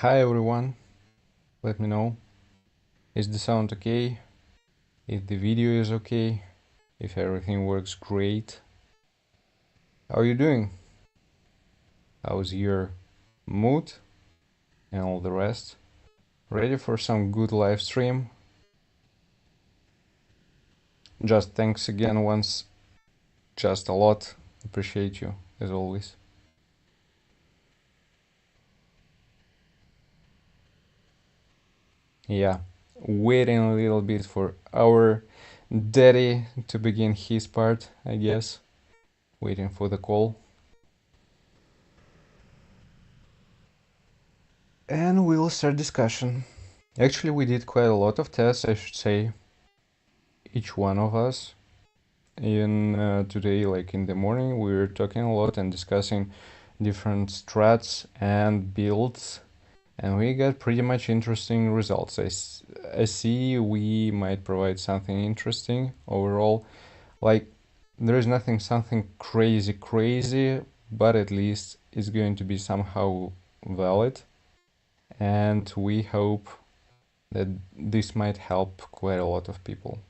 Hi everyone, let me know. Is the sound okay? If the video is okay? If everything works great? How are you doing? How's your mood and all the rest? Ready for some good live stream? Just thanks again once, just a lot. Appreciate you as always. Yeah, waiting a little bit for our daddy to begin his part, I guess. Waiting for the call. And we'll start discussion. Actually, we did quite a lot of tests, I should say. Each one of us. In today, like in the morning, we were talking a lot and discussing different strats and builds, and we got pretty much interesting results. I see we might provide something interesting overall. Like, there is nothing something crazy, but at least it's going to be somehow valid, and we hope that this might help quite a lot of people.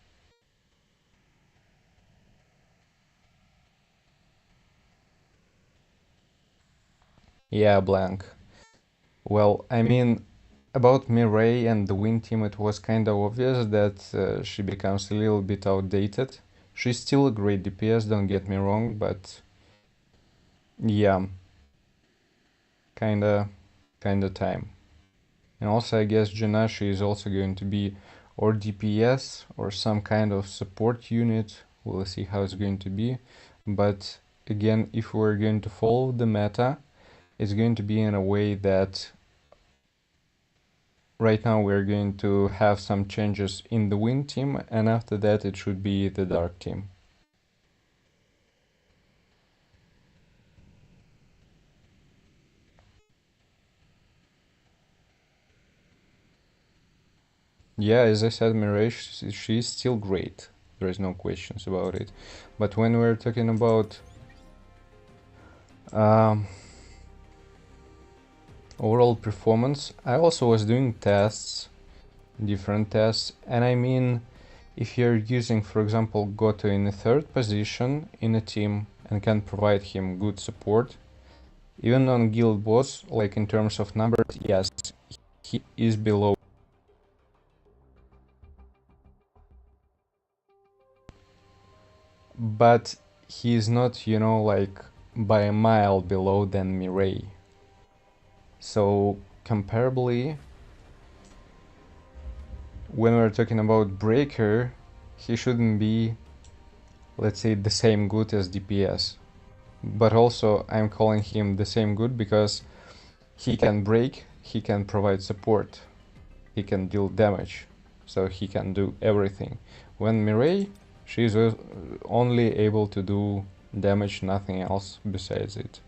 Yeah, blank. Well, I mean, about Mirei and the Win team, it was kind of obvious that she becomes a little bit outdated. She's still a great DPS, don't get me wrong, but yeah, kinda time. And also, I guess Janashi is also going to be or DPS or some kind of support unit. We'll see how it's going to be. But again, if we're going to follow the meta, it's going to be in a way that right now we're going to have some changes in the Win team, and after that it should be the Dark team. Yeah, as I said, Mirei, she's still great. There is no questions about it. But when we're talking about overall performance, I also was doing tests, different tests, and I mean, if you're using, for example, Goto in the third position in a team and can provide him good support, even on guild boss, like in terms of numbers, yes, he is below. But he is not, you know, like by a mile below than Mirei. So comparably, when we're talking about Breaker, he shouldn't be, let's say, the same good as DPS. But also, I'm calling him the same good because he can break, he can provide support, he can deal damage, so he can do everything. When Mirei, she's only able to do damage, nothing else besides it.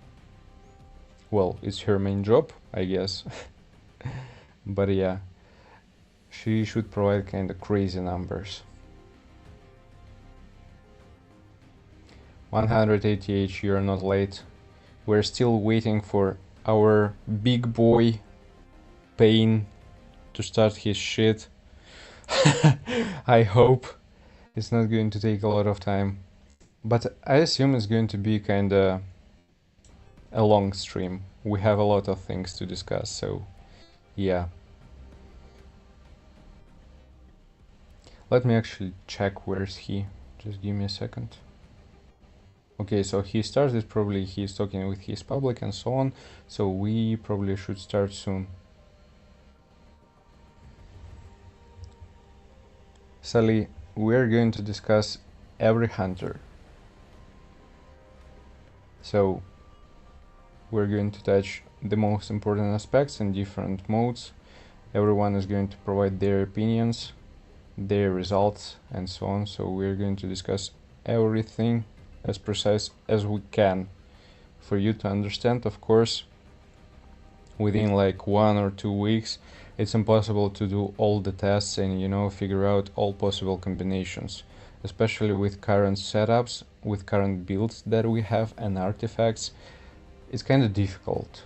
Well, it's her main job, I guess. But yeah, she should provide kind of crazy numbers. 188, you're not late. We're still waiting for our big boy Payne to start his shit. I hope it's not going to take a lot of time. But I assume it's going to be kinda a long stream. We have a lot of things to discuss, so yeah. Let me actually check where's he. Just give me a second. Okay, so he started, probably he's talking with his public and so on, so we probably should start soon. Sally, we're going to discuss every hunter. So we're going to touch the most important aspects in different modes. Everyone is going to provide their opinions, their results, and so on. So we're going to discuss everything as precise as we can for you to understand. Of course, within like 1 or 2 weeks, it's impossible to do all the tests and, you know, figure out all possible combinations, especially with current setups, with current builds that we have and artifacts. It's kind of difficult.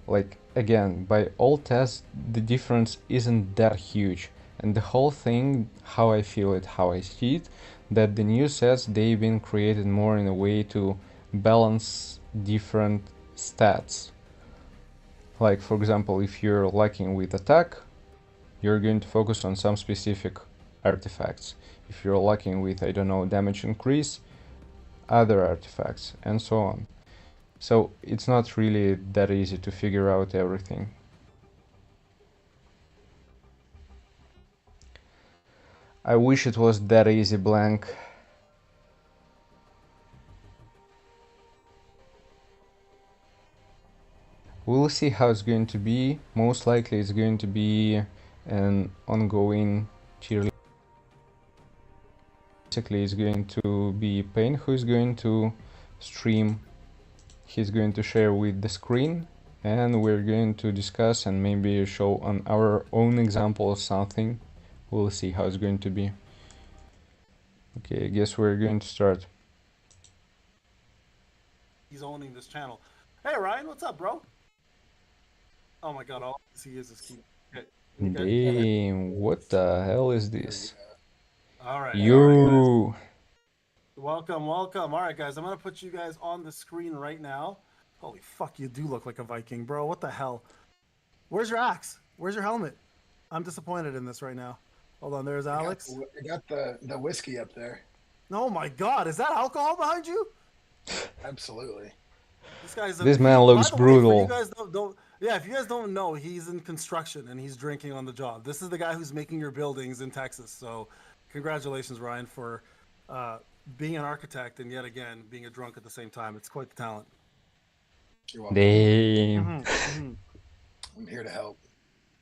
like again, by all tests, the difference isn't that huge. And the whole thing, how I feel it, how I see it, that the new sets, they've been created more in a way to balance different stats. Like, for example, if you're lacking with attack, you're going to focus on some specific artifacts. If you're lacking with, I don't know, damage increase, other artifacts, and so on. So it's not really that easy to figure out everything. I wish it was that easy, Blank. We'll see how it's going to be. Most likely it's going to be an ongoing tier list. Basically it's going to be Payne who is going to stream. He's going to share with the screen, and we're going to discuss and maybe show on our own example of something. We'll see how it's going to be. Okay, I guess we're going to start. He's owning this channel. Hey Ryan, what's up, bro? Oh my god, all I see is this key. Okay. Damn, what the hell is this? Alright. You. Welcome. Alright guys, I'm gonna put you guys on the screen right now. Holy fuck, you do look like a Viking, bro. What the hell? Where's your axe? Where's your helmet? I'm disappointed in this right now. Hold on, there's Alex. I got the whiskey up there. Oh my god, is that alcohol behind you? Absolutely. This man looks brutal. You guys if you guys don't know, he's in construction and he's drinking on the job. This is the guy who's making your buildings in Texas. So congratulations, Ryan, for being an architect and yet again being a drunk at the same time. It's quite the talent. You're welcome. Damn. I'm here to help.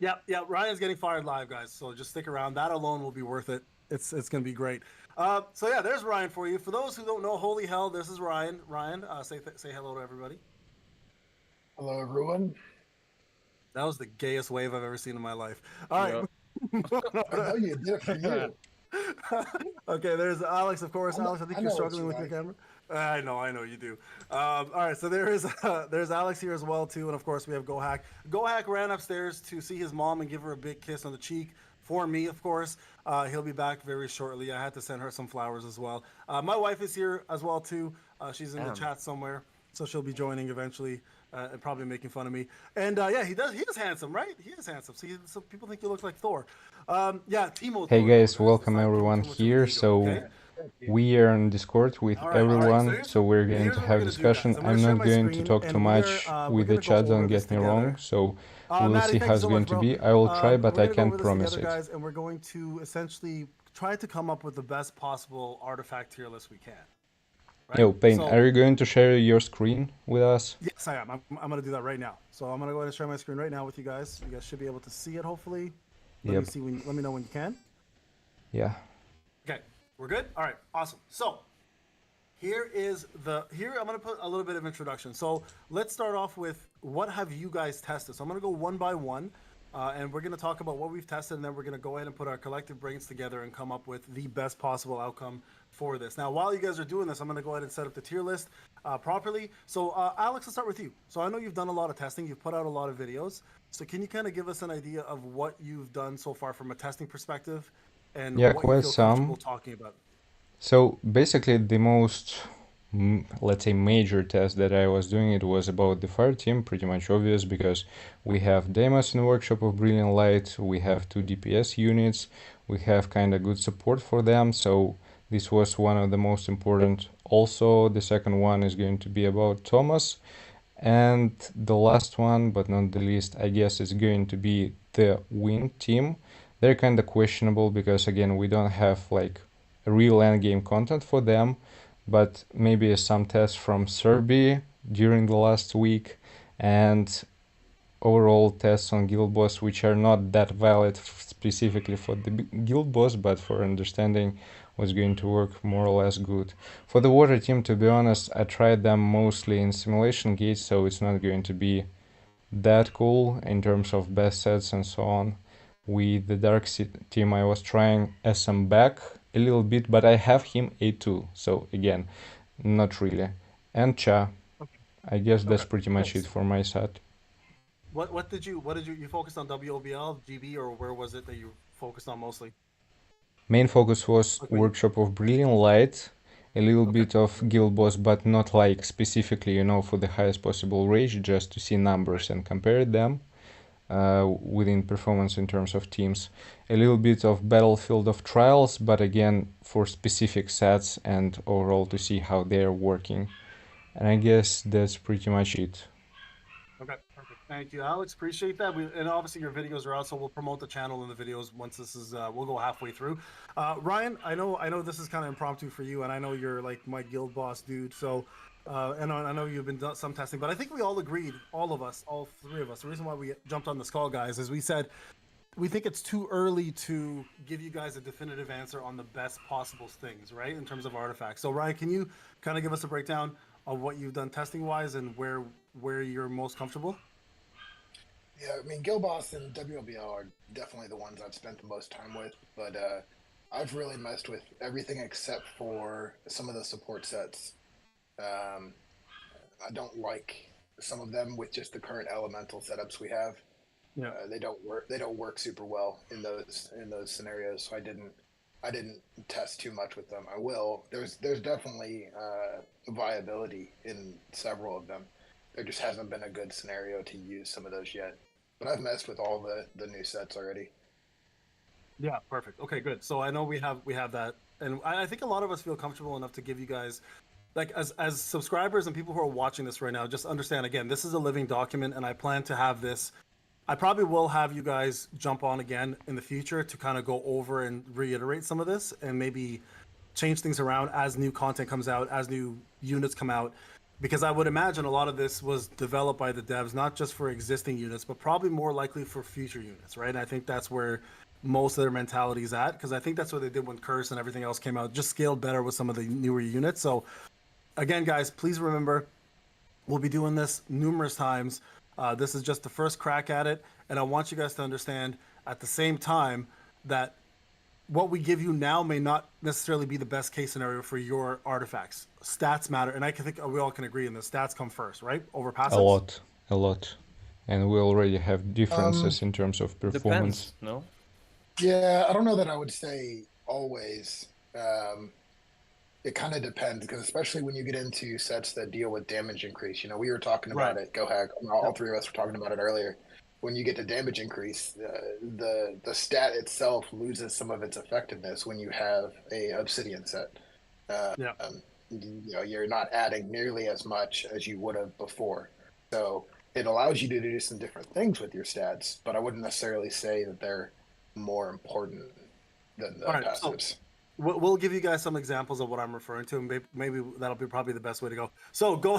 Yeah, Ryan's getting fired live, guys. So just stick around. That alone will be worth it. It's gonna be great. So yeah, there's Ryan for you. For those who don't know, holy hell, this is Ryan. Ryan, say hello to everybody. Hello, everyone. That was the gayest wave I've ever seen in my life. All right. I know you did it for you. Okay, there's Alex, of course. Alex, I think you're struggling with your camera. I know you do. All right, so there's Alex here as well too, and of course we have Gohack. Gohack ran upstairs to see his mom and give her a big kiss on the cheek for me, of course. He'll be back very shortly. I had to send her some flowers as well. My wife is here as well too. She's in the chat somewhere, so she'll be joining eventually. And probably making fun of me. And yeah, he is handsome, right? He is handsome. So people think you look like Thor. Yeah, Timo. Hey guys, welcome everyone here. So we are on Discord with everyone, so we're going to have discussion. I'm not going to talk too much with the chat, don't get me wrong. So we'll see how it's going to be. I will try, but I can't promise it. And we're going to essentially try to come up with the best possible artifact tier list we can. Right? Yo, Payne, are you going to share your screen with us? Yes, I am. I'm going to do that right now. So I'm going to go ahead and share my screen right now with you guys. You guys should be able to see it, hopefully. Let me know when you can. Yeah. Okay, we're good? All right, awesome. So here I'm going to put a little bit of introduction. So let's start off with what have you guys tested? So I'm going to go one by one. And we're going to talk about what we've tested, and then we're going to go ahead and put our collective brains together and come up with the best possible outcome for this. Now, while you guys are doing this, I'm going to go ahead and set up the tier list properly. So, Alex, let's start with you. So I know you've done a lot of testing. You've put out a lot of videos. So can you kind of give us an idea of what you've done so far from a testing perspective and what you feel comfortable talking about? So basically the most, let's say, major test that I was doing, it was about the fire team, pretty much obvious because we have Deimos in the workshop of Brilliant Light, we have 2 DPS units, we have kind of good support for them, so this was one of the most important. Also, the second one is going to be about Thomas, and the last one, but not the least, I guess is going to be the Wind team. They're kind of questionable because, again, we don't have like real endgame content for them, but maybe some tests from Serbia during the last week and overall tests on guild boss, which are not that valid specifically for the guild boss, but for understanding what's going to work more or less good. For the water team, to be honest, I tried them mostly in simulation gates, so it's not going to be that cool in terms of best sets and so on. With the dark team, I was trying SM back a little bit, but I have him A2, so again, not really. And Cha, I guess that's pretty much it for my set. What did you focused on WOBL, GB, or where was it that you focused on mostly? Main focus was Like workshop of Brilliant Light, a little okay. bit of Guild Boss, but not like specifically, for the highest possible range, just to see Right. numbers and compare them within performance in terms of teams. A little bit of Battlefield of Trials, but again, for specific sets and overall to see how they're working. And I guess that's pretty much it. Okay, perfect. Thank you, Alex. Appreciate that. And obviously your videos are out, so we'll promote the channel and the videos once this is. We'll go halfway through. Ryan, I know this is kind of impromptu for you, and I know you're like my guild boss dude. So, and I know you've been done some testing, but I think we all agreed, all of us, all three of us. The reason why we jumped on this call, guys, is we said we think it's too early to give you guys a definitive answer on the best possible things, right? In terms of artifacts. So, Ryan, can you kind of give us a breakdown of what you've done testing wise and where you're most comfortable? Yeah, I mean, Guild Boss and WLBL are definitely the ones I've spent the most time with, but I've really messed with everything except for some of the support sets. Um, I don't like some of them with just the current elemental setups we have. Yeah. They don't work. They don't work super well in those scenarios. So I didn't test too much with them. I will. There's definitely viability in several of them. There just hasn't been a good scenario to use some of those yet. But I've messed with all the new sets already. Yeah, perfect. Okay, good. So I know we have that, and I think a lot of us feel comfortable enough to give you guys, like as subscribers and people who are watching this right now, just understand again, this is a living document, and I plan to have this. I probably will have you guys jump on again in the future to kind of go over and reiterate some of this, and maybe change things around as new content comes out, as new units come out. Because I would imagine a lot of this was developed by the devs, not just for existing units, but probably more likely for future units, right? And I think that's where most of their mentality is at, because I think that's what they did when Curse and everything else came out, just scaled better with some of the newer units. So, again, guys, please remember, we'll be doing this numerous times. This is just the first crack at it. And I want you guys to understand at the same time that what we give you now may not necessarily be the best case scenario for your artifacts. Stats matter, and I can think we all can agree in this. Stats come first, right? Over A passives. lot, a lot. And we already have Um, differences in terms of performance. Depends, no? yeah, I don't know that I would say always. It kind of depends because especially when you get into sets that deal with damage increase, we were talking about Right. it. Gohack, all three of us were talking about it earlier. When you get to damage increase, the stat itself loses some of its effectiveness when you have a obsidian set. Yeah. You're not adding nearly as much as you would have before. So it allows you to do some different things with your stats, but I wouldn't necessarily say that they're more important than the All right. passives. So we'll give you guys some examples of what I'm referring to, and maybe that'll be probably the best way to go. So go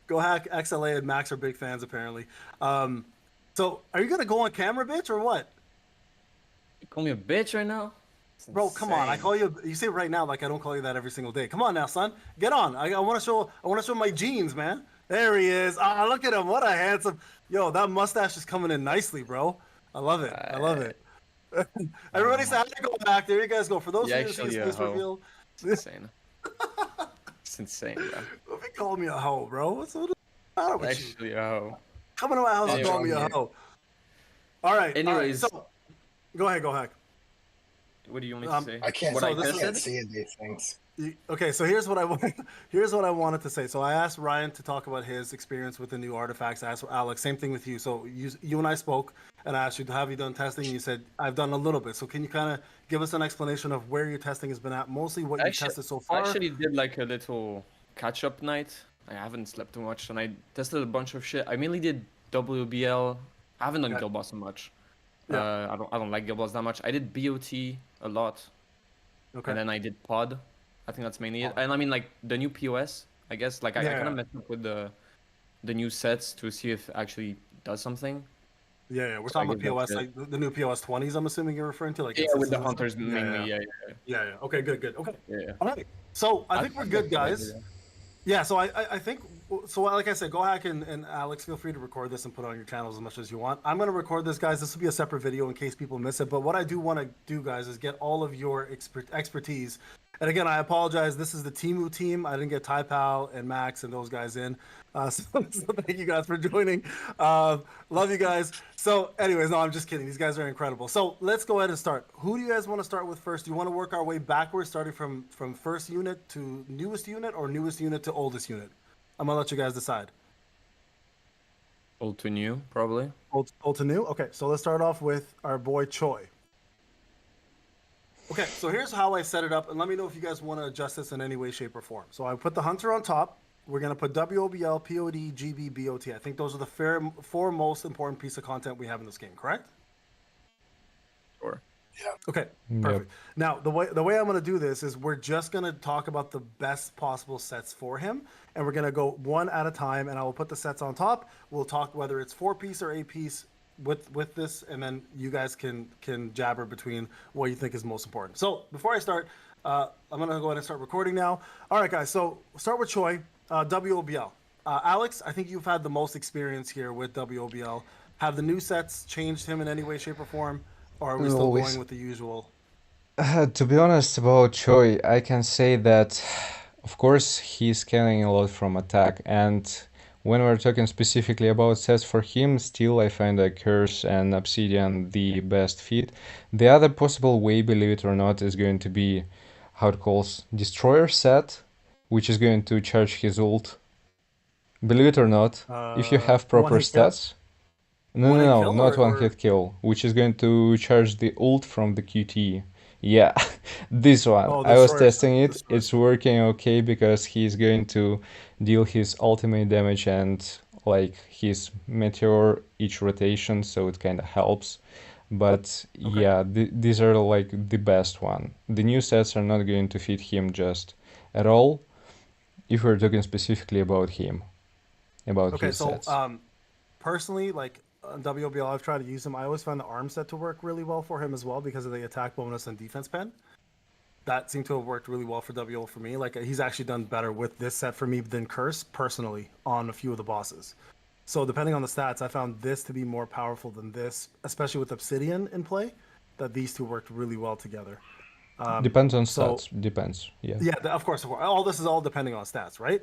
hack XLA and Max are big fans apparently. So are you gonna go on camera, bitch, or what? You call me a bitch right now? It's Bro, come on! I insane. call you. You say it right now, like I don't call you that every single day. Come on now, son. Get on. I want to show. I want to show my jeans, man. There he is. Ah, look at him. What a handsome. Yo, that mustache is coming in nicely, bro. I love it. I love it. Everybody say, "How to go back?" There you guys go. For those Yeah, of you who see actually, his face hoe. reveal, It's insane. It's insane, bro. don't be calling me a hoe, bro. What's the matter with you? Actually, hoe. Coming to my house and Anyway. calling me a hoe. All right. Anyways. So, go ahead. Go ahead. What do you want me to say? I can't. What so I this I is- can't tested? see these things. Okay, so here's what I want. Here's what I wanted to say. So I asked Ryan to talk about his experience with the new artifacts. I asked Alex, same thing with you. So you and I spoke, and I asked you, have you done testing? And you said, I've done a little bit. So can you kind of give us an explanation of where your testing has been at, mostly what you tested so I far? actually did like a little catch-up night. I haven't slept too much, and I tested a bunch of shit. I mainly did WBL. I haven't done Okay. Guild Boss so much. Yeah. I don't like Guild Boss that much. I did BOT a lot, Okay. and then I did Pod. I think that's mainly it. Pod. And I mean, like the new POS. I guess like I Yeah, kind yeah. of messed up with the new sets to see if it actually does something. Yeah, we're So I talking about give that POS, shit. like the new POS 20s. I'm assuming you're referring to, like Yeah, with the instances and stuff? hunters mainly. Yeah, Yeah. Okay, good. Okay. yeah. All right. So I think we're good, guys. Yeah, so I think so. Like I said, Gohack and Alex, feel free to record this and put it on your channels as much as you want. I'm gonna record this, guys. This will be a separate video in case people miss it. But what I do want to do, guys, is get all of your expertise And again, I apologize. This is the Temu team. I didn't get Tai Pao and Max and those guys in. So thank you guys for joining. Love you guys. So, anyways, no, I'm just kidding. These guys are incredible. So let's go ahead and start. Who do you guys want to start with first? Do you want to work our way backwards, starting from first unit to newest unit, or newest unit to oldest unit? I'm gonna let you guys decide. Old to new, probably. Old to new. Okay, so let's start off with our boy Choi. Okay, so here's how I set it up, and let me know if you guys want to adjust this in any way, shape, or form. So I put the hunter on top. We're going to put WOBL, POD, GB, BOT. I think those are the four most important piece of content we have in this game, correct? Sure. Yeah. Okay, perfect. Now, the way I'm going to do this is we're just going to talk about the best possible sets for him, and we're going to go one at a time, and I will put the sets on top. We'll talk whether it's 4-piece or 8-piece with this, and then you guys can jabber between what you think is most important. So before I start, I'm gonna go ahead and start recording now. All right, guys. So start with Choi, WOBL. Alex, I think you've had the most experience here with WOBL. Have the new sets changed him in any way, shape, or form, or are we still Always. going with the usual? To be honest about Choi, I can say that, of course, he's scaling a lot from attack, and when we're talking specifically about sets for him, still I find a Curse and Obsidian the best fit. The other possible way, believe it or not, is going to be how it calls Destroyer set, which is going to charge his ult. Believe it or not, if you have proper one-hit kill? stats. No, One-hit no, no, kill not or- one hit kill, which is going to charge the ult from the QT. Yeah, this one. Oh, I was Destroyer testing set, it. Destroyer It's working okay because he's going to deal his ultimate damage and like his meteor each rotation, so it kind of helps. But Okay. yeah, these are like the best one. The new sets are not going to fit him just at all. If we're talking specifically about him, about Okay, his so sets. personally, like on WOBL, I've tried to use him. I always found the arm set to work really well for him as well because of the attack bonus and defense pen. That seemed to have worked really well for WO for me. Like he's actually done better with this set for me than Curse personally on a few of the bosses. So depending on the stats, I found this to be more powerful than this, especially with Obsidian in play. That these two worked really well together. Depends on so- stats. Depends. Yeah. Yeah, of course. All this is all depending on stats, right?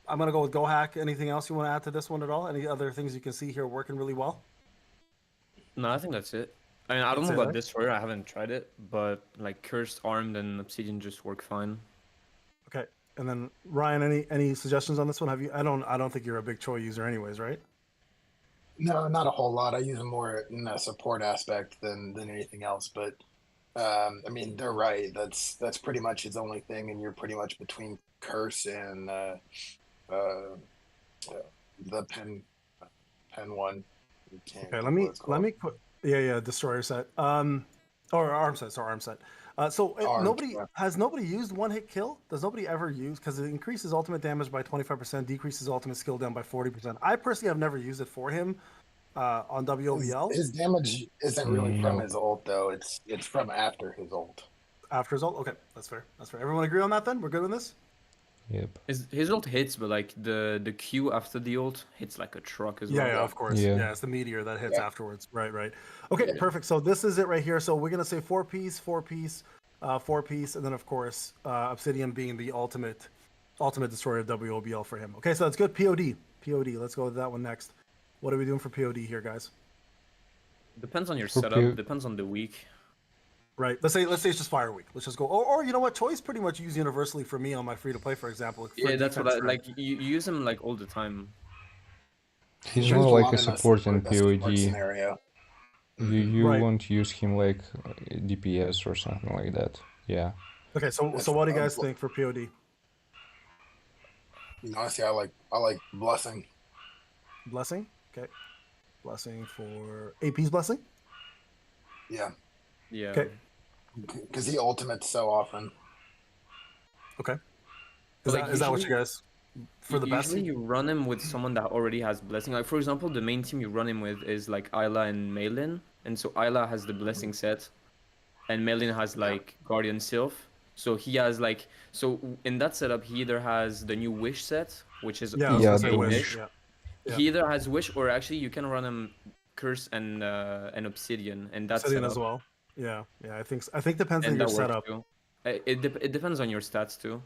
I'm gonna go with Gohack. Anything else you want to add to this one at all? Any other things you can see here working really well? No, I think that's it. I mean, I don't That's know it, about right? Destroyer. I haven't tried it, but like Cursed, Armed, and Obsidian just work fine. Okay. And then Ryan, any suggestions on this one? Have you? I don't think you're a big Choi user, anyways, right? No, not a whole lot. I use them more in the support aspect than anything else. But I mean, they're right. That's pretty much his only thing, and you're pretty much between Curse and the pen one. You can't Okay. think what it's called. Put. Yeah. Destroyer set. Or arm set. Sorry, arm set. So Armed, yeah. has nobody used one hit kill? Does nobody ever use? Because it increases ultimate damage by 25%, decreases ultimate skill down by 40%. I personally have never used it for him on WOBL. His damage isn't really from No. his ult though. It's from after his ult. After his ult? Okay, that's fair. That's fair. Everyone agree on that then? We're good on this? Yep. His ult hits, but like the Q after the ult hits like a truck as well. Yeah, of course. Yeah. Yeah, it's the meteor that hits Yeah. afterwards. Right. Okay, Yeah. perfect. So this is it right here. So we're gonna say 4-piece, 4-piece, 4-piece, and then of course Obsidian being the ultimate destroyer of WOBL for him. Okay, so that's good. POD. Let's go with that one next. What are we doing for POD here, guys? Depends on your For setup. P- Depends on the week. Right. Let's say it's just Fire Week. Let's just go. Or you know what? Choi's pretty much used universally for me on my free to play, for example. For Yeah, that's what I defense like. You use him like all the time. He's Used more a like lot a in support in support POD. scenario. You Right. won't use him like DPS or something like that. Yeah. Okay, so what do you guys think for POD? Honestly, I like Blessing. Blessing. Okay. Blessing for AP's blessing. Yeah, Yeah. Okay. because he ultimates so often. Okay. Like, Is that what you usually- guys for the best? Usually you run him with someone that already has blessing. Like for example, the main team you run him with is like Ayla and Maylin, and so Ayla has the blessing set, and Maylin has like Guardian Sylph. So he has like in that setup he either has the new Wish set, which is Yeah, I was Yeah, gonna say the Wish. Wish. Yeah. He either has Wish or actually you can run him Curse and Obsidian, and that's Obsidian as well. Yeah, yeah. I think depends on And your that works setup. too. It depends on your stats too.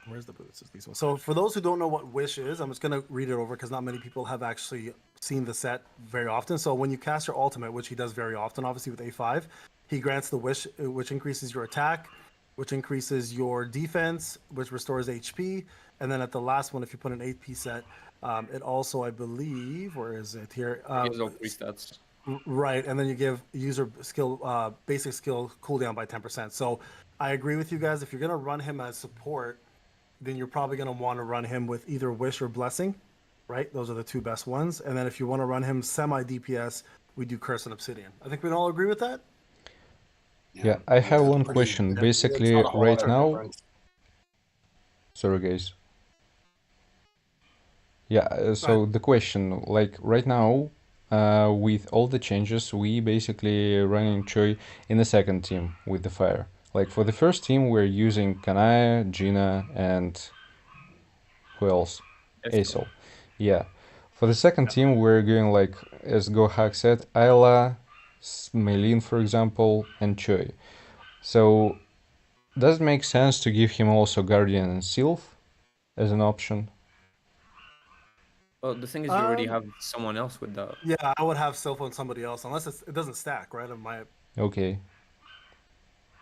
Where's the boots? It's these ones. So for those who don't know what Wish is, I'm just gonna read it over because not many people have actually seen the set very often. So when you cast your ultimate, which he does very often, obviously with A5, he grants the wish, which increases your attack, which increases your defense, which restores HP, and then at the last one, if you put an 8P set, it also, I believe, where is it here? It gives all three stats. Right, and then you give user skill, basic skill cooldown by 10%. So I agree with you guys. If you're gonna run him as support, then you're probably going to want to run him with either Wish or Blessing, right? Those are the two best ones. And then if you want to run him semi DPS, we do Curse and Obsidian. I think we all agree with that. Yeah, I have one pretty- question. it's Basically, not a whole right lot of now, difference. sorry guys. Yeah, so the question, like right now, with all the changes, we basically running Choi in the second team with the fire. Like for the first team, we're using Kanaya, Gina, and who else? Esol. Acel. Yeah. For the second team, we're going like, as Gohack said, Ayla, Meilin, for example, and Choi. So, does it make sense to give him also Guardian and Sylph as an option? Well, the thing is, you already Um, have someone else with that. Yeah, I would have Sylph on somebody else, unless it doesn't stack, right? Okay.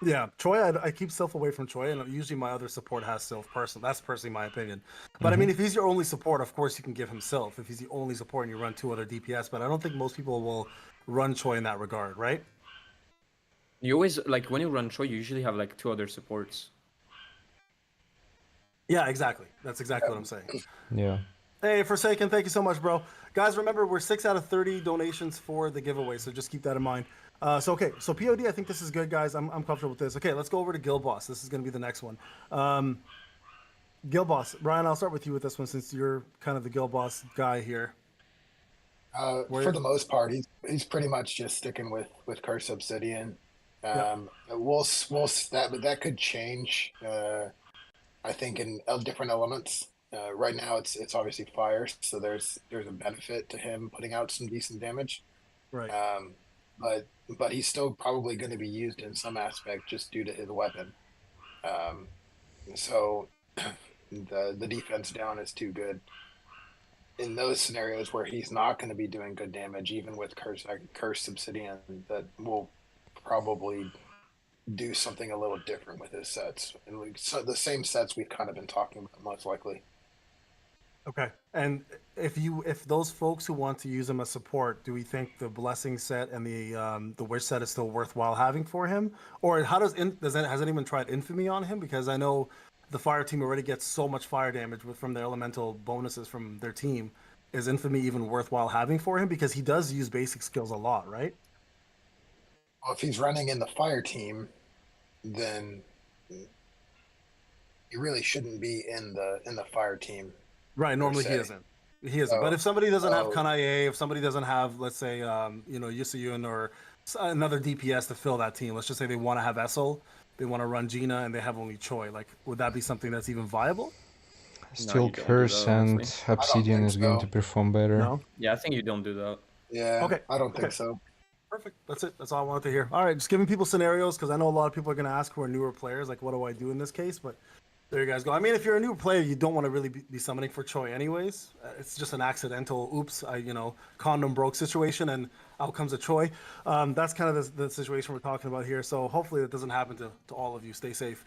Yeah, Choi, I keep Sylph away from Choi, and usually my other support has Sylph personally. That's personally my opinion. But I mean, if he's your only support, of course you can give him Sylph. If he's the only support and you run two other DPS, but I don't think most people will run Choi in that regard, right? You always like when you run Choi, you usually have like two other supports. Yeah, exactly. That's exactly what I'm saying. Yeah. Hey, Forsaken, thank you so much, bro. Guys, remember, we're 6 out of 30 donations for the giveaway, so just keep that in mind. Okay, so POD, I think this is good, guys. I'm comfortable with this. Okay, let's go over to Guild Boss. This is going to be the next one. Guild Boss. Ryan, I'll start with you with this one since you're kind of the Guild Boss guy here. For the most part, he's pretty much just sticking with Curse Obsidian. We'll that could change. I think in different elements. Right now, it's obviously fire, so there's a benefit to him putting out some decent damage. Right. But he's still probably going to be used in some aspect just due to his weapon. So the defense down is too good. In those scenarios where he's not going to be doing good damage, even with Curse Obsidian, that will probably do something a little different with his sets. And so the same sets we've kind of been talking about, most likely. Okay. And if those folks who want to use him as support, do we think the Blessing set and the Wish set is still worthwhile having for him? Or how has anyone tried Infamy on him? Because I know the fire team already gets so much fire damage from their elemental bonuses from their team. Is Infamy even worthwhile having for him? Because he does use basic skills a lot, right? Well, if he's running in the fire team, then he really shouldn't be in the fire team. Right. Normally he se. isn't. He isn't. But if somebody doesn't have Kanae, if somebody doesn't have, let's say, Yusuyun or another DPS to fill that team, let's just say they want to have Essel, they want to run Gina, and they have only Choi. Like, would that be something that's even viable? Still you don't do Curse that, and honestly. Obsidian think is going so. to perform better. No. Yeah, I think you don't do that. Yeah. Okay. I don't think so. Perfect. That's it. That's all I wanted to hear. All right, just giving people scenarios because I know a lot of people are going to ask who are newer players, like, what do I do in this case? But there you guys go. I mean, if you're a new player, you don't want to really be summoning for Choi anyways. It's just an accidental, oops, condom broke situation, and out comes a Choi. That's kind of the situation we're talking about here. So hopefully that doesn't happen to all of you. Stay safe.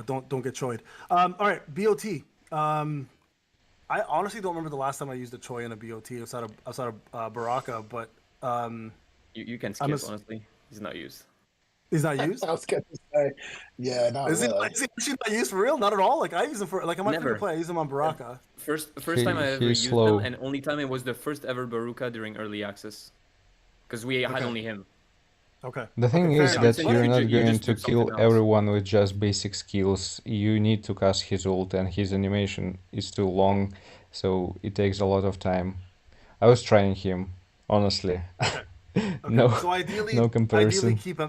Don't get Choi'd. All right, BOT. I honestly don't remember the last time I used a Choi in a BOT outside of Baraka, but You can skip, honestly. He's not used. he's not used. I was going to say, yeah, not Is really. he actually not used for real? Not at all. Like I use him for on my free to Never. play. I use him on Baraka. First time I ever he's used slow. him, and only time it was the first ever Baruka during early access, because we had only him. Okay. The thing fair is enough. that So you're you not ju- you going just to do kill something else. everyone with just basic skills. You need to cast his ult, and his animation is too long, so it takes a lot of time. I was trying him, honestly. Okay. No, So ideally, no ideally comparison. keep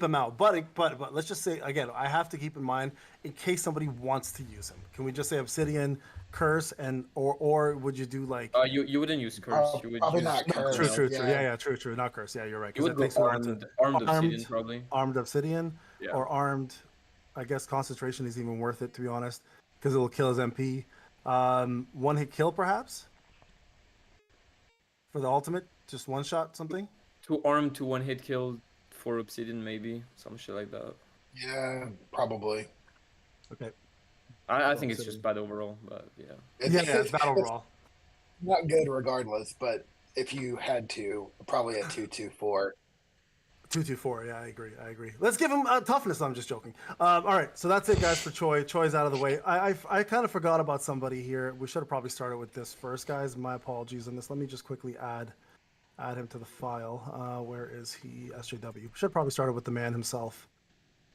him out. But let's just say again, I have to keep in mind in case somebody wants to use him. Can we just say Obsidian, Curse, and or would you do like? You wouldn't use curse. You would Probably use not No, something true, curse. true, else. true. Yeah. Yeah, true, true. Not Curse. Yeah, you're right. You Because would it go takes too long to armed obsidian armed, probably. armed Obsidian Yeah. or armed. I guess concentration is even worth it to be honest, because it'll kill his MP. One hit kill perhaps for the ultimate, just one shot something. Two armed to one hit kill for obsidian maybe some shit like that. Yeah, probably. Okay. I think it's just bad overall, but yeah. Yeah, it's bad overall. Not good regardless, but if you had to, probably a 2-2-4. 2-2-4. Yeah, I agree. Let's give him toughness. I'm just joking. All right, so that's it, guys, for Choi. Choi's out of the way. I kind of forgot about somebody here. We should have probably started with this first, guys. My apologies on this. Let me just quickly add him to the file. Where is he? SJW. Should have probably started with the man himself.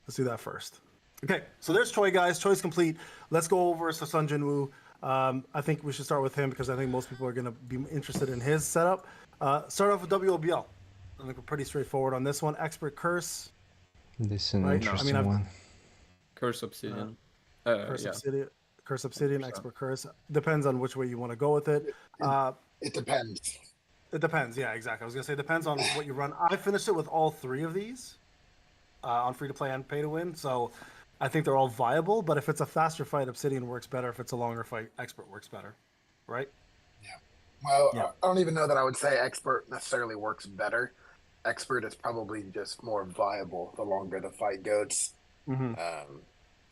Let's do that first. Okay, so there's Choi, guys. Choi's complete. Let's go over Sun Jinwoo. I think we should start with him because I think most people are going to be interested in his setup. Start off with WOBL. I think we're pretty straightforward on this one. Expert Curse. This is an Right? interesting I've- one. Curse obsidian. Curse Yeah. Obsidian. Curse Obsidian, Expert Curse. Depends on which way you want to go with it. It depends. It depends. Yeah, exactly. I was going to say it depends on what you run. I finished it with all three of these on free-to-play and pay-to-win. So I think they're all viable. But if it's a faster fight, Obsidian works better. If it's a longer fight, Expert works better. Right? Well, Yeah. I don't even know that I would say expert necessarily works better. Expert is probably just more viable the longer the fight goes. Mm-hmm.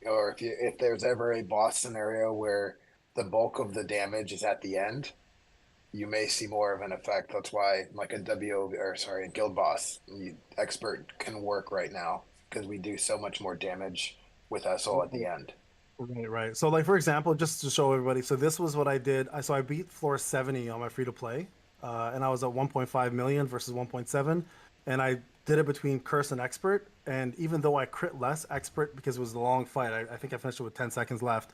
Or if there's ever a boss scenario where the bulk of the damage is at the end, you may see more of an effect. That's why, like a guild boss, expert can work right now because we do so much more damage with SL at the end. Right. So, like for example, just to show everybody, so this was what I did. So I beat floor 70 on my free to play, and I was at 1.5 million versus 1.7, and I did it between Curse and Expert. And even though I crit less Expert because it was a long fight, I think I finished it with 10 seconds left.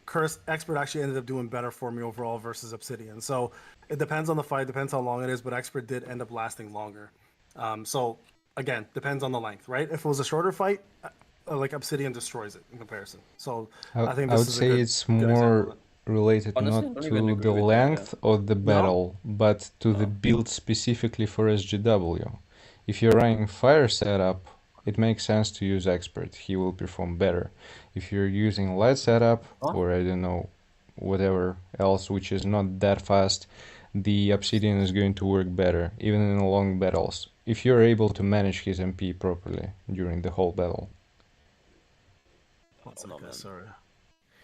Curse Expert actually ended up doing better for me overall versus Obsidian. So it depends on the fight, depends how long it is, but Expert did end up lasting longer. So again, depends on the length, right? If it was a shorter fight, like Obsidian destroys it in comparison. So I think I this would is a say good, it's good example more of it. related Honestly, I not don't even to agree the with that, length of the battle, but to the build specifically for SGW. If you're running fire setup, it makes sense to use expert. He will perform better. If you're using light setup or I don't know, whatever else which is not that fast, the obsidian is going to work better, even in long battles, if you're able to manage his MP properly during the whole battle. One second, sorry.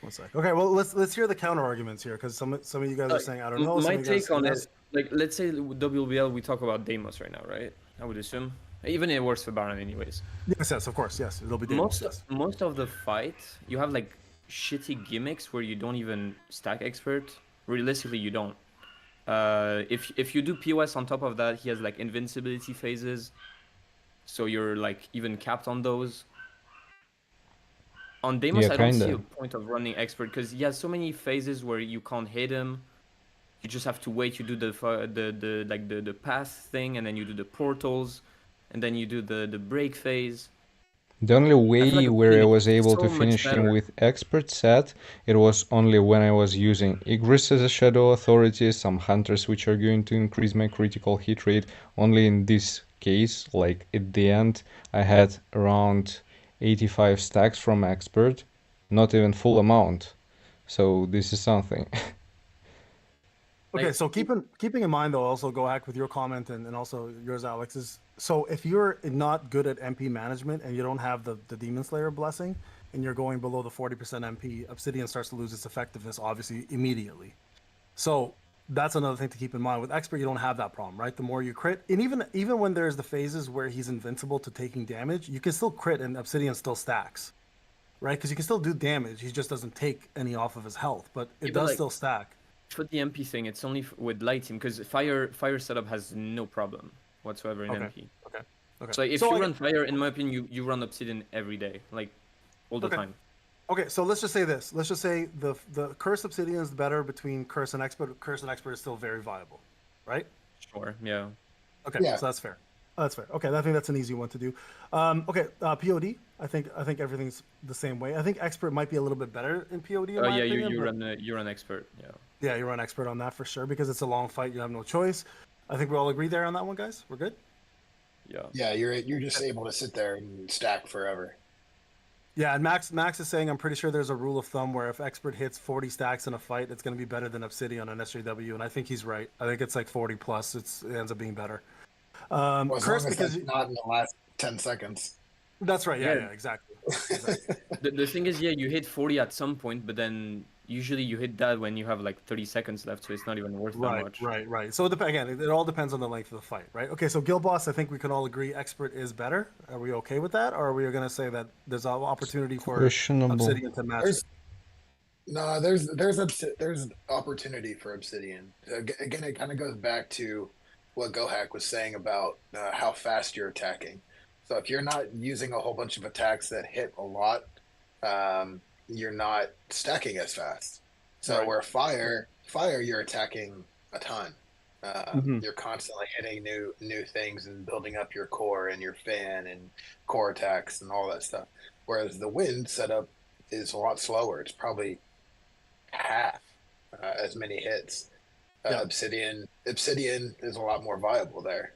One sec. Okay, well let's hear the counter arguments here because some of you guys are saying I don't know. My some of you guys take on say it, like let's say WBL, we talk about Deimos right now, right? I would assume. Even it works for Baron anyways. Yes, of course, yes. It'll be Deimos, most of the fight, you have like shitty gimmicks where you don't even stack expert. Realistically, you don't. If you do POS on top of that, he has like invincibility phases, so you're like even capped on those. On Deimos, I don't see a point of running expert because he has so many phases where you can't hit him. You just have to wait. You do the path thing, and then you do the portals, and then you do the break phase. The only way like where I was able so to much finish him better. with expert set, it was only when I was using Igris as a shadow authority, some hunters which are going to increase my critical hit rate. Only in this case, like at the end, I had around 85 stacks from expert, not even full amount. So this is something. Okay, so keeping in mind though, also Gohack with your comment and also yours, Alex, is so if you're not good at MP management and you don't have the Demon Slayer blessing and you're going below the 40% MP, Obsidian starts to lose its effectiveness obviously immediately. So that's another thing to keep in mind. With Expert, you don't have that problem, right? The more you crit, and even when there's the phases where he's invincible to taking damage, you can still crit and Obsidian still stacks, right? Because you can still do damage. He just doesn't take any off of his health, but it does still stack. For the MP thing, it's only with light team because fire setup has no problem whatsoever in MP. Okay. So if you run fire, in my opinion, you run Obsidian every day, like all the time. Okay, so let's just say this. Let's just say the Curse Obsidian is better between Curse and Expert. Curse and Expert is still very viable, right? Sure. Yeah. Okay, Yeah. so that's fair. That's fair. Okay, I think that's an easy one to do. Okay, POD. I think everything's the same way. I think expert might be a little bit better in POD in my Yeah, opinion. you run expert. Yeah. Yeah, you're an expert on that for sure because it's a long fight. You have no choice. I think we all agree there on that one, guys. We're good. Yeah. Yeah, you're just able to sit there and stack forever. Yeah, and Max is saying I'm pretty sure there's a rule of thumb where if expert hits 40 stacks in a fight, it's going to be better than Obsidian on SJW, and I think he's right. I think it's like 40 plus. It ends up being better. Well, as Curse long as because that's not in the last 10 seconds. that's right. Yeah, Yeah. yeah, exactly. Exactly. The thing is, yeah, you hit 40 at some point, but then usually you hit that when you have like 30 seconds left, so it's not even worth that Right, much. right. So again, it all depends on the length of the fight, right? Okay, so Guild Boss, I think we can all agree expert is better. Are we okay with that, or are we going to say that there's an opportunity for Questionable. Obsidian to match it? There's opportunity for Obsidian. Again, it kind of goes back to what Gohack was saying about how fast you're attacking. So if you're not using a whole bunch of attacks that hit a lot, you're not stacking as fast. So Right. where fire, you're attacking a ton. Mhm. You're constantly hitting new things and building up your core and your fan and core attacks and all that stuff. Whereas the wind setup is a lot slower. It's probably half as many hits. Yeah. Obsidian is a lot more viable there.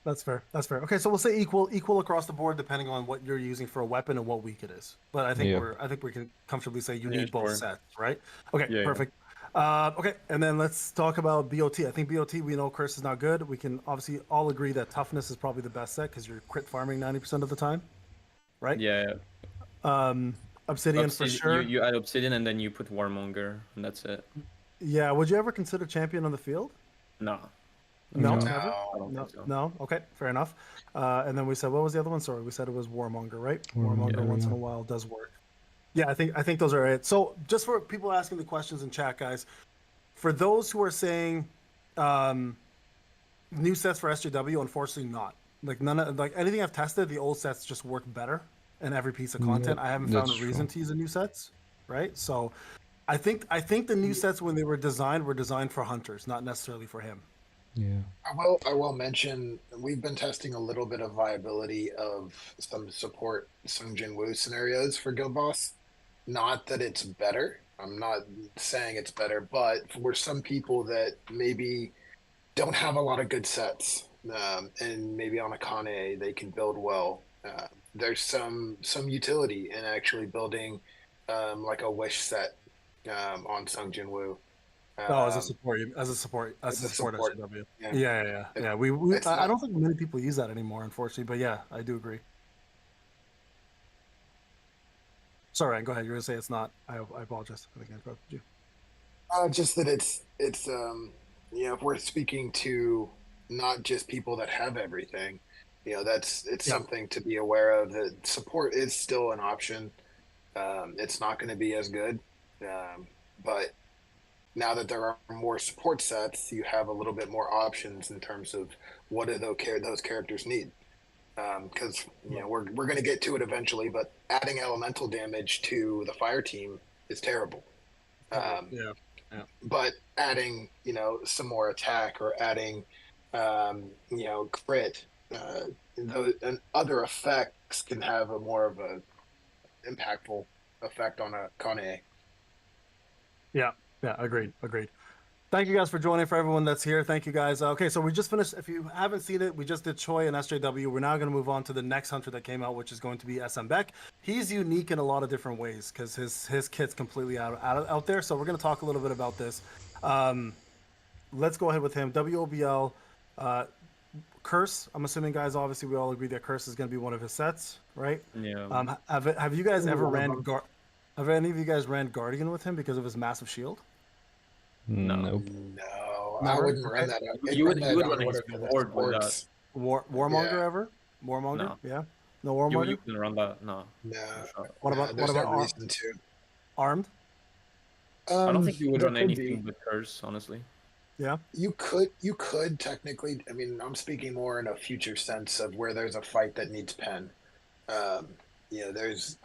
That's fair. That's fair. Okay, so we'll say equal across the board, depending on what you're using for a weapon and what weak it is. But I think Yeah. I think we can comfortably say you Yeah, need both sure. sets, right? Okay, Yeah, yeah. perfect. Okay, and then let's talk about BOT. I think BOT, we know curse is not good. We can obviously all agree that toughness is probably the best set because you're crit farming 90% of the time, right? Yeah. Obsidian for sure. You add obsidian and then you put warmonger, and that's it. Yeah. Would you ever consider champion on the field? No. No, No. never. I don't No, think so. no. Okay, fair enough. And then we said, what was the other one? Sorry, we said it was Warmonger, right? Warmonger, Warmonger once in yeah. a while does work. Yeah, I think those are it. So just for people asking the questions in chat, guys, for those who are saying new sets for SJW, unfortunately not. Like anything I've tested, the old sets just work better in every piece of content. Yeah, I haven't found a that's reason true. to use the new sets, right? So I think the new sets when they were designed for hunters, not necessarily for him. Yeah. I will mention we've been testing a little bit of viability of some support Sung Jinwoo scenarios for Guild Boss. Not that it's better. I'm not saying it's better, but for some people that maybe don't have a lot of good sets, and maybe on a Kane they can build well. There's some utility in actually building like a wish set on Sung Jinwoo. Oh, as a support, As a support. SJW. Yeah. Yeah. It's I not don't think many people use that anymore, unfortunately. But yeah, I do agree. Sorry, Ryan, go ahead. You're gonna say it's not. I apologize. I think I interrupted you. just that it's if we're speaking to not just people that have everything, it's Yeah. something to be aware of. That support is still an option. It's not going to be as good, but now that there are more support sets, you have a little bit more options in terms of what do those characters need. Because we're going to get to it eventually, but adding elemental damage to the fire team is terrible. Yeah. But adding some more attack or adding crit, and other effects can have a more of a impactful effect on a Kane. Yeah. Agreed. Thank you guys for joining. For everyone that's here, thank you guys. Okay, so we just finished. If you haven't seen it, we just did Choi and SJW. We're now going to move on to the next hunter that came out, which is going to be SM Baek. He's unique in a lot of different ways because his kit's completely out there. So we're going to talk a little bit about this. Let's go ahead with him. WOBL, Curse. I'm assuming, guys. Obviously, we all agree that Curse is going to be one of his sets, right? Yeah. Have you guys ever Have any of you guys ran Guardian with him because of his massive shield? Nope. No, I Never? wouldn't run Okay. that. You would run that on run a whatever the support with that. supports. Warmonger Yeah. ever? Warmonger? No. Yeah. No Warmonger. You can run that. No. No, For sure. What about there's no reason to. armed? I don't think you would There run could anything be. but curse, honestly. Yeah. You could technically. I mean, I'm speaking more in a future sense of where there's a fight that needs pen. I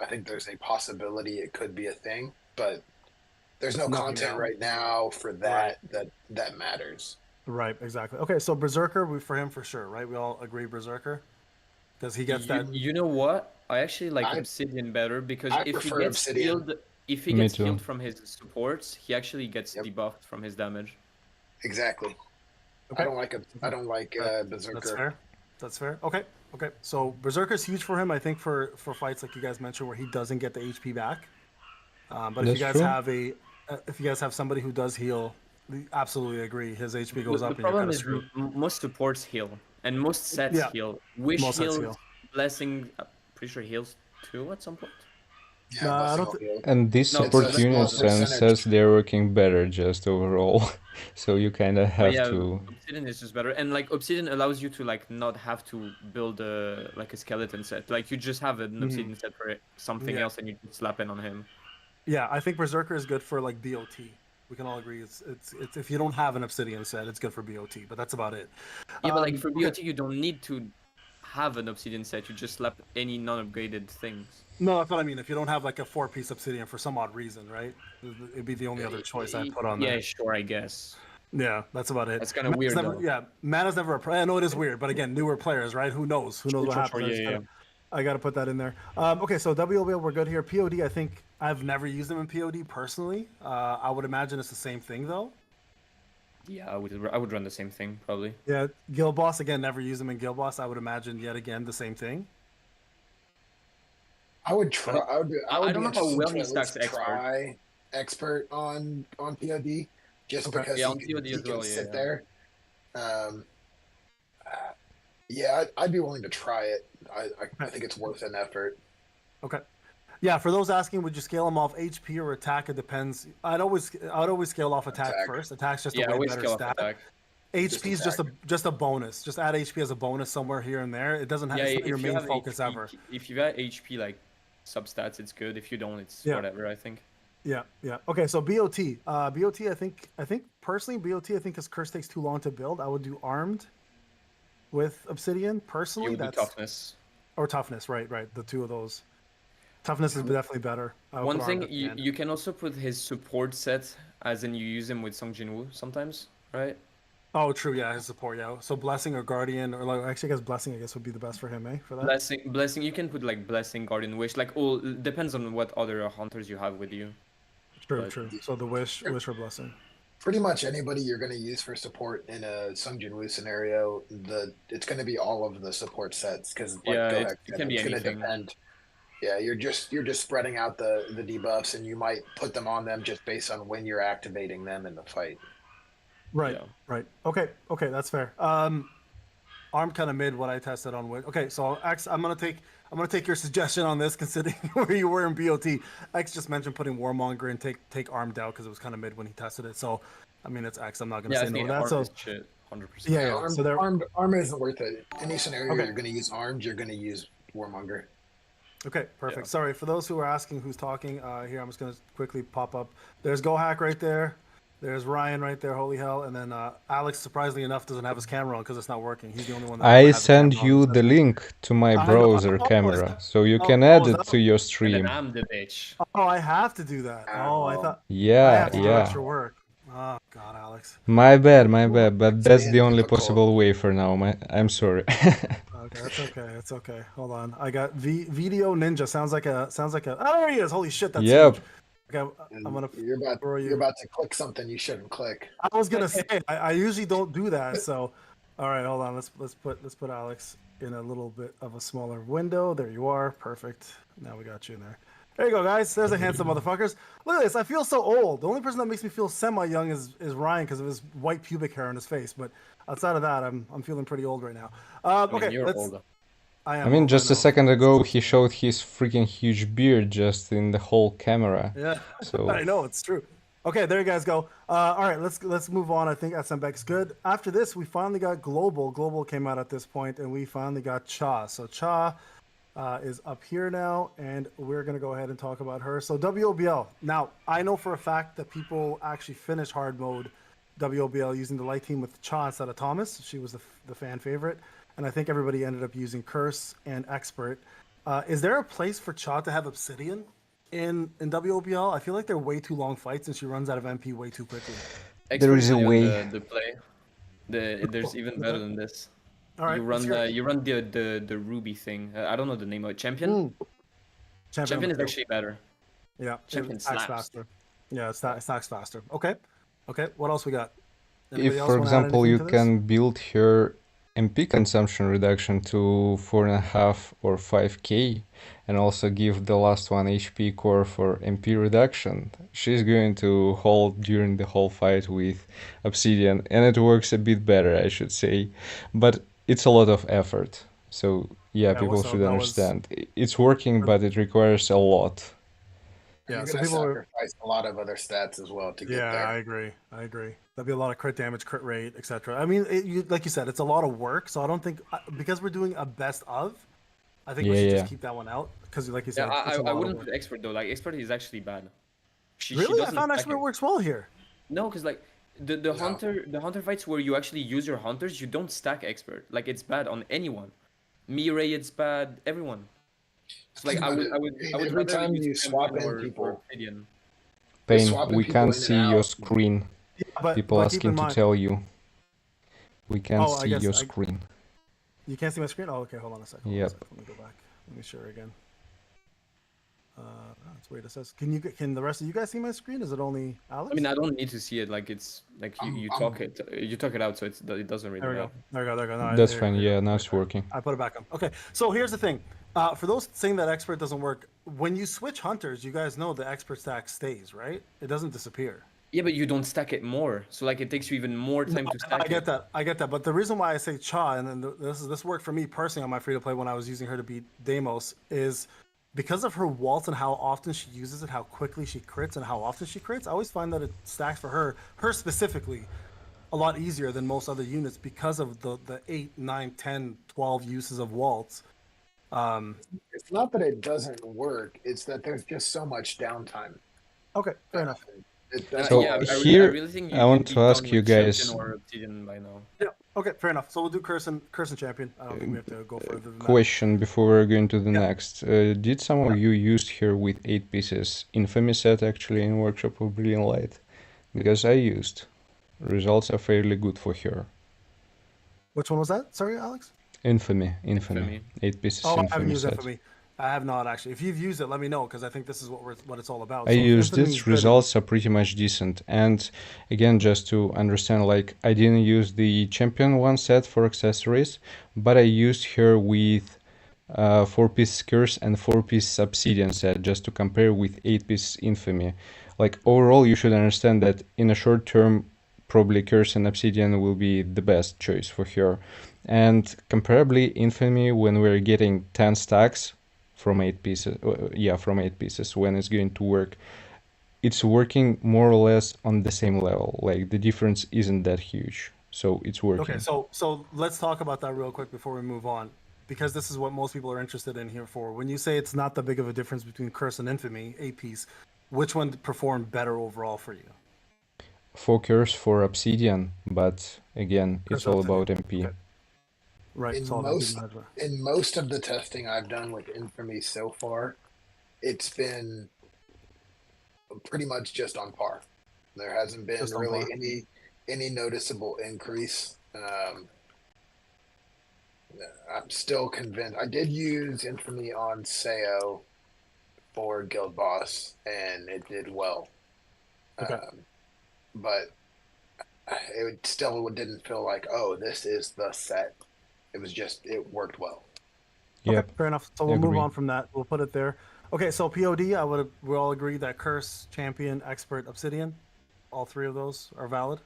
think there's a possibility it could be a thing, but there's no Nothing content now. right now for that matters. Right, exactly. Okay, so Berserker, for him for sure, right? We all agree Berserker? Because he gets that. You know what? I actually like I Obsidian better because I prefer Obsidian. if he Me gets too. healed from his supports, he actually gets Yep, debuffed from his damage. exactly. Okay, I don't like that's Berserker. fair. That's fair. Okay, okay. So Berserker's huge for him, I think, for fights like you guys mentioned where he doesn't get the HP back. But if you That's guys true. have if you guys have somebody who does heal, we absolutely agree. His HP goes The up, and you're kind problem of is screwed. most supports heal and most sets Yeah, heal. Wish most sets heals, heal. Blessing, pretty sure heals too at some point. Yeah, I Blessing don't will think. heal. And this No, It's a support small unit Blessing. sense percentage. says they're working better just overall. So you kind of But have yeah, to. Obsidian is just better, and like Obsidian allows you to like not have to build a like a skeleton set. Like you just have an Mhm. Obsidian set for something Yeah, else, and you just slap in on him. yeah. I think Berserker is good for like BOT. We can all agree it's if you don't have an Obsidian set, it's good for BOT. But that's about it. Yeah, but like for Okay. BOT, you don't need to have an Obsidian set. You just slap any non-upgraded things. No, that's what I mean. If you don't have like a 4-piece Obsidian for some odd reason, right? It'd be the only other choice I'd put on there. Yeah, sure, I guess. Yeah, that's about it. That's kind of weird though. Yeah, mana's never I know it is weird, but again, newer players, right? Who knows? Who knows what Sure, happens? yeah. I gotta put that in there. Okay, so WOBL, we're good here. POD, I think I've never used them in POD personally. I would imagine it's the same thing though. Yeah, I would run the same thing probably. Yeah, Guild Boss again, never use them in Guild Boss. I would imagine yet again the same thing. I would try. I would I be don't know how interested well to he at stacks least expert. try expert on POD, just Okay. because Yeah, he on can POD as well. sit Yeah. there. Um, yeah, I'd be willing to try it. I think it's worth an effort. Okay. Yeah, for those asking, would you scale them off HP or attack? It depends. I'd always scale off attack first. Attack's just Yeah, a way always better scale off stat. attack. HP is attack. just a bonus. Just add HP as a bonus somewhere here and there. It doesn't have Yeah, it's not your if you main have focus HP, ever. if you got HP like substats, it's good. If you don't, it's Yeah. whatever. I think. Yeah, yeah. Okay, so BOT. BOT, I think personally BOT, I think his curse takes too long to build. I would do armed with Obsidian personally. You would do That's toughness. or toughness, right, right. The two of those. Toughness is definitely better. I would One put armed thing at the you, end. you can also put his support set, as in you use him with Song Jinwoo sometimes, right? Oh, true. Yeah, his support. Yeah. So blessing or guardian, or like actually, I guess blessing. I guess would be the best for him, eh? For that. Blessing. You can put like blessing, guardian, wish, like all depends on what other hunters you have with you. True, But- true. So the wish or blessing. Pretty much anybody you're going to use for support in a Sung Jinwoo scenario, it's going to be all of the support sets because like Yeah, Gohack it said, can be it's going to anything. depend. Yeah, you're just spreading out the debuffs, and you might put them on them just based on when you're activating them in the fight. Right. Yeah. Right. Okay. Okay. That's fair. Arm kind of mid what I tested on with. Okay, so X, I'm gonna take your suggestion on this, considering where you were in BOT. X just mentioned putting Warmonger and take armed out because it was kind of mid when he tested it. So, I mean, it's X. I'm not gonna Yeah, I say no think to that. arm So is shit, 100%. yeah, yeah. Armed, So there. armed isn't worth it. Any scenario Okay. you're going to use armed, you're going to use Warmonger. Okay, perfect. Yeah. Sorry for those who are asking who's talking. Here, I'm just gonna quickly pop up. There's Gohack right there. There's Ryan right there. Holy hell! And then Alex, surprisingly enough, doesn't have his camera on because it's not working. He's the only one that I has the send camera on. you the link to my I know. browser Oh, is camera, that- so you oh, can oh, add is it that- to your And stream. then I'm the bitch. Oh, I have to do that. Oh, I thought I Yeah, have to do yeah. extra work. Oh God, Alex. My bad, but that's the being only difficult. possible way for now. I'm sorry. Okay, that's okay. It's okay. Hold on. I got Video Ninja. Sounds like a. Oh, there he is. Holy shit, that's Yep. huge. Okay, I'm gonna. You're throw you. about to click something you shouldn't click. I was gonna say I usually don't do that. So, all right, hold on. Let's put Alex in a little bit of a smaller window. There you are. Perfect. Now we got you in there. There you go, guys. There's a handsome motherfuckers. Look at this. I feel so old. The only person that makes me feel semi-young is Ryan because of his white pubic hair on his face. But outside of that, I'm feeling pretty old right now. I mean, Okay, you're let's. older. I am. I mean, old, just a know. second ago, he showed his freaking huge beard just in the whole camera. Yeah, So I know it's true. Okay, there you guys go. All right, let's move on. I think SMBEC's good. After this, we finally got Global. Global came out at this point, and we finally got Cha. So Cha is up here now, and we're gonna go ahead and talk about her. So WOBL. Now, I know for a fact that people actually finish hard mode WOBL using the light team with Cha instead of Thomas. She was the fan favorite, and I think everybody ended up using Curse and Expert. Is there a place for Cha to have Obsidian in WOBL? I feel like they're way too long fights, and she runs out of MP way too quickly. There is a Expert way. on the play. There's even better than this. All right, You let's run hear it. the ruby thing. I don't know the name of it. Champion. Mm. Champion is on the actually better. field. Yeah, Champion it stacks slaps. faster. Yeah, it stacks faster. Okay. Okay, what else we got? If, Anybody else for want to add example, anything you to this? can build her MP consumption reduction to 4.5 or 5k, and also give the last one HP core for MP reduction, she's going to hold during the whole fight with Obsidian, and it works a bit better, I should say. But it's a lot of effort. So yeah, Yeah, people so should that was understand. It's working, but it requires a lot. yeah. You're So gonna people are sacrifice a lot of other stats as well to get yeah. there. I agree. I agree. There'll be a lot of crit damage, crit rate, etc. I mean, like you said, it's a lot of work. So I don't think because we're doing a best of, I think we Yeah, should yeah. just keep that one out because, like you Yeah, said, it's a I lot of wouldn't work. put expert though. Like expert is actually bad. She Really, I doesn't found stack expert it. works well here. No, because like the hunter fights where you actually use your hunters, you don't stack expert. Like it's bad on anyone. Mirei, it's bad. Everyone. So like Think about it. I mean, I would every rather time use you swap champion in or people, obsidian. Payne, swapping we people can't in and see your out. screen. Yeah, People but keep in asking to mind. tell you. We can't Oh, I see guess your screen. you can't see my screen. Oh, okay. Hold on a second. Yep. Let me go back. Let me share again. That's weird. It says, can the rest of you guys see my screen? Is it only Alex? I mean, I don't need to see it. Like it's like you talk it out, so it doesn't really There we matter. go. There we go. There we go. No, That's here, fine. here we go. Yeah, now Right it's there. working. I put it back on. Okay. So here's the thing. For those saying that expert doesn't work, when you switch hunters, you guys know the expert stack stays, right? It doesn't disappear. Yeah, but you don't stack it more, so like it takes you even more time to stack I get it. that. I get that. But the reason why I say Cha, and then this worked for me personally on my free to play when I was using her to beat Deimos, is because of her waltz and how often she uses it, how quickly she crits, and how often she crits. I always find that it stacks for her specifically, a lot easier than most other units because of the 8, 9, 10, 12 uses of waltz. It's not that it doesn't work; it's that there's just so much downtime. Okay, fair enough. That's So all. Yeah, I here, really think I want you'd to be ask done you with guys. champion or obsidian by now. Yeah. Okay, fair enough. So we'll do curse and champion. I don't think we have to go further than that. Question before we're going to the Yeah. next. Did some of you used her with 8 pieces infamy set actually in Workshop of Brilliant Light? Because I used. Results are fairly good for her. Which one was that? Sorry, Alex. Infamy. Infamy. 8 pieces Oh, I haven't infamy used set. Infamy. I have not actually. If you've used it, let me know because I think this is what it's all about. I So if used Infamy is it, good- results are pretty much decent. And again, just to understand, like, I didn't use the champion one set for accessories, but I used her with 4-piece curse and 4-piece obsidian set just to compare with 8-piece infamy. Like, overall, you should understand that in a short term, probably curse and obsidian will be the best choice for her. And comparably, infamy, when we're getting 10 stacks from 8 pieces, from 8 pieces, when it's going to work, it's working more or less on the same level. Like, the difference isn't that huge, so it's working. Okay, so let's talk about that real quick before we move on, because this is what most people are interested in here for. When you say it's not that big of a difference between curse and infamy, 8-piece, which one performed better overall for you? Focus for obsidian, but again, Curse it's all Obsidian. about MP. Okay. Right. In so most of the testing I've done with Infamy so far, it's been pretty much just on par. There hasn't been Just on really par. any noticeable increase. I'm still convinced. I did use Infamy on Seo for Guild Boss, and it did well. Okay. But it still didn't feel like, oh, this is the set. It was just, it worked well. Okay, Yep. fair enough. So we'll move Agree. on from that. We'll put it there. Okay, so POD, we all agree that curse, champion, expert, obsidian, all three of those are valid.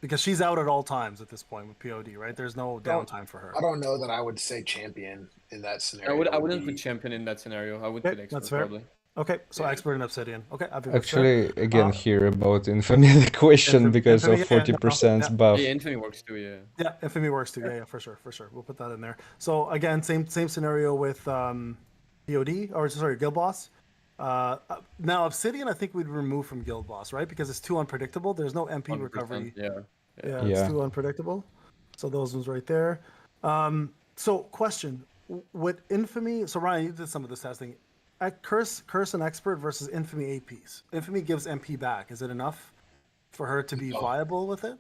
Because she's out at all times at this point with POD, right? There's no downtime for her. I don't know that I would say champion in that scenario. I wouldn't put champion in that scenario. I would Okay, put expert that's fair. probably. Okay, so Yeah. expert and obsidian. Okay, I think that's fair. Actually, again, here about infamy the question because of Infamy, yeah, 40% no, buff. Yeah, infamy works too. Yeah. Yeah, infamy works too. Yeah, for sure. We'll put that in there. So again, same scenario with POD, or sorry, Guild Boss. Now Obsidian, I think we'd remove from Guild Boss, right? Because it's too unpredictable. There's no MP 100%, recovery. Yeah. Yeah, Yeah. it's too unpredictable. So those ones right there. So question, with Infamy, so Ryan, you did some of this testing. At Curse and Expert versus Infamy APs. Infamy gives MP back. Is it enough for her to be viable with it?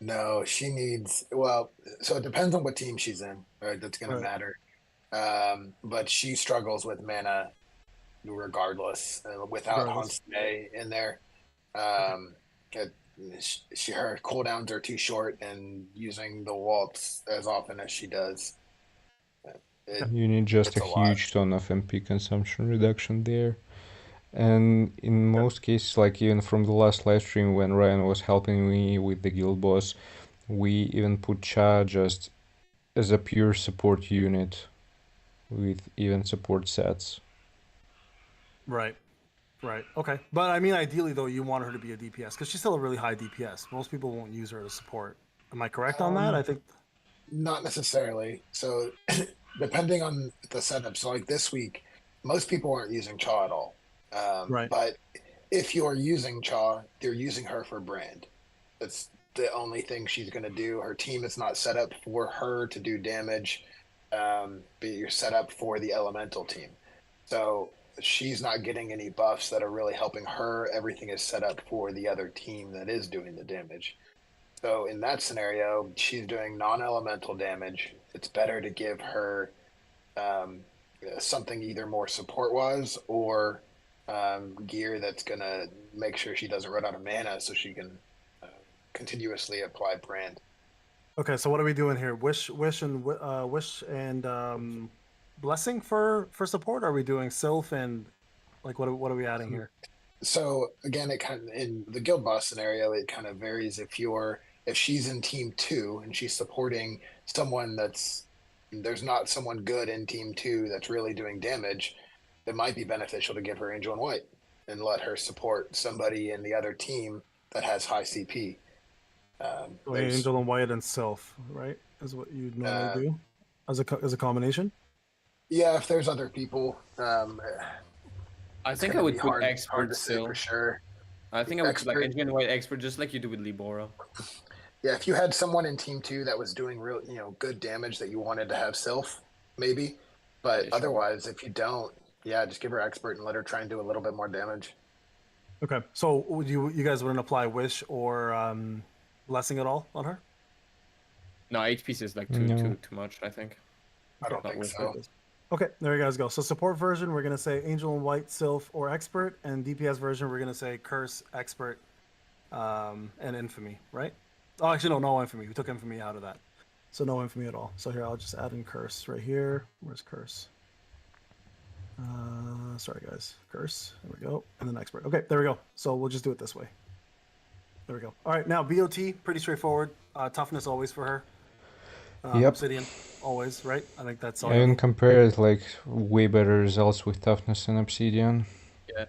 No, she needs. Well, so it depends on what team she's in. Right, that's going to Right. matter. But she struggles with mana regardless. Without Regardless. Hansune in there, Okay. it, her cooldowns are too short, and using the waltz as often as she does, it, You need just it's a a lot. huge ton of MP consumption reduction there. And in most cases, like even from the last live stream when Ryan was helping me with the guild boss, we even put Cha just as a pure support unit with even support sets. Right. Right. Okay. But I mean, ideally though, you want her to be a DPS because she's still a really high DPS. Most people won't use her as support. Am I correct on that? I think. Not necessarily. So depending on the setup. So like this week, most people aren't using Chaw at all. Right. But if you're using Chaw, they're using her for brand. That's the only thing she's going to do. Her team is not set up for her to do damage, but you're set up for the elemental team. So she's not getting any buffs that are really helping her. Everything is set up for the other team that is doing the damage. So in that scenario, she's doing non-elemental damage. It's better to give her something either more support-wise or gear that's gonna make sure she doesn't run out of mana, so she can continuously apply brand. Okay. So what are we doing here? Wish and blessing for support. Are we doing Sylph and like what are we adding here? So again, it kind of in the guild boss scenario, it kind of varies if she's in team 2 and she's supporting someone there's not someone good in team 2 that's really doing damage. It might be beneficial to give her Angel and White and let her support somebody in the other team that has high CP. So Angel and White and Sylph, right? Is what you normally do as a combination. Yeah, if there's other people, I it's think I gonna would be put hard expert to say still. for sure. I think I would put like Expert. Engine White expert just like you do with Libora. Yeah, if you had someone in team 2 that was doing real, good damage that you wanted to have Sylph, maybe. But Yeah, sure. otherwise, if you don't, yeah, just give her expert and let her try and do a little bit more damage. Okay. So would you guys wouldn't apply Wish or blessing at all on her? No, HP is like No. too much, I think. I don't Not think worth so. it. Okay, there you guys go. So support version, we're gonna say Angel and White, Sylph, or Expert, and DPS version, we're gonna say Curse, Expert, and Infamy, right? Oh, actually, no Infamy. We took Infamy out of that, so no Infamy at all. So here, I'll just add in Curse right here. Where's Curse? Sorry guys, Curse. There we go, and then Expert. Okay, there we go. So we'll just do it this way. There we go. All right, now BOT, pretty straightforward. Toughness always for her. Yep. Obsidian, always, right? I think that's all. I even compared like way better results with toughness and obsidian.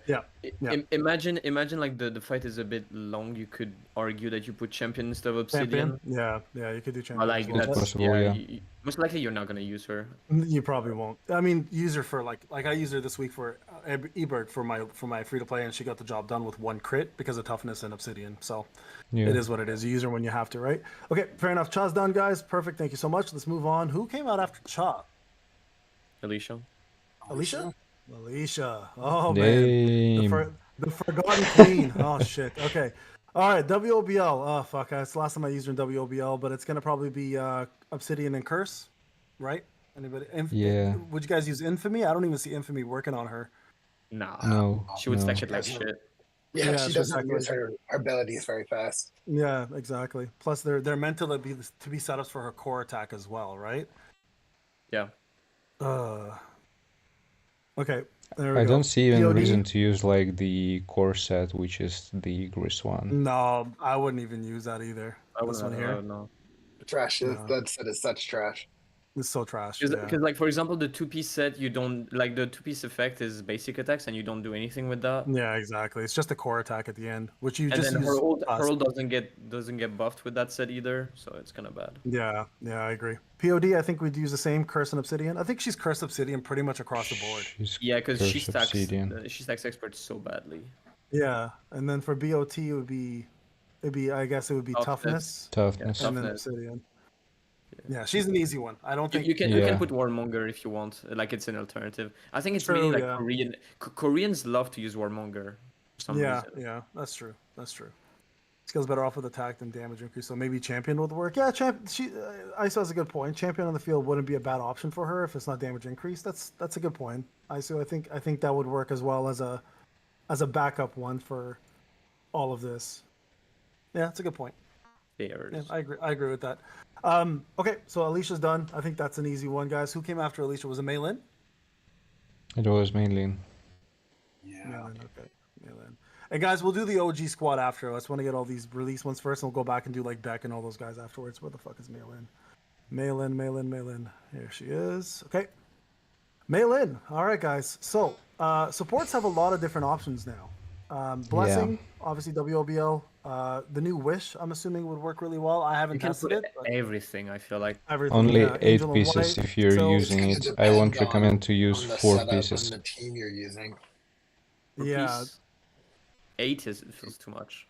Yeah. Imagine like the fight is a bit long. You could argue that you put champion instead of obsidian. Champion? Yeah, you could do champion. But like as well. It's possible, yeah. Most likely you're not gonna use her. You probably won't. I mean, use her for like I used her this week for Ebert for my free to play, and she got the job done with 1 crit because of toughness and obsidian. So Yeah. it is what it is. You use her when you have to, right? Okay, fair enough. Cha's done, guys. Perfect. Thank you so much. Let's move on. Who came out after Cha? Alicia. Alicia. Oh Damn. man, the forgotten queen. Oh shit. Okay. All right. WOBL. Oh fuck. It's the last time I used her in WOBL, but it's gonna probably be Obsidian and Curse, right? Anybody? Yeah. Would you guys use Infamy? I don't even see Infamy working on her. Nah. No. She would no. stack it like shit. Yeah, Yeah, she she's doesn't exactly use her abilities very fast. Yeah, exactly. Plus, they're meant to be setups for her core attack as well, right? Yeah. Okay. There we I go. don't see even POD? reason to use like the core set, which is the Igris one. No, I wouldn't even use that either. This one here. No. Trash. No. That set is such trash. It's so trash. Because Yeah. like for example the 2-piece set, you don't like the 2-piece effect is basic attacks and you don't do anything with that. Yeah, exactly. It's just a core attack at the end, which you And just then use. Hurl doesn't get buffed with that set either, so it's kind of bad. Yeah, I agree. POD, I think we'd use the same Curse and Obsidian. I think she's Curse Obsidian pretty much across the board. She's Yeah, because she Curse Obsidian. stacks experts so badly. Yeah, and then for BOT it would be I guess it would be toughness Toughness. and then Obsidian. Yeah, she's an easy one. I don't think You can Yeah. put Warmonger if you want, like it's an alternative. I think it's True, really like yeah. Koreans love to use Warmonger for some reason. Yeah, that's true. It's Skills better off with attack than damage increase, so maybe champion would work. Yeah, ISO has a good point. Champion on the field wouldn't be a bad option for her if it's not damage increase. That's a good point. ISO, I think that would work as well as a backup one for all of this. Yeah, that's a good point. Yeah, I agree with that. Okay, so Alicia's done. I think that's an easy one, guys. Who came after Alicia? Was it Mei Lin? It was mainly. Yeah. Mei Lin, okay. Mei Lin. And guys, we'll do the OG squad after. I just want to get all these release ones first, and we'll go back and do like Beck and all those guys afterwards. Where the fuck is Mei Lin? Mei Lin. Here she is. Okay. Mei Lin. All right, guys. So supports have a lot of different options now. Blessing, obviously WOBL. The new Wish, I'm assuming, would work really well. I haven't tested it. But everything, I feel like. everything, Only yeah, 8 Angel and pieces White. if you're So- using It's it. gonna I won't depend recommend to use on the 4 setup pieces. and the team you're using. Yeah. 8 feels too much.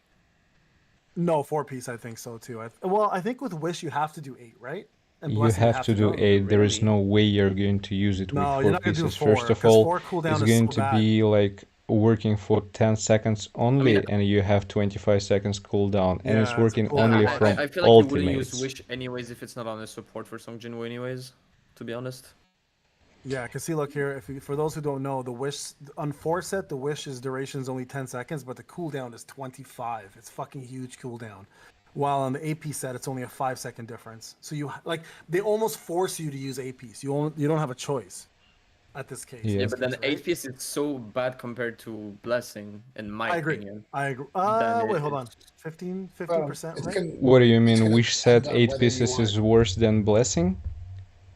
No, 4-piece, I think so too. I think with Wish you have to do 8, right? And You Blessing, have to do do 8. There is really. no way you're going to use it with No, 4 you're not gonna do pieces. 4. First of 'cause all, 4 cooldown it's is going so to bad. be like working for 10 seconds only, mean, and you have 25 seconds cooldown, and Yeah, it's it's a working cool only down. from I feel like you wouldn't ultimates. use Wish anyways if it's not on a support for Song Jinwoo anyways, to be honest. Yeah, because see, look here. For those who don't know, the Wish on 4 set, the Wish's duration is only 10 seconds, but the cooldown is 25. It's fucking huge cooldown. While on the AP set, it's only a 5-second difference. So they almost force you to use APs. You don't have a choice at this case. Yeah. Yeah, but then right? 8 piece is so bad compared to Blessing, in my I agree. opinion. I agree. Then Wait, hold on. it's- 50%, It's right? gonna, What do you it's mean? gonna Wish set depend on 8 whether you pieces is want- worse than Blessing?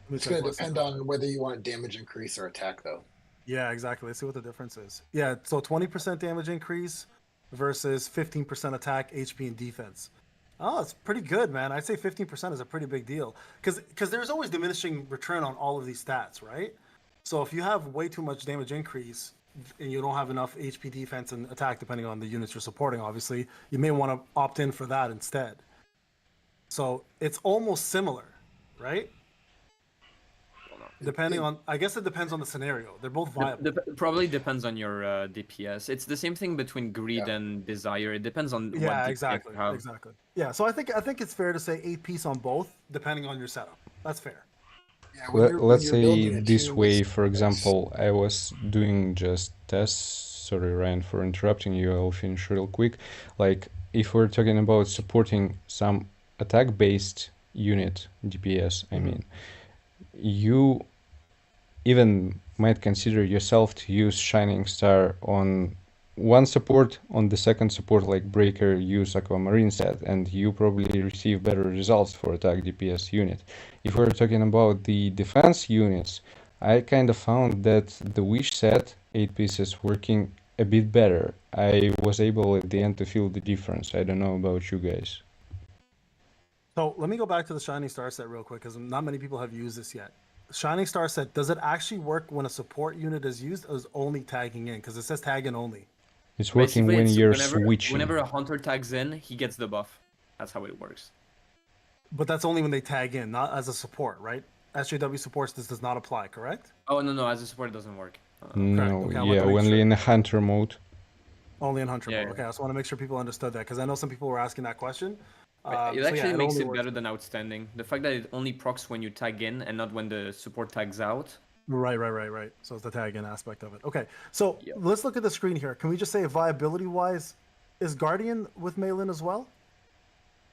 Let me It's check going to Blessing. depend on whether you want damage increase or attack, though. Yeah, exactly. Let's see what the difference is. Yeah, so 20% damage increase versus 15% attack, HP, and defense. Oh, it's pretty good, man. I'd say 15% is a pretty big deal because there's always diminishing return on all of these stats, right? So if you have way too much damage increase and you don't have enough HP, defense, and attack, depending on the units you're supporting, obviously, you may want to opt in for that instead. So it's almost similar, right? Depending on, I guess it depends on the scenario. They're both viable. Probably depends on your DPS. It's the same thing between greed and desire. It depends on what Yeah, DPS exactly, you have. exactly. Yeah, so I think it's fair to say 8-piece on both, depending on your setup. That's fair. Yeah, when you're Let's say building a this team way, with- for example, I was doing just tests. Sorry, Ryan, for interrupting you. I'll finish real quick. Like, if we're talking about supporting some attack-based unit, DPS, I mean, you even might consider yourself to use Shining Star on one support, on the second support, like Breaker, use Aquamarine set, and you probably receive better results for attack DPS unit. If we're talking about the defense units, I kind of found that the Wish set, 8 pieces, working a bit better. I was able at the end to feel the difference. I don't know about you guys. So let me go back to the Shining Star set real quick, because not many people have used this yet. Shining Star set, does it actually work when a support unit is used, or is only tagging in? Because it says tag in only. It's working Basically, when it's you're whenever, switching. Whenever a hunter tags in, he gets the buff. That's how it works. But that's only when they tag in, not as a support, right? SJW supports this does not apply, correct? Oh no, as a support it doesn't work. No, Okay, I want yeah, to make only sure. in hunter mode. Only in Hunter Yeah, mode. yeah. Okay, I just want to make sure people understood that, because I know some people were asking that question. It So actually yeah, makes only it works better with- than outstanding. The fact that it only procs when you tag in and not when the support tags out. Right. So it's the tag in aspect of it. Okay, so Yep. let's look at the screen here. Can we just say viability-wise, is Guardian with Mei Lin as well?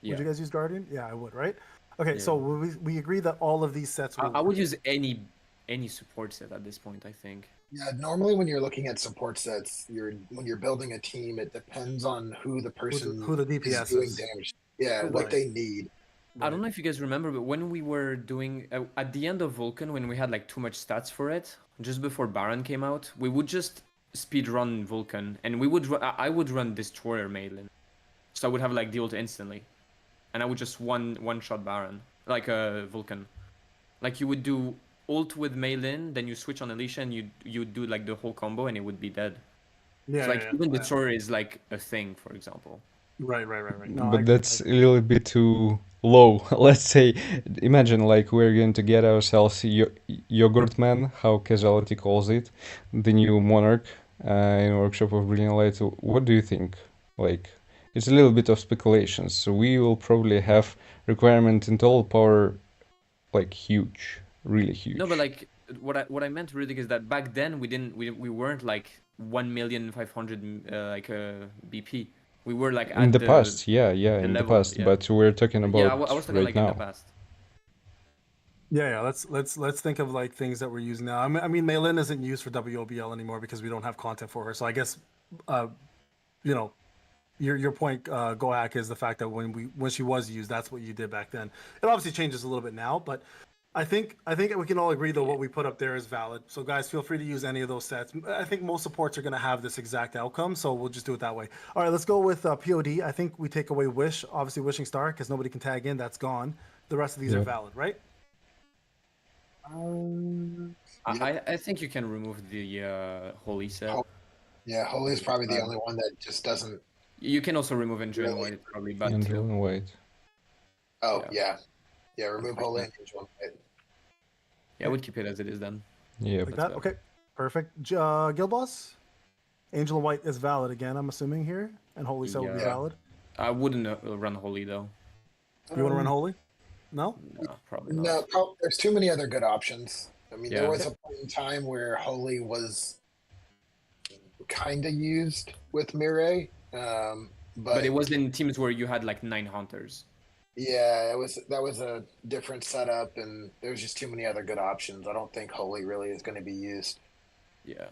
Yeah. Would you guys use Guardian? Yeah, I would, right? Okay, Yeah. so we agree that all of these sets will I would work. use any support set at this point, I think. Yeah, normally when you're looking at support sets, when you're building a team, it depends on who the person who the DPS is doing is. damage. Yeah, Right. what they need. I don't know if you guys remember, but when we were doing at the end of Vulcan, when we had like too much stats for it, just before Baron came out, we would just speed run Vulcan, and I would run Destroyer Maelin, so I would have like the ult instantly, and I would just one shot Baron like a Vulcan, like you would do ult with Maelin, then you switch on Alicia, and you do like the whole combo, and it would be dead. Yeah, So, like even yeah. Destroyer is like a thing, for example. Right. No, I But agree. that's a little bit too low. Let's say, imagine like we're going to get ourselves Yogurt Man, how Casualty calls it, the new Monarch in Workshop of Brilliant Light. What do you think? Like, it's a little bit of speculation. So we will probably have requirement in total power like huge, really huge. No, but like what I meant, Rudik, is that back then we weren't like 1,500,000 BP. We were like in at the past, yeah, in the level, past, yeah. but we're talking about Yeah, I was talking right like in now. the past. Yeah. Let's think of like things that we're using now. I mean, Maylin isn't used for WOBL anymore because we don't have content for her. So I guess, you know, your point, Gohack, is the fact that when she was used, that's what you did back then. It obviously changes a little bit now, but I think we can all agree though what we put up there is valid. So guys, feel free to use any of those sets. I think most supports are going to have this exact outcome, so we'll just do it that way. All right, let's go with POD. I think we take away Wish, obviously Wishing Star, because nobody can tag in. That's gone. The rest of these are valid, right? I think you can remove the Holy set. Yeah, Holy is probably the only one that just doesn't. You can also remove Angel and Really? White, probably bad Angel too. and White. Oh yeah, remove Holy and Angel and White. Yeah, I would keep it as it is then. Yeah, Like that? Okay, perfect. Guild Boss? Angel and White is valid again, I'm assuming here, and Holy Set would be Yeah. valid. I wouldn't run Holy though. You want to run Holy? No? No, probably not. No, there's too many other good options. I mean, Yeah. there was a point in time where Holy was kind of used with Mirei, But it was in teams where you had like 9 hunters. yeah, that was a different setup, and there's just too many other good options. I don't think Holy really is going to be used. Yeah.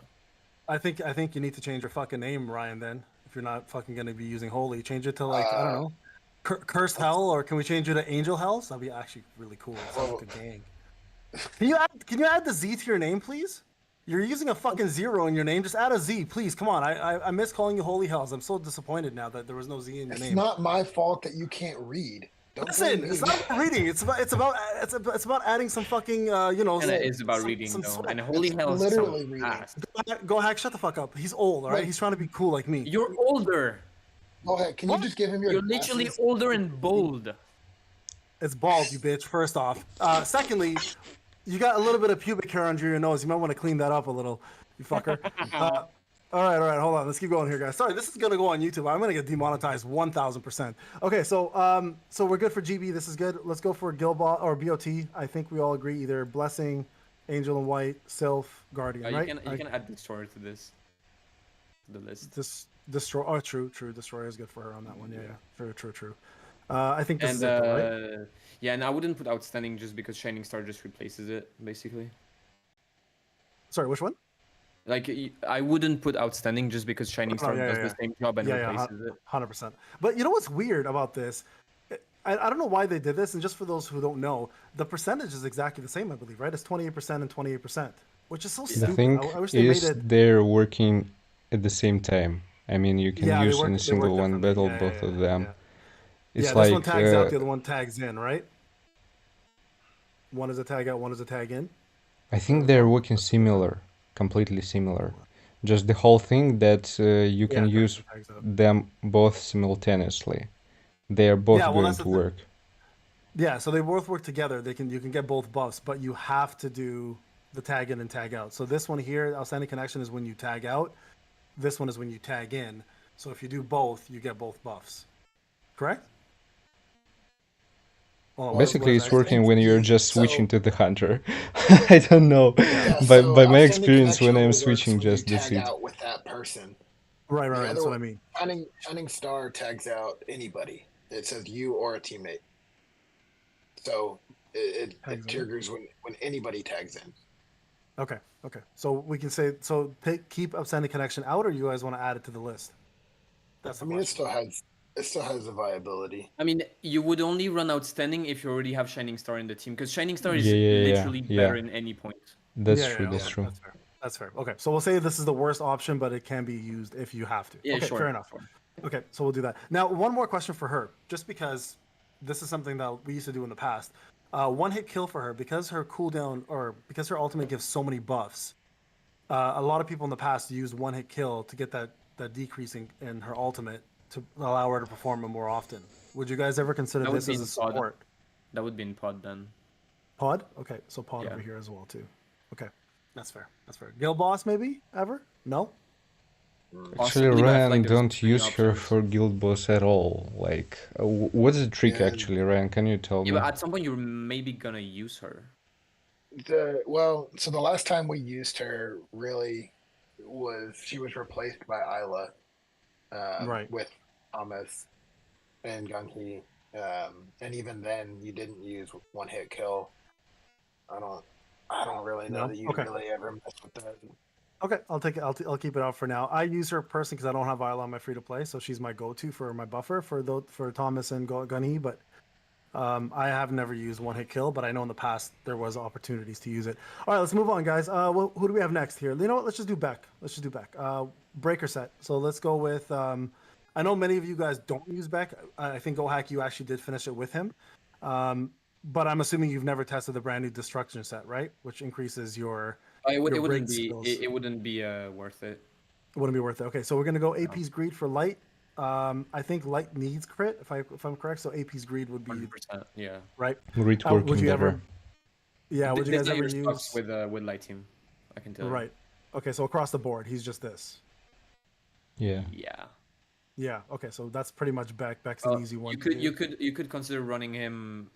I think you need to change your fucking name, Ryan, then. If you're not fucking going to be using Holy, change it to like, I don't know, Cursed Hell, or can we change it to Angel Hell? So that'd be actually really cool. It sounds like a gang. Can you add the Z to your name, please? You're using a fucking 0 in your name. Just add a Z, please. Come on. I miss calling you Holy Hells. I'm so disappointed now that there was no Z in your name. It's not my fault that you can't read. Don't blame Listen, me. it's not about reading. It's about adding some fucking And it is about reading though. And Holy Hell is literally so reading. fast. Go Hack, shut the fuck up. He's old, all right? Wait. He's trying to be cool like me. You're older. Go ahead. Can you just give him your? You're literally glasses? older and bold. It's bald, you bitch, first off. Secondly, you got a little bit of pubic hair under your nose. You might want to clean that up a little, you fucker. All right, hold on. Let's keep going here, guys. Sorry, this is gonna go on YouTube. I'm gonna get demonetized 1,000%. Okay, so we're good for GB. This is good. Let's go for Gilbot or BOT. I think we all agree either Blessing, Angel and White, Sylph, Guardian, right? You can add Destroyer to this. The list. This Destroy. Oh, true. Destroyer is good for her on that one. Yeah. True. I think this And is it, though, right? yeah, and I wouldn't put Outstanding just because Shining Star just replaces it, basically. Sorry, which one? Like, I wouldn't put Outstanding just because Shining Star does the same job and replaces it. 100%. But you know what's weird about this? I don't know why they did this, and just for those who don't know, the percentage is exactly the same, I believe, right? It's 28% and 28%, which is so The stupid. thing I wish they made is it. they're working at the same time. I mean, you can Yeah, use they in a work single one differently. battle both of them. It's Yeah, like this one tags out, the other one tags in, right? One is a tag out, one is a tag in. I think they're working similar, completely similar. Just the whole thing that you can use tags out. them both simultaneously. They are both Yeah, well, going that's to the thing. work. Yeah, so they both work together. You can get both buffs, but you have to do the tag in and tag out. So this one here, Outstanding Connection, is when you tag out. This one is when you tag in. So if you do both, you get both buffs. Correct? Oh, Basically, it's working when you're just So- switching to the hunter. I don't know. Yeah, By so my Outstanding experience, when Connection I'm works switching, when you just that's tag it. out with that person. Right. The That's other what I mean. Shining Star tags out anybody. It says you or a teammate. So it Tags in. triggers when anybody tags in. Okay. So we can say keep Outstanding Connection out, or you guys want to add it to the list? That's the I mean, it question. still has a viability. I mean, you would only run Outstanding if you already have Shining Star in the team, because Shining Star is Yeah, literally better in any point. That's true. That's okay, true. That's fair. Okay, so we'll say this is the worst option, but it can be used if you have to. Yeah, okay, sure. fair enough. Okay, so we'll do that. Now, one more question for her, just because this is something that we used to do in the past. One hit kill for her, because her cooldown, or because her ultimate gives so many buffs. A lot of people in the past used one hit kill to get that decrease in her ultimate to allow her to perform it more often. Would you guys ever consider That would this be as a in pod. support? That would be in pod then. Pod? Okay, so pod Yeah. over here as well too. Okay, that's fair. Guild boss maybe ever? No. Actually, Possibly, but I feel like Ryan, there's don't many use her options. for guild boss at all. Like, what's the trick Yeah. actually, Ryan? Can you tell Yeah, me? but at some point you're maybe gonna use her. So the last time we used her really was she was replaced by Isla, Right. with Thomas and Gunki. And even then you didn't use one hit kill. I don't really know No? that you Okay. really ever mess with that. Okay, I'll take it. I'll keep it out for now. I use her personally because I don't have Isla on my free to play, so she's my go-to for my buffer for Thomas and Gunny. But I have never used one hit kill, but I know in the past there was opportunities to use it. All right, let's move on, guys. Who do we have next here? You know what? Let's just do Beck. Breaker set. So let's go with. I know many of you guys don't use Beck. I think Gohack, you actually did finish it with him. But I'm assuming you've never tested the brand new destruction set, right? Which increases your It your wouldn't break be skills. it wouldn't be worth it. It wouldn't be worth it. Okay, so we're gonna go AP's greed for light. I think light needs crit if I'm correct. So AP's greed would be 100%. Yeah. right. Read Would working you better. ever? Yeah. Would you guys ever sucks use? with light team? I can tell. Right. Okay, so across the board, he's just this. Yeah. You. Yeah. Yeah. Okay, so that's pretty much Beck. Beck's an easy one. You could consider running him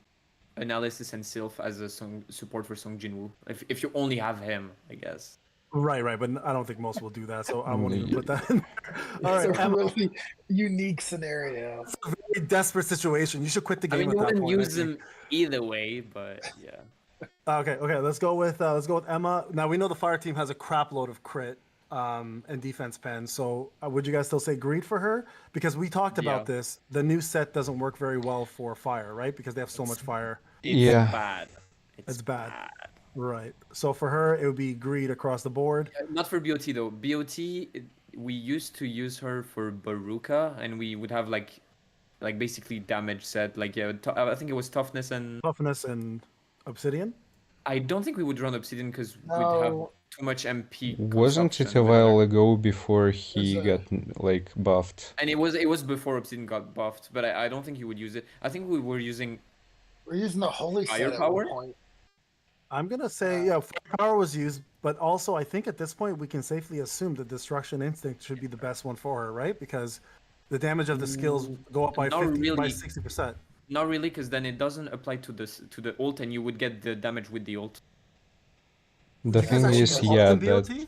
analysis and Sylph as a support for Song Jinwoo if you only have him, I guess. Right. But I don't think most will do that, so I won't even put that in there. All right, It's a Emma, really unique scenario. it's a very desperate situation. You should quit the I game mean, you at that wouldn't point. I use think. him either way, but yeah. Okay. Let's go with Emma. Now we know the fire team has a crap load of crit and defense pens. So would you guys still say greed for her? Because we talked about Yeah. this. The new set doesn't work very well for fire, right? Because they have so much fire. It's Yeah. bad. It's bad. Right. So for her, it would be greed across the board. Not for BOT though. BOT, we used to use her for Baruka, and we would have like basically damage set. Like yeah, I think it was toughness and. Toughness and obsidian. I don't think we would run Obsidian because we'd have No, too much MP. Wasn't it consumption a with while other- ago before he There's got like buffed? And it was before Obsidian got buffed, but I don't think you would use it. I think we were using. we're using the holy set at Firepower? one point. I'm gonna say firepower was used, but also I think at this point we can safely assume the destruction instinct should be the best one for her, right? Because the damage of the skills go up by Not 50 by really. 60%. Not really, because then it doesn't apply to the ult, and you would get the damage with the ult. The You guys thing actually is, get yeah, ult in that BOT?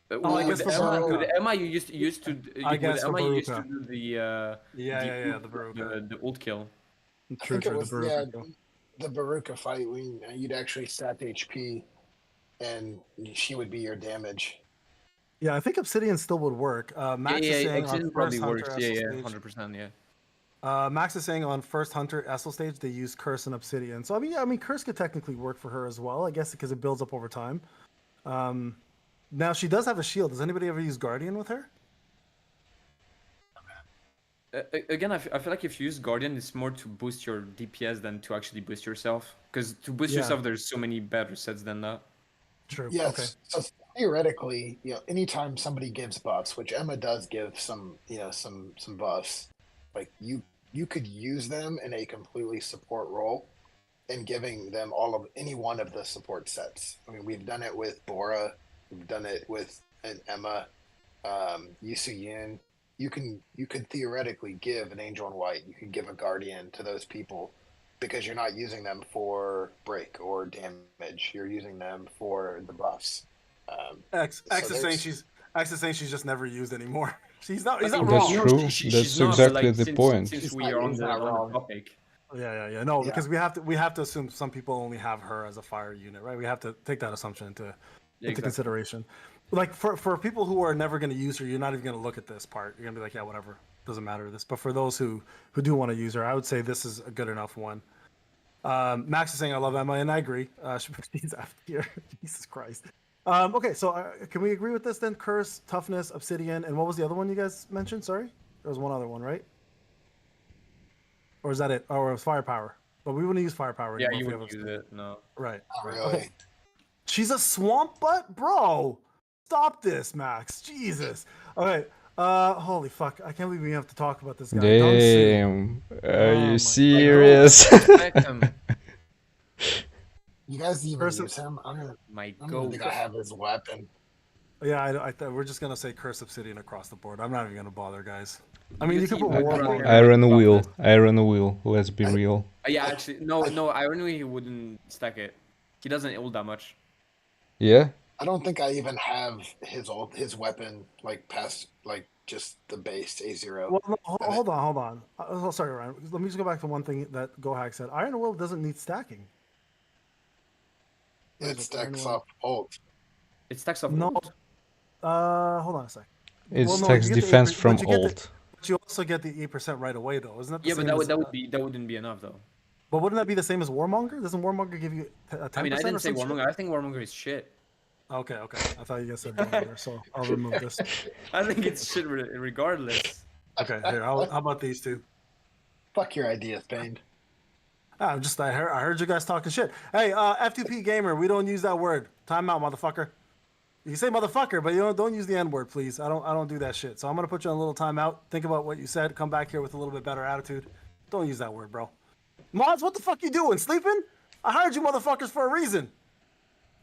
But Oh, I guess with for Emma, Baruka. with Emma, you used to. I With guess for Emma, you used to Baruka. do the The Baruka. the ult kill. I think it was the Baruka. the Baruka fight. You'd actually stat HP, and she would be your damage. Yeah, I think Obsidian still would work. Max is saying Obsidian on probably first works. Hunter Yeah, Essel yeah, stage. 100%. Yeah. Max is saying on first Hunter Essel stage they use Curse and Obsidian. So I mean Curse could technically work for her as well, I guess, because it builds up over time. Now she does have a shield. Does anybody ever use Guardian with her? Again, I feel like if you use Guardian, it's more to boost your DPS than to actually boost yourself. Because to boost Yeah. yourself, there's so many better sets than that. True. Yes. Okay. So theoretically, anytime somebody gives buffs, which Emma does give some buffs, like you could use them in a completely support role, and giving them any one of the support sets. I mean, we've done it with Bora, we've done it with an Emma, Yoo. You could theoretically give an Angel in White, you could give a Guardian to those people, because you're not using them for break or damage. You're using them for the buffs. X So is saying she's just never used anymore. He's not That's wrong. true. That's She's not, exactly but, like, the point. Since She's we not- are on he's the not wrong. topic. Yeah. No, Yeah. because we have to assume some people only have her as a fire unit, right? We have to take that assumption into Exactly. consideration. Like for people who are never going to use her, you're not even going to look at this part. You're going to be like, yeah, whatever, doesn't matter this. But for those who do want to use her, I would say this is a good enough one. Max is saying I love Emma, and I agree. She's after here. Jesus Christ. Okay, so can we agree with this then? Curse, toughness, obsidian, and what was the other one you guys mentioned? Sorry, there was one other one, right? Or is that it? Or it was firepower. But we wouldn't use firepower Yeah, anymore. you if we wouldn't have use it. No. Right. Not right. really. Okay. She's a swamp butt, bro. Stop this, Max. Jesus. Okay. Holy fuck! I can't believe we have to talk about this guy. Damn. Are Oh my you serious? Respect him. You guys even Person- use him? I don't My even go. think I have his weapon. Yeah, we're just gonna say curse obsidian across the board. I'm not even gonna bother, guys. I Do mean, you you could see put Bora warmonger. here Iron with Wheel. toughness? Iron Wheel. Let's be I- real. Yeah, actually, no. Ironically, he wouldn't stack it. He doesn't ult that much. Yeah. I don't think I even have his weapon like past like just the base A0. Well, no, And hold on. Oh, sorry, Ryan. Let me just go back to one thing that Gohack said. Iron Will doesn't need stacking. Where it is Iron stacks Will? up ult. It stacks off No. ult. Hold on a sec. It Well, no, stacks you get the defense 8%, from but you get the, ult. but you also get the 8% right away, though. Isn't that the Yeah, but same that as, that wouldn't be enough though. but wouldn't that be the same as Warmonger? Doesn't Warmonger give you a 10% I mean, I or didn't say some shit? Warmonger. I think Warmonger is shit. Okay. I thought you guys said Warmonger, so I'll remove this. I think it's shit regardless. Okay, here. How about these two? Fuck your ideas, Payne. I heard you guys talking shit. Hey, F2P gamer, we don't use that word. Time out, motherfucker. You can say motherfucker, but you don't use the N word, please. I don't do that shit. So I'm gonna put you on a little timeout. Think about what you said. Come back here with a little bit better attitude. Don't use that word, bro. Mods, what the fuck you doing? Sleeping? I hired you motherfuckers for a reason.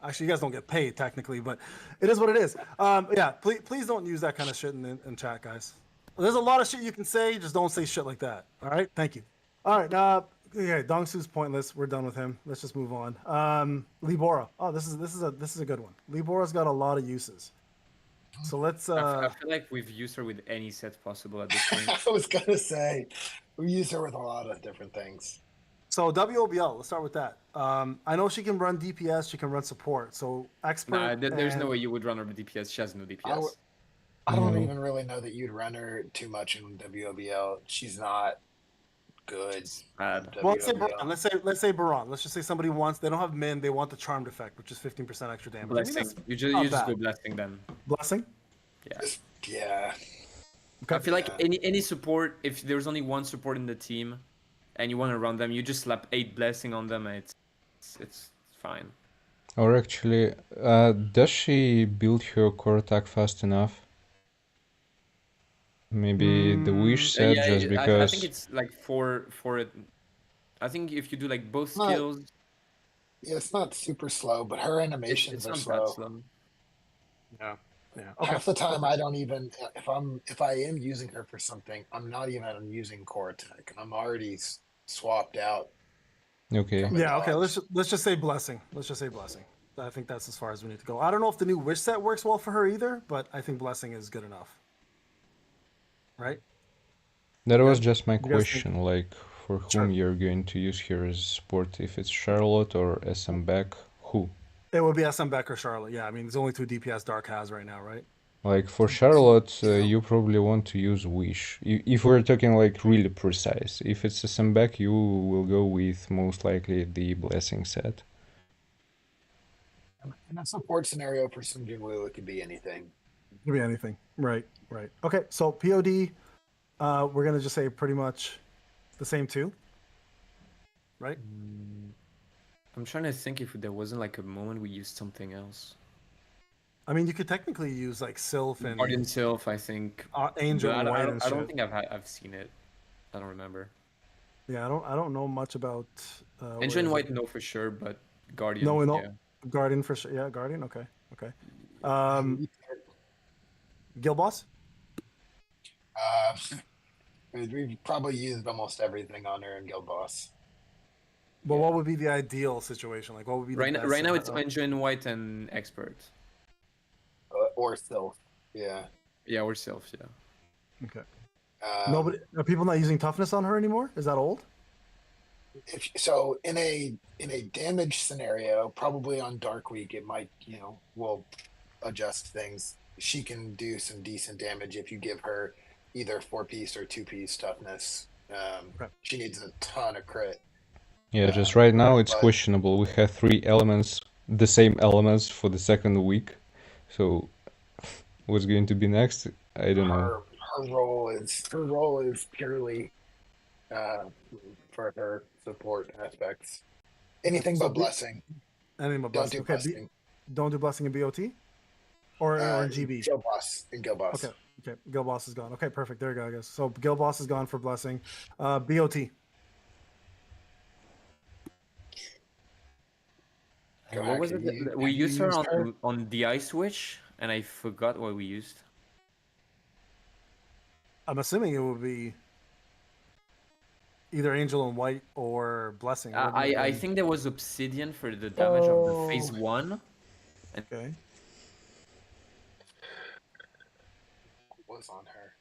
Actually, you guys don't get paid technically, but it is what it is. Yeah, please don't use that kind of shit in chat, guys. There's a lot of shit you can say. Just don't say shit like that. All right? Thank you. All right. Okay, Dongsu's pointless. We're done with him. Let's just move on. Lee Bora. Oh, this is a good one. Lee Bora's got a lot of uses. So let's. I feel like we've used her with any set possible at this point. I was gonna say we use her with a lot of different things. So WOBL. Let's start with that. I know she can run DPS. She can run support. So expert. Nah, there's no and- way you would run her with DPS. She has no DPS. I don't No. even really know that you'd run her too much in WOBL. She's not good. Bad. Well, let's say WOBL. Baron. Let's say Baron. Let's just say somebody wants. They don't have min. They want the charmed effect, which is 15% extra damage. I mean, Blessing. that's You not just bad. go blessing then. Blessing. Yeah. Yeah. Okay. I feel like Yeah. any support, if there's only one support in the team, and you want to run them, you just slap 8 blessing on them, and it's fine. Or actually, does she build her core attack fast enough? Maybe the wish set Yeah, just I because. think it's like for it. I think if you do like both Not- skills, Yeah, it's not super slow, but her animations it's are not slow. that slow. Yeah. Okay. Half the time, I don't even if I am using her for something, I'm not even using core attack. I'm already swapped out. Okay. From- Yeah. Okay. Dogs. Let's just say blessing. Let's just say blessing. I think that's as far as we need to go. I don't know if the new wish set works well for her either, but I think blessing is good enough. Right. That was Yeah. just my You guys question, like for whom Sure. you're going to use her as support. If it's Charlotte or SM Beck, who? It would be SM Beck or Charlotte. Yeah. I mean, there's only 2 DPS Dark has right now, right? Like for Charlotte, Yeah. you probably want to use Wish. If we're talking like really precise. If it's SM Beck, you will go with most likely the Blessing set. In a support scenario for some Jinwoo, it could be anything. Could be anything. Right. Okay. So POD, we're gonna just say pretty much the same 2. Right. I'm trying to think if there wasn't like a moment we used something else. I mean, you could technically use like Sylph and Guardian Sylph, I think. Angel I and don't, I White don't, and I don't shit. think I've seen it. I don't remember. Yeah, I don't know much about. Angel where and is it? White, no for sure, but Guardian. No, Yeah. Guardian for sure. Yeah, Guardian. Okay. Gil Boss. We've probably used almost everything on her in Guild Boss. But what would be the ideal situation? Like, what would be the Right, best right now it's setup? Angel and White and Expert. Or Sylph. Yeah. Yeah, or Sylph, yeah. Okay. Um, Nobody. Are people not using toughness on her anymore? Is that old? So in a damage scenario, probably on Dark Week, it might we'll adjust things. She can do some decent damage if you give her either 4-piece or 2-piece toughness. Okay. She needs a ton of crit. Yeah, just right now it's but- questionable. We have 3 elements, the same elements for the second week. So what's going to be next? I don't know. Her role is purely for her support aspects. Anything So but blessing. Anything but Don't blessing. do Okay. blessing. Don't do blessing in BOT, or in GB. Gil Boss in Gil Boss. Okay. Gil Boss is gone. Okay, perfect. There you go, I guess. So Gil Boss is gone for blessing. BOT. Go What was Hack, it? have We you used her used her? on the Ice Witch, and I forgot what we used. I'm assuming it would be either Angel and White or Blessing. It wouldn't have I been- think there was Obsidian for the damage of the phase Oh. 1. Okay. Was on her.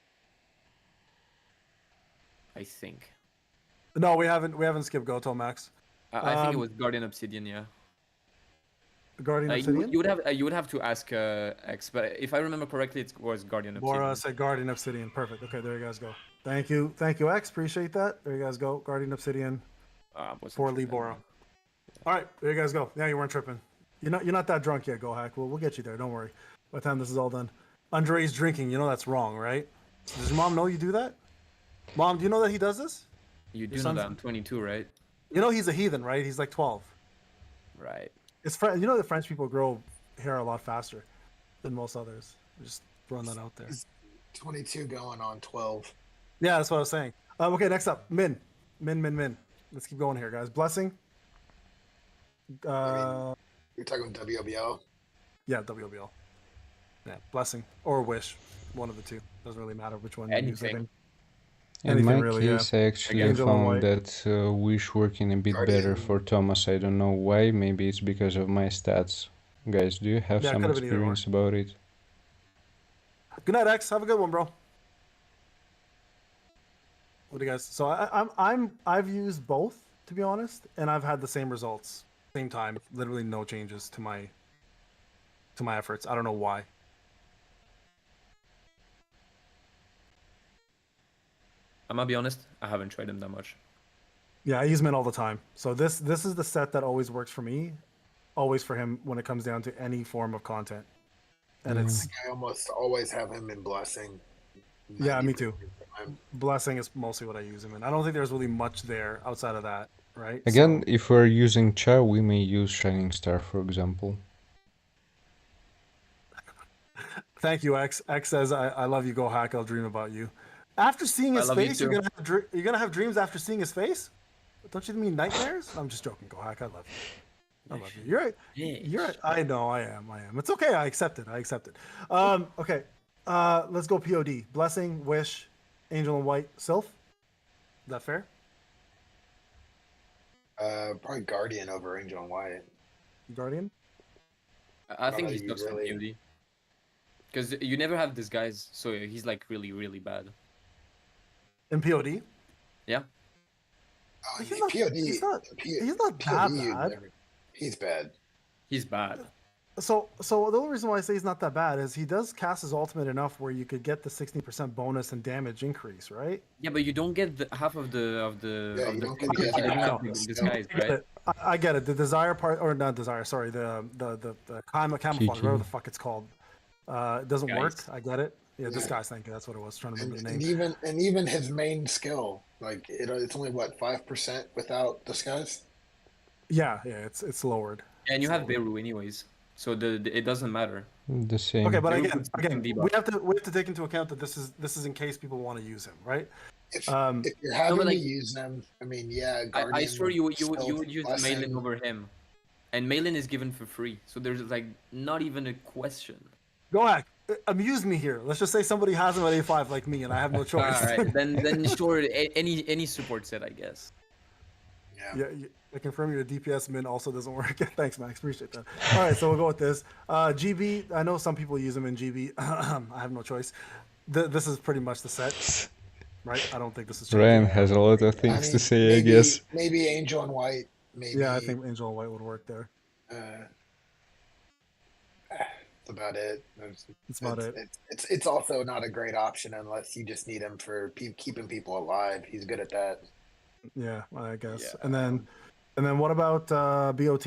I think. No, we haven't skipped Goto, Max. I think it was Guardian Obsidian, yeah. Guardian Obsidian? You would have to ask X, but if I remember correctly, it was Guardian Obsidian. Bora said Guardian Obsidian. Perfect. Okay, there you guys go. Thank you, X. Appreciate that. There you guys go. Guardian Obsidian for Lee Bora. All right, there you guys go. Yeah, you weren't tripping. You're not that drunk yet, Gohack. We'll get you there. Don't worry. By the time this is all done, Andre's drinking. You know that's wrong, right? Does your mom know you do that? Mom, do you know that he does this? You do know that I'm 22, right? You know he's a heathen, right? He's like 12. Right. It's you know that French people grow hair a lot faster than most others. Just throwing that out there. 22 going on 12. Yeah, that's what I was saying. Okay, next up, Min. Let's keep going here, guys. Blessing. You're talking WOBL? Yeah, WOBL. Yeah, Blessing or Wish. One of the two. Doesn't really matter which one you use. I Anything. think. In Anything my really, case, I actually Angel and White. found that Wish working a bit better for Thomas. I don't know why. Maybe it's because of my stats. Guys, do you have Yeah, it some could've been either experience about it? Good night, X. Have a good one, bro. What do you guys? So I've used both, to be honest, and I've had the same results, same time. Literally no changes to my efforts. I don't know why. I'm gonna be honest, I haven't tried them that much. Yeah, I use Min all the time. So this is the set that always works for me, always for him when it comes down to any form of content. And it's I almost always have him in Blessing. yeah, me too. 90% of the time. Blessing is mostly what I use him in. I don't think there's really much there outside of that, right? Again, So, if we're using Cha, we may use Shining Star, for example. thank you, X. X says, I love you, Gohack. I'll dream about you. After seeing his love you face, too. you're gonna have dreams after seeing his face? Don't you mean nightmares? I'm just joking, Gohack. I love you. I love you. You're right. You're right. I know. I am. It's okay. I accept it. Okay. Let's go POD. Blessing, Wish, Angel and White, Sylph. Is that fair? Probably Guardian over Angel and White. Guardian. I think he you sucks in really- POD. Because you never have this guys, so he's like really, really bad. In POD. Yeah. Oh, He's not- POD. he's not that POD, bad. He's bad. He's bad. So the only reason why I say he's not that bad is he does cast his ultimate enough where you could get the 16% bonus and damage increase, right? Yeah, but you don't get half of the Yeah, of you the don't get because the he doesn't other have half. this guys, right? I get it. The desire part, or not desire, sorry, the camouflage, whatever the fuck it's called, it doesn't work. Guys. I get it. Yeah, Yeah. disguise. Thank you. That's what it was. Trying to remember the name. And even his main skill, like it's only what 5% without disguise. Yeah, it's lowered. And you have Beru anyways, so it doesn't matter. The same. Okay, but Beru again, puts some we debuff. have to take into account that this is in case people want to use him, right? If Um, you're having but, like, to use them, I mean, yeah. I Guardian swear you would Stealth, use Blessing. Malin over him, and Malin is given for free, so there's like not even a question. Go ahead. Amuse me here. Let's just say somebody has him at A5 like me, and I have no choice. All right, then sure, any support set, I guess. Yeah. Yeah, I confirm your DPS min also doesn't work. Thanks, Max. Appreciate that. All right, so we'll go with this. GB, I know some people use them in GB. I have no choice. This is pretty much the set, right? I don't think this is changing. Ryan has a lot of things to say, I guess. Maybe Angel and White. Maybe. Yeah, I think Angel and White would work there. That's about it. That's about it. It's also not a great option unless you just need him for keeping people alive. He's good at that. Yeah, I guess. Yeah. And then what about BOT?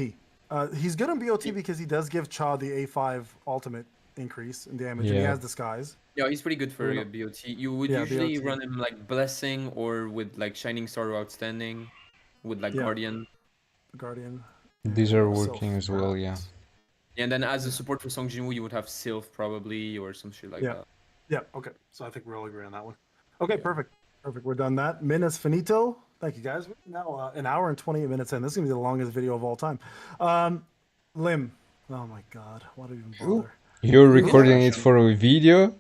He's good on BOT because he does give Cha the A5 ultimate increase in damage, and he Yeah. has disguise. Yeah, he's pretty good for Yeah. BOT. You would Yeah, usually BOT. run him like Blessing or with like Shining Star or Outstanding, with like Yeah. Guardian. Guardian. These are Sylph. working as well, yeah. And then as a support for Song Jinwoo, you would have Sylph probably or some shit like Yeah. that. Yeah, okay. So I think we're all agree on that one. Okay, perfect. We're done that. Minus finito. Thank you, guys. We're now an hour and 28 minutes in. This is going to be the longest video of all time. Lim. Oh, my God. Why do you even bother? You're Who's recording it Discussion. for a video?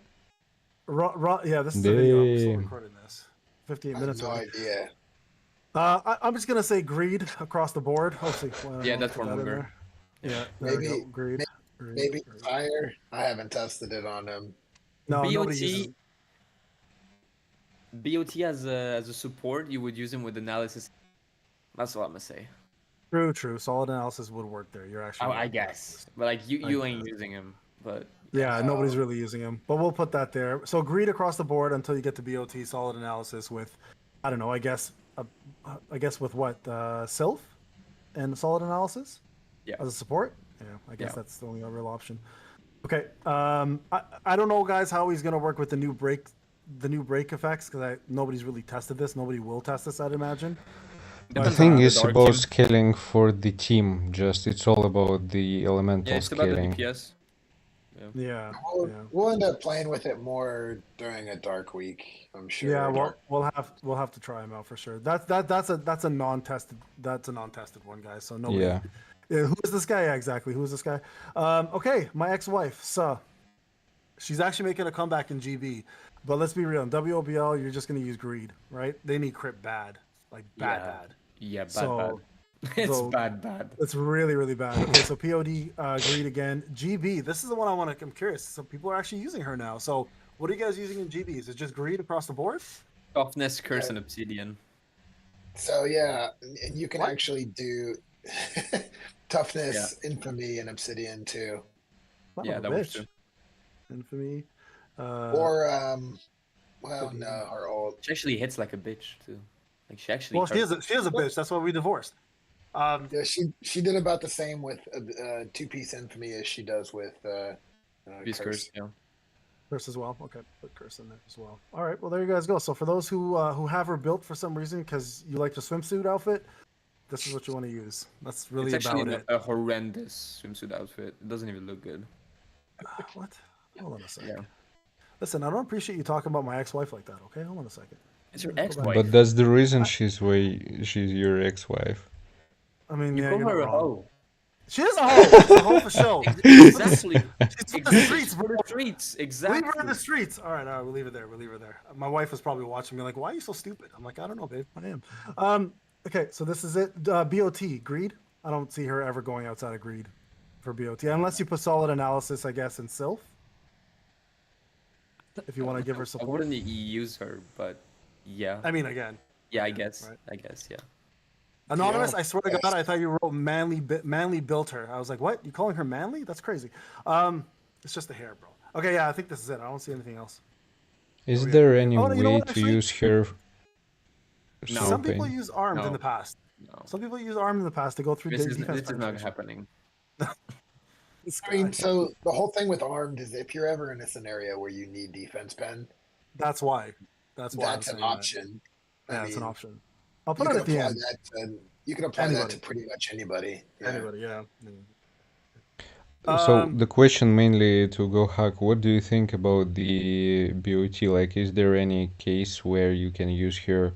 Yeah, this is a video. I'm still Damn. recording this. 15 I have minutes no already. idea. I'm just gonna say greed across the board. Hopefully, Yeah, that's one longer. Yeah, there we go. Maybe Greed. maybe higher. I haven't tested it on him. No, BOT, nobody uses. BOT as a support, you would use him with analysis. That's what I'm gonna say. True. Solid analysis would work there. You're actually. Oh, right. I guess. But like you ain't using him. But Yeah, nobody's really using him, but we'll put that there. So greed across the board until you get to BOT solid analysis with, I don't know. I guess with what Sylph and solid analysis. Yeah. As a support. Yeah, I guess Yeah. that's the only real option. Okay. I don't know, guys, how he's gonna work with the new break effects because nobody's really tested this. Nobody will test this, I'd imagine. The Depends thing on the is dark about team. scaling for the team. Just it's all about the elemental yeah, it's about the scaling. DPS. Yeah. We'll end up playing with it more during a dark week, I'm sure. Yeah, Dark- we'll have to try them out for sure. That's a non-tested one, guys. So nobody. Yeah. Who is this guy? Yeah, exactly. Who is this guy? Okay, my ex-wife, So. She's actually making a comeback in GB, but let's be real. In WOBL, you're just gonna use greed, right? They need crit bad, like bad. Yeah, bad. So- It's so- bad. It's really bad. Okay, so POD greed again. GB. This is the one I'm curious. So people are actually using her now. So what are you guys using in GB? Is it just greed across the board? Toughness, curse, and obsidian. So yeah, and you can What? actually do toughness, infamy, and obsidian too. Son Yeah, of a that works bitch. too. Infamy. Or well, no, her old. She actually hits like a bitch too. Like she actually. well, she is a bitch. That's why we divorced. Yeah, she did about the same with two-piece infamy as she does with Beast curse. Yeah. Curse as well. Okay, put curse in there as well. All right, well there you guys go. So for those who have her built for some reason because you like the swimsuit outfit, this is what you want to use. That's really It's about actually it. a horrendous swimsuit outfit. It doesn't even look good. What? Hold on a second. Yeah. Listen, I don't appreciate you talking about my ex-wife like that. Okay, hold on a second. It's your Go back. ex-wife. But that's the reason she's your ex-wife. I mean, You yeah, call you're her not a wrong. hoe. She is a hoe. She's a hoe for show. Exactly. She's from the streets, bro. The streets. Leave Exactly. her in the streets. All right, we'll leave her there. My wife was probably watching me like, why are you so stupid? I'm like, I don't know, babe. I am. Okay, so this is it. BOT, greed. I don't see her ever going outside of greed for BOT, unless you put solid analysis, I guess, in Sylph. If you want to give her I support. wouldn't use her, but yeah. I mean, again. Yeah, I guess. Right. I guess, yeah. Anonymous, Yeah. I swear to God, I thought you wrote manly built her. I was like, what? You calling her manly? That's crazy. It's just the hair, bro. Okay, yeah, I think this is it. I don't see anything else. Is yeah. there any Oh, you know way what, to actually? use her? No. Some people something? use armed in No. the past. No. Some people use armed in the past to go through This is defense not penetration. happening. I mean, so the whole thing with armed is if you're ever in a scenario where you need defense pen, That's why. That's why. that's I'm an saying that. option. Yeah, I it's an mean, option. I'll put You it can at the apply end. that to you can apply Anybody. that to pretty much anybody. Yeah. Anybody, yeah. So the question mainly to Gohack, what do you think about the BOT? Like, is there any case where you can use her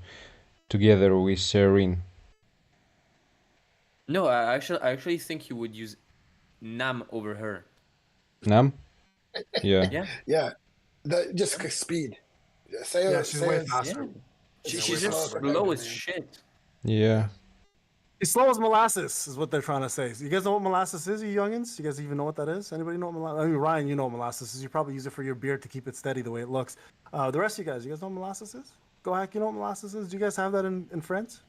together with Serene? No, I actually think you would use Nam over her. Nam? Yeah. Yeah. Yeah, just speed. Seo, Yeah, she's way Seo's- faster. Yeah. Yeah, She's we're just slower, slow as man. shit. Yeah. He's slow as molasses, is what they're trying to say. You guys know what molasses is, you youngins? You guys even know what that is? Anybody know what molasses? I mean, Ryan, you know what molasses is. You probably use it for your beard to keep it steady the way it looks. The rest of you guys know what molasses is? Gohack, you know what molasses is? Do you guys have that in France?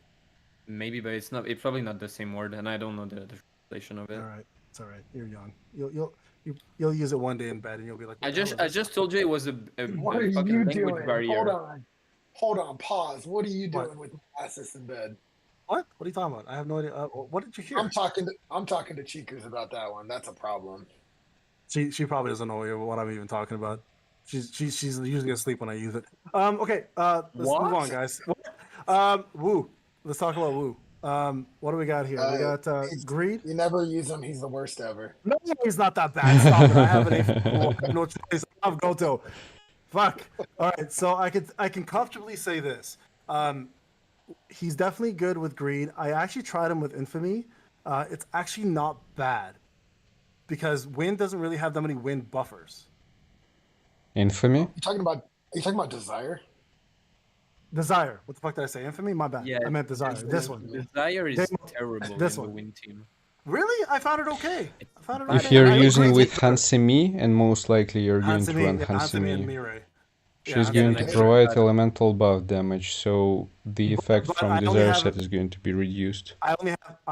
Maybe, but it's probably not the same word, and I don't know the translation of it. All right, it's all right. You're young. You'll use it one day in bed, and you'll be like, I "What the hell just is this?" told you it was a What are fucking you language doing? barrier. Hold on, pause. What are you What? doing with glasses in bed? What? What are you talking about? I have no idea. What did you hear? I'm talking to Chikus about that one. That's a problem. She probably doesn't know what I'm even talking about. She's usually asleep when I use it. Okay. Let's move What? on, guys. Woo. Let's talk about Woo. What do we got here? We got Greed. You never use him. He's the worst ever. No, he's not that bad. Stop it. I have an A4. I have no choice. I have Goto. Fuck. All right. So I can comfortably say this. He's definitely good with Greed. I actually tried him with Infamy. It's actually not bad. because wind doesn't really have that many wind buffers. Infamy? Are you talking about desire? Desire. What the fuck did I say? Infamy? My bad. Yeah, I meant desire. This one. Desire is Demo- terrible this in the one. Win team. Really? I found it okay. I found it If okay. you're And I using agree with her. Hansemi, and most likely you're going to run Hansemi and Hansemi, Mirei. she's Yeah, going Hansemi to and Mirei. provide elemental buff damage, so the effect but from I only desire have- set is going to be reduced. I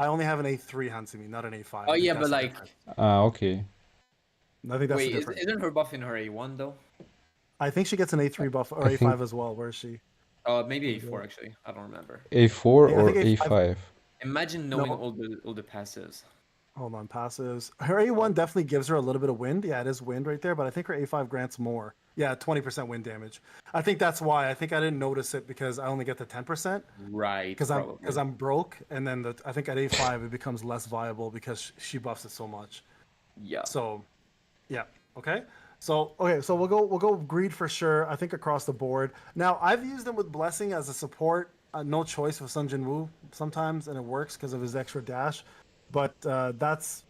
only have an A3 Hansemi, not an A5. Oh I think yeah, that's but the like, difference. Okay. I think that's wait, the difference. isn't her buff in her A1 though? I think she gets an A3 buff or I A5 think- as well. Where is she? Maybe A4 actually. I don't remember. A4 Yeah, I or think A5. A5? Imagine knowing No. all the passives. Hold on, passives. Her A1 definitely gives her a little bit of wind. Yeah, it is wind right there, but I think her A5 grants more. Yeah, 20% wind damage. I think that's why. I think I didn't notice it because I only get the 10%. Right. Because I'm broke, and then I think at A5 it becomes less viable because she buffs it so much. Yeah. So, yeah, okay. So we'll go greed for sure. I think across the board. Now I've used him with blessing as a support. No choice with Sun Jinwoo sometimes, and it works because of his extra dash. But that's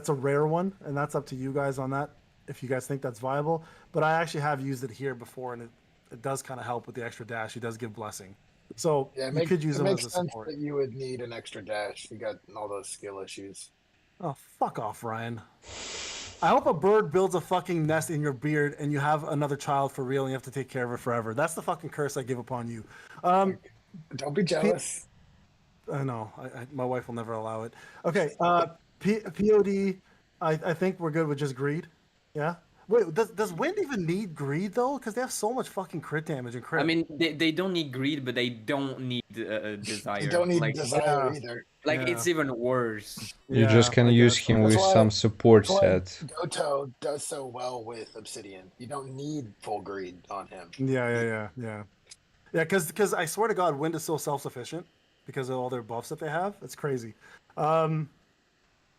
a rare one, and that's up to you guys on that if you guys think that's viable. But I actually have used it here before, and it does kind of help with the extra dash. He does give blessing. So Yeah, you could use him as makes a sense support. that you would need an extra dash. You got all those skill issues. Oh, fuck off, Ryan. I hope a bird builds a fucking nest in your beard and you have another child for real and you have to take care of it forever. That's the fucking curse I give upon you. Don't be jealous. I know. My wife will never allow it. Okay. POD, I think we're good with just greed. Yeah? Wait, does wind even need greed, though? Because they have so much fucking crit damage and crit. I mean, they don't need greed, but they don't need desire. You don't need like, desire either. Like Yeah. it's even worse. You just can I use guess. him with That's why- some support That's why set. Goto does so well with Obsidian. You don't need full greed on him. Yeah, because I swear to God, wind is so self-sufficient because of all their buffs that they have. It's crazy.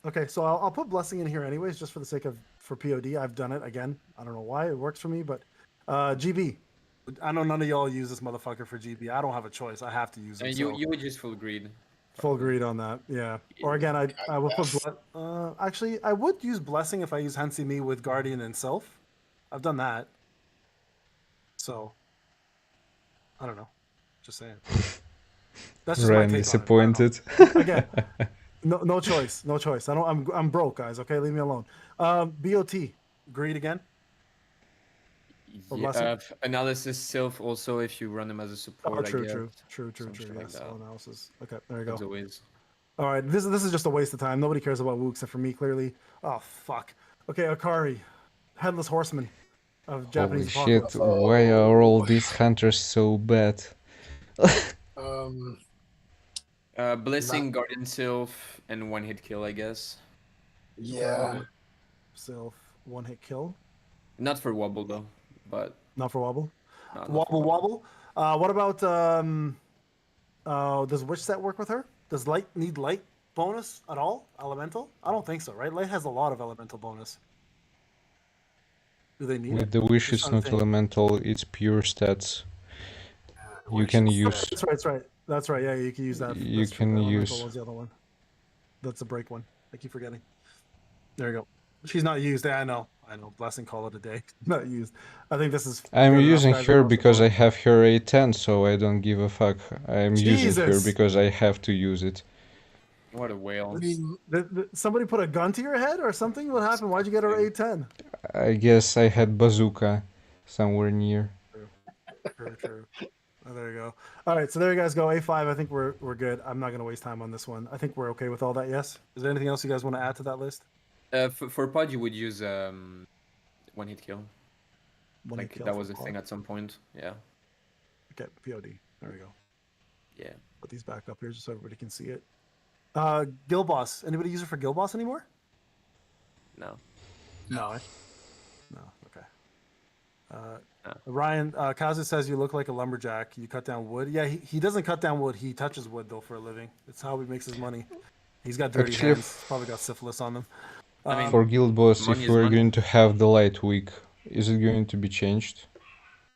Okay, so I'll put blessing in here anyways, just for the sake of for POD. I've done it again. I don't know why it works for me, but GB. I know none of y'all use this motherfucker for GB. I don't have a choice. I have to use it. And so you would just full greed. full greed on that. Yeah. Or again, I would put actually I would use blessing if I use Hansimi with Guardian and Self. I've done that. So I don't know. Just saying. That's just my Ryan take disappointed. on it. Again, no choice. No choice. I'm broke, guys. Okay, leave me alone. BOT. Greed again. Or blessing? Analysis self also if you run them as a support. True. I guess. True. Something like Yes. that. All analysis. Okay, there you go. As always. All right, this is just a waste of time. Nobody cares about Wu except for me, clearly. Oh fuck. Okay, Akari, headless horseman of Holy Japanese shit, apocalypse. why are all these hunters so bad? Blessing, Guardian Self, and one hit kill, I guess. Yeah. Self one hit kill. Not for wobble though, but Not for wobble. not for Wobble. What about does Witch Set work with her? Does Light need Light bonus at all? Elemental? I don't think so, right? Light has a lot of elemental bonus. Do they need With it? the wish, Just it's trying not to think. elemental, it's pure stats. You can use. That's right. Yeah, you can use that. You That's true. can Elemental use- was the other one. That's the break one. I keep forgetting. There you go. She's not used. Yeah, I know. Blessing, call it a day. Not used. I think this is. I'm good enough, using guys. her because I have her A10, so I don't give a fuck. I'm using her Jesus. because I have to use it. what a whale. I mean, Somebody put a gun to your head or something? What happened? Why'd you get her A10? I guess I had bazooka somewhere near. True. Oh, there you go. All right, so there you guys go. A5. I think we're good. I'm not gonna waste time on this one. I think we're okay with all that. Yes. Is there anything else you guys want to add to that list? For pod, you would use one hit kill. One Like hit kill that for was a pod. thing at some point. Yeah. Okay, POD. There we go. Yeah. Put these back up here just so everybody can see it. Guild Boss. Anybody use it for Guild Boss anymore? No. No. No. Okay. No. Ryan, Kazu says you look like a lumberjack. You cut down wood. Yeah, he doesn't cut down wood. He touches wood though for a living. It's how he makes his money. He's got dirty Actually, hands. Probably got syphilis on them. I mean, For Guild Boss, money if is we're money. going to have the light week, is it going to be changed?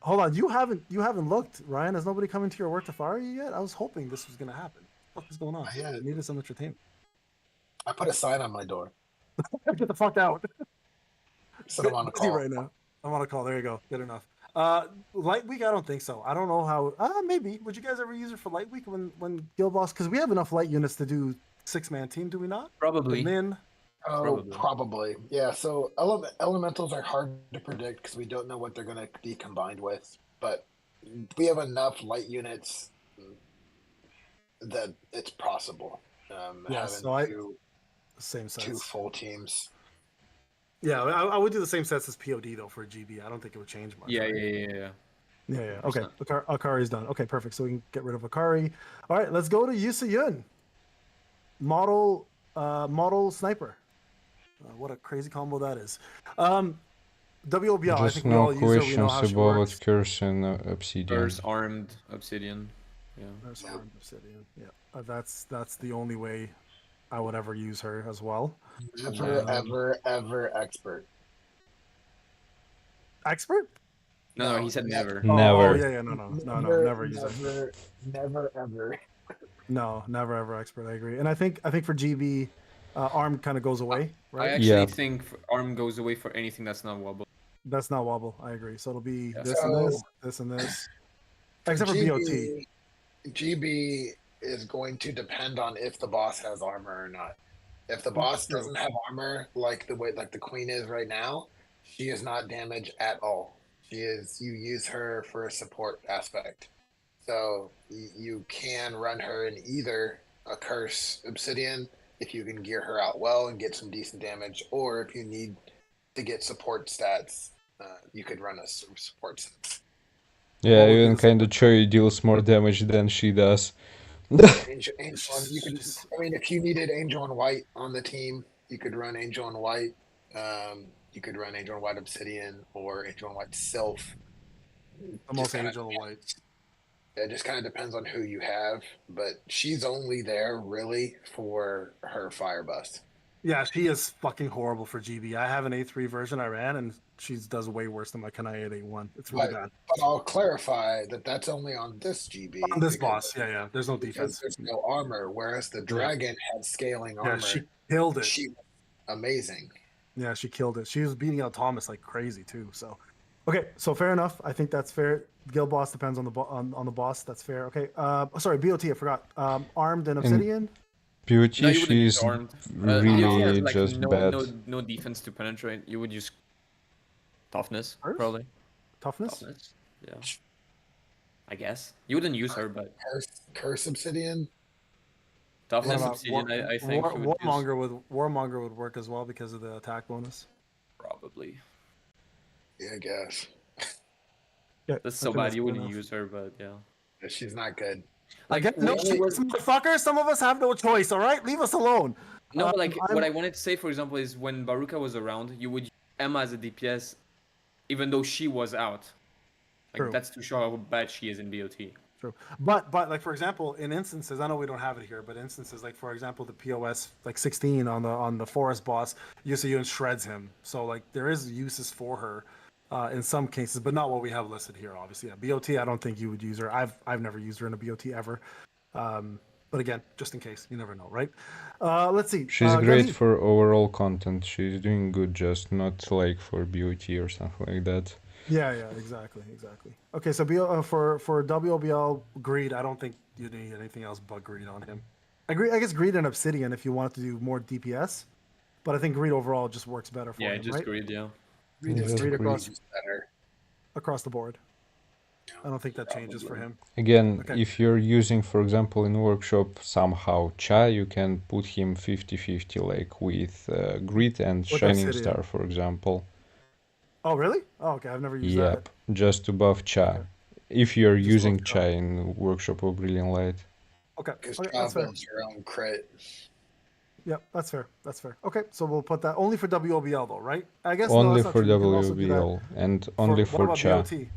Hold on, you haven't looked, Ryan. Has nobody come into your work to fire you yet? I was hoping this was gonna happen. What is going on? Yeah. I needed some entertainment. I put a sign on my door. Get the fuck out. Put him on a Busy call. right now. I'm on a call. There you go. Good enough. Light week, I don't think so. I don't know how. Maybe. Would you guys ever use it for light week when Guild Boss? Because we have enough light units to do 6-man team, do we not? Probably. Min. Oh, probably. Yeah. So elementals are hard to predict because we don't know what they're going to be combined with. But we have enough light units that it's possible. Yeah. Having So same two sets. full teams. Yeah, I would do the same sets as POD though for GB. I don't think it would change much. Yeah, right? yeah. Yeah. Okay, Akari's done. Okay, perfect. So we can get rid of Akari. All right, let's go to Yoo Yun. Model sniper. What a crazy combo that is. WOBL. I Just think we no all use her. We know questions how she about works. Curse and Obsidian. First armed Obsidian. Yeah. There's armed Obsidian. Yeah, that's the only way I would ever use her as well. Ever expert. Expert? No, he said never. Never. Oh, yeah, no, never use it. Never ever. No, never ever expert. I agree. And I think for GB, arm kind of goes away, I right? actually Yeah. think arm goes away for anything that's not wobble. That's not wobble. I agree. So it'll be Yeah. this and this, this and this, except for BOT. GB is going to depend on if the boss has armor or not. If the boss doesn't have armor, like the queen is right now, she is not damaged at all. You use her for a support aspect. So you can run her in either a curse obsidian if you can gear her out well and get some decent damage, or if you need to get support stats, you could run a support set. Yeah, Well, even because- kind of Choi deals more damage than she does. Angel, you could. I mean, if you needed Angel and White on the team, you could run Angel and White. You could run Angel and White Obsidian or Angel and White Sylph. I'm also Angel White. It just kind of depends on who you have, but she's only there really for her fire bust. Yeah, she is fucking horrible for GB. I have an A3 version I ran, and she does way worse than my Kanai at A1. It's really bad. But I'll clarify that that's only on this GB. On this boss, yeah. There's no defense. There's no armor, whereas the dragon had scaling armor. Yeah, she killed it. She was amazing. Yeah, she killed it. She was beating out Thomas like crazy too. So, okay, so fair enough. I think that's fair. Guild boss depends on the on the boss. That's fair. Okay. Sorry, BOT. I forgot. Armed and Obsidian. Beauty, No, you wouldn't use she's armed. really BOT has, like, just no, bad. No defense to penetrate. You would use toughness, Hers? probably. Toughness. Yeah. I guess you wouldn't use her, but Curse Obsidian. toughness What about obsidian. I think you would use Warmonger would work as well because of the attack bonus. probably. Yeah, I guess. Yeah, That's so I think bad. You fair wouldn't enough. use her, but yeah. She's not good. Like Again, no we were- choice, motherfucker. Some of us have no choice. All right, leave us alone. No, but like I'm- what I wanted to say, for example, is when Baruka was around, you would use Emma as a DPS, even though she was out. Like True. that's to show how bad she is in BOT. True, but like for example, in instances, I know we don't have it here, but instances like for example, the POS like 16 on the forest boss, Yun shreds him. So like there is uses for her in some cases, but not what we have listed here. Obviously, yeah, BOT. I don't think you would use her. I've never used her in a BOT ever. But again, just in case, you never know, right? Let's see. She's great Gazi. for overall content. She's doing good, just not like for BOT or something like that. Yeah, exactly. Okay, so for WOBL Greed, I don't think you need anything else but Greed on him. I guess Greed and Obsidian if you wanted to do more DPS, but I think Greed overall just works better for Yeah, him, just right? greed, yeah. Read Yeah, is Read across better. across the board. I don't think that changes for him. Again, Okay. if you're using, for example, in workshop somehow Cha, you can put him 50-50, like with Grit and With Shining Obsidian. Star, for example. Oh, really? Oh, okay. I've never used Yep, just to buff Cha. Okay. If you're Just using buff Cha Cha. in Workshop or Brilliant Light. that. Okay, Because that's fair. builds your own crit. Yep, that's fair. Okay, so we'll put that only for WOBL though, right? I guess Only that's not for true. You can also do that WBL and only what for about Cha. BOT? Yeah.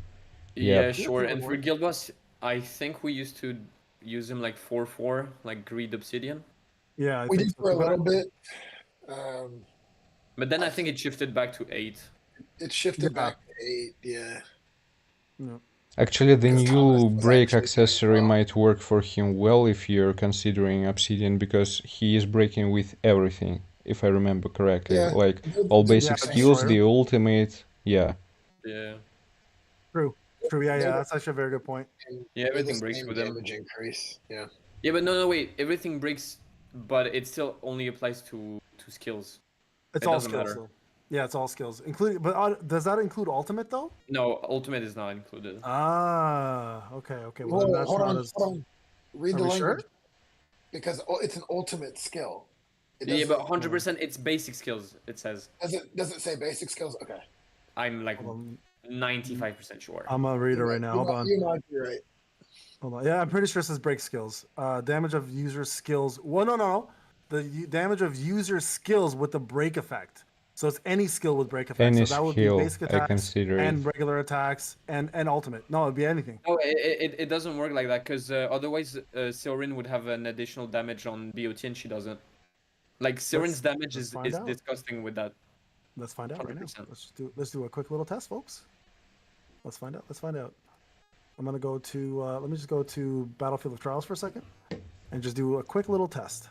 Yeah, sure. Yeah, And for work. Guild Boss, I think we used to use him like 4-4, like Greed Obsidian. Yeah, I We think did so for a too, but little bit. But then I think it shifted back to 8. It shifted Yeah. back to 8. Yeah. Actually, the Because Thomas new was break actually doing accessory well. might work for him well if you're considering Obsidian, because he is breaking with everything. if I remember correctly. Yeah. Like all basic Yeah, skills, Destroyer. the ultimate, yeah. Yeah. True. True. Yeah, They're that's actually a very good point. And Yeah, they're the everything breaks same with them. damage increase. Yeah. Yeah, but no, wait. Everything breaks, but it still only applies to skills. It's It all doesn't skills. matter. Though. Yeah, it's all skills, including. But does that include ultimate though? No, ultimate is not included. Ah, okay, okay. Well, then Whoa, that's hold not on, as. hold on. Read Are the we language sure? because it's an ultimate skill. It Yeah, doesn't. but 100% it's basic skills. It says. Does it say basic skills? Okay. I'm like Hold on. 95% sure. I'm gonna read it right now. Hold on. You might be right. Hold on. Yeah, I'm pretty sure it says break skills. Damage of user skills. Well, no. The damage of user skills with the break effect. So it's any skill with break effect. Any So that would be skill, basic I attacks consider it. and regular attacks and ultimate. No, it'd be anything. No, it doesn't work like that because otherwise Seorin would have an additional damage on BOT and she doesn't. Like Seorin's damage let's is find out. disgusting with that. Let's find out right now. 100%. Let's do a quick little test, folks. Let's find out. Let's find out. I'm gonna go to let me just go to Battlefield of Trials for a second and just do a quick little test.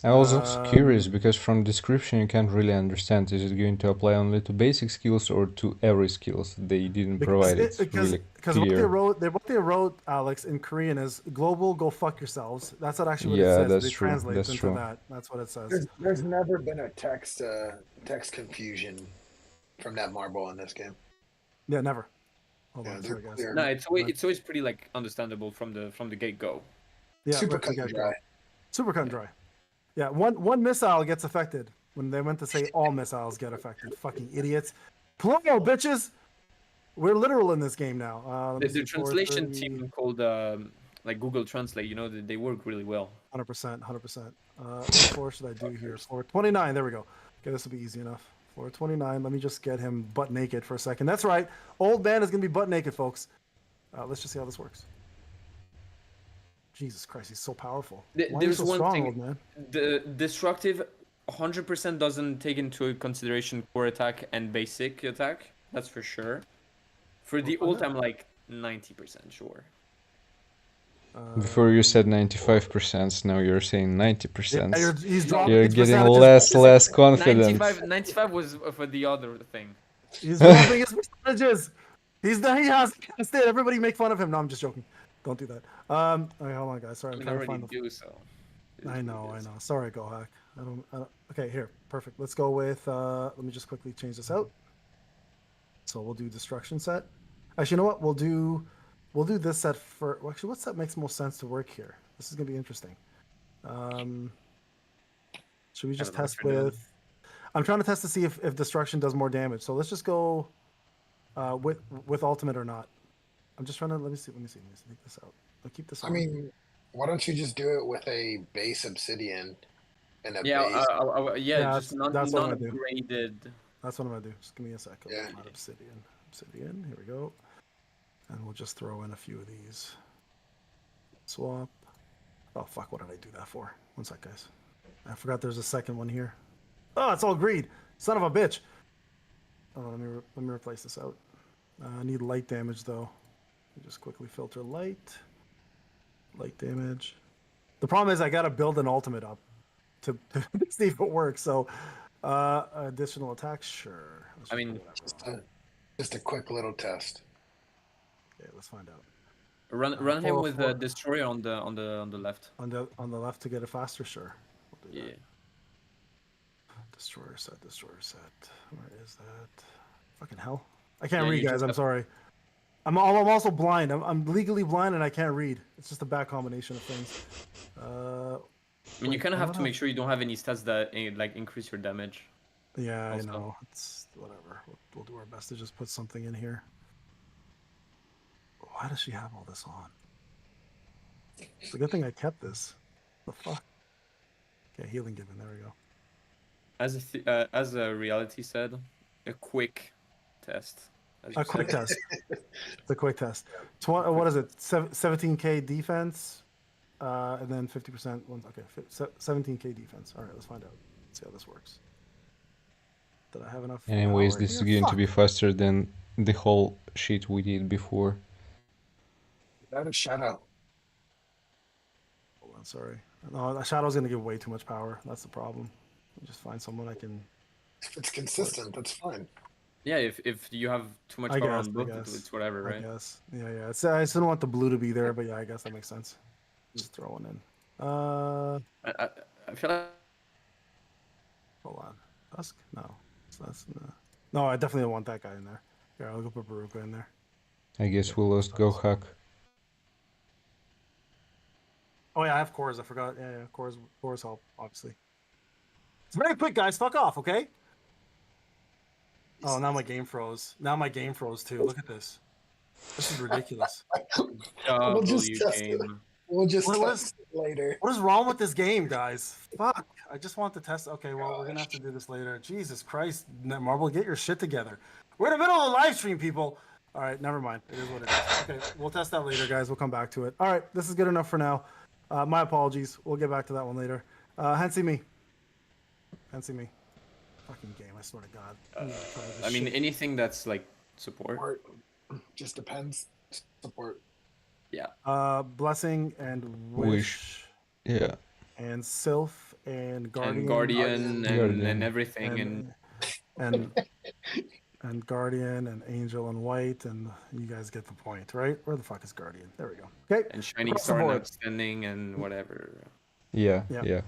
I was also curious because from description you can't really understand. Is it going to apply only to basic skills or to every skills? They didn't provide it really Because what clear. they wrote, Alex, in Korean is global. Go fuck yourselves. That's what actually what Yeah, it says. that's It true. translates That's into true. that. That's what it says. There's never been a text confusion from that marble in this game. Yeah, never. Hold Yeah, on, they're sorry guys. clear. No, it's always pretty like understandable from the get go. Yeah, Super right from the cut and get-go. dry. Super cut and dry. Yeah, one missile gets affected when they meant to say all missiles get affected. Fucking idiots. Plural, bitches. We're literal in this game now. The translation team called like Google Translate, you know, they work really well. 100%, 100%. What floor should I do here? Floor 29. There we go. Okay, this will be easy enough. Floor 29. Let me just get him butt naked for a second. That's right. Old man is gonna be butt naked, folks. Let's just see how this works. Jesus Christ, he's so powerful. Why are you There's so one strong, thing. old man? The destructive 100% doesn't take into consideration core attack and basic attack. That's for sure. For the ult, I'm like 90% sure. Before you said 95%, now you're saying 90%. Yeah, he's dropping You're his getting percentages. less confident. 95 was for the other thing. He's dropping his percentages. He has cast it. Everybody make fun of him. No, I'm just joking. Don't do that. Okay, hold on, guys. Sorry, I I'm mean, trying to already find the. do so. I know. Sorry, Gohack. I don't. Okay, here, perfect. Let's go with. Let me just quickly change this out. So we'll do destruction set. Actually, you know what? We'll do this set for. Well, actually, what set makes most sense to work here? This is gonna be interesting. Should we just test with? I'm trying to test to see if destruction does more damage. So let's just go with ultimate or not. I'm just trying to let me see. Let me take this out. I'll keep this on. I mean, why don't you just do it with a base obsidian and a Yeah, base? just not that's what I'm gonna do. graded. That's what I'm gonna do. Just give me a second. Yeah. Obsidian. Here we go. And we'll just throw in a few of these. Swap. Oh fuck! What did I do that for? One sec, guys. I forgot there's a second one here. Oh, it's all greed. Son of a bitch. Oh, let me replace this out. I need light damage though. Just quickly filter light damage. The problem is I gotta build an ultimate up to see if it works. So additional attacks, sure. I mean, Just a quick little test. Okay, let's find out. Run him with the destroyer on the left. On the left to get it faster, sure. We'll do Yeah. that. Destroyer set. Where is that? Fucking hell! I can't read, guys. I'm sorry. I'm also blind. I'm legally blind and I can't read. It's just a bad combination of things. I mean, you kind of have to make sure you don't have any stats that like increase your damage. Yeah, also. I know. It's whatever. We'll do our best to just put something in here. Why does she have all this on? It's a good thing I kept this. The fuck? Okay, healing given. There we go. As a reality said, a quick test. A quick test. It's a quick test. What is it? 17k defense, and then 50%. Okay, 17k defense. All right, let's find out. Let's see how this works. Did I have enough? Anyways, this is going to be faster than the whole shit we did before. That is shadow. Hold on, sorry. No, the shadow's gonna give way too much power. That's the problem. Just find someone I can. If it's consistent, that's fine. Yeah, if you have too much I power guess, on I both, guess. it's whatever, I right? guess. Yeah. It's, I just didn't want the blue to be there, but yeah, I guess that makes sense. Just throw one in. I feel like Hold on. Dusk? No. That's no, I definitely don't want that guy in there. Here, I'll go put Baruka in there. I guess we lost Gohack. Oh yeah, I have cores. I forgot. Yeah, cores help, obviously. It's very quick, guys. Fuck off, okay? Oh, now my game froze. Now my game froze too. Look at this. This is ridiculous. We'll just W test it. game. We'll just What test it later. What is wrong with this game, guys? Fuck. I just want to test. Okay, well, we're gonna have to do this later. Jesus Christ, Marble, get your shit together. We're in the middle of a live stream, people. All right, never mind. It is what it is. Okay, we'll test that later, guys. We'll come back to it. All right, this is good enough for now. My apologies. We'll get back to that one later. Hensy me. Fucking game, I swear to God. I mean, anything that's like support. Support. Just depends. Support. Yeah. Blessing and Wish. Yeah. And Sylph and Guardian. And Guardian Guardian. and everything and Guardian and Angel and White, and you guys get the point, right? Where the fuck is Guardian? There we go. Okay. and Shining Across the Star and board. Outstanding and whatever. Yeah. Yeah. Yeah.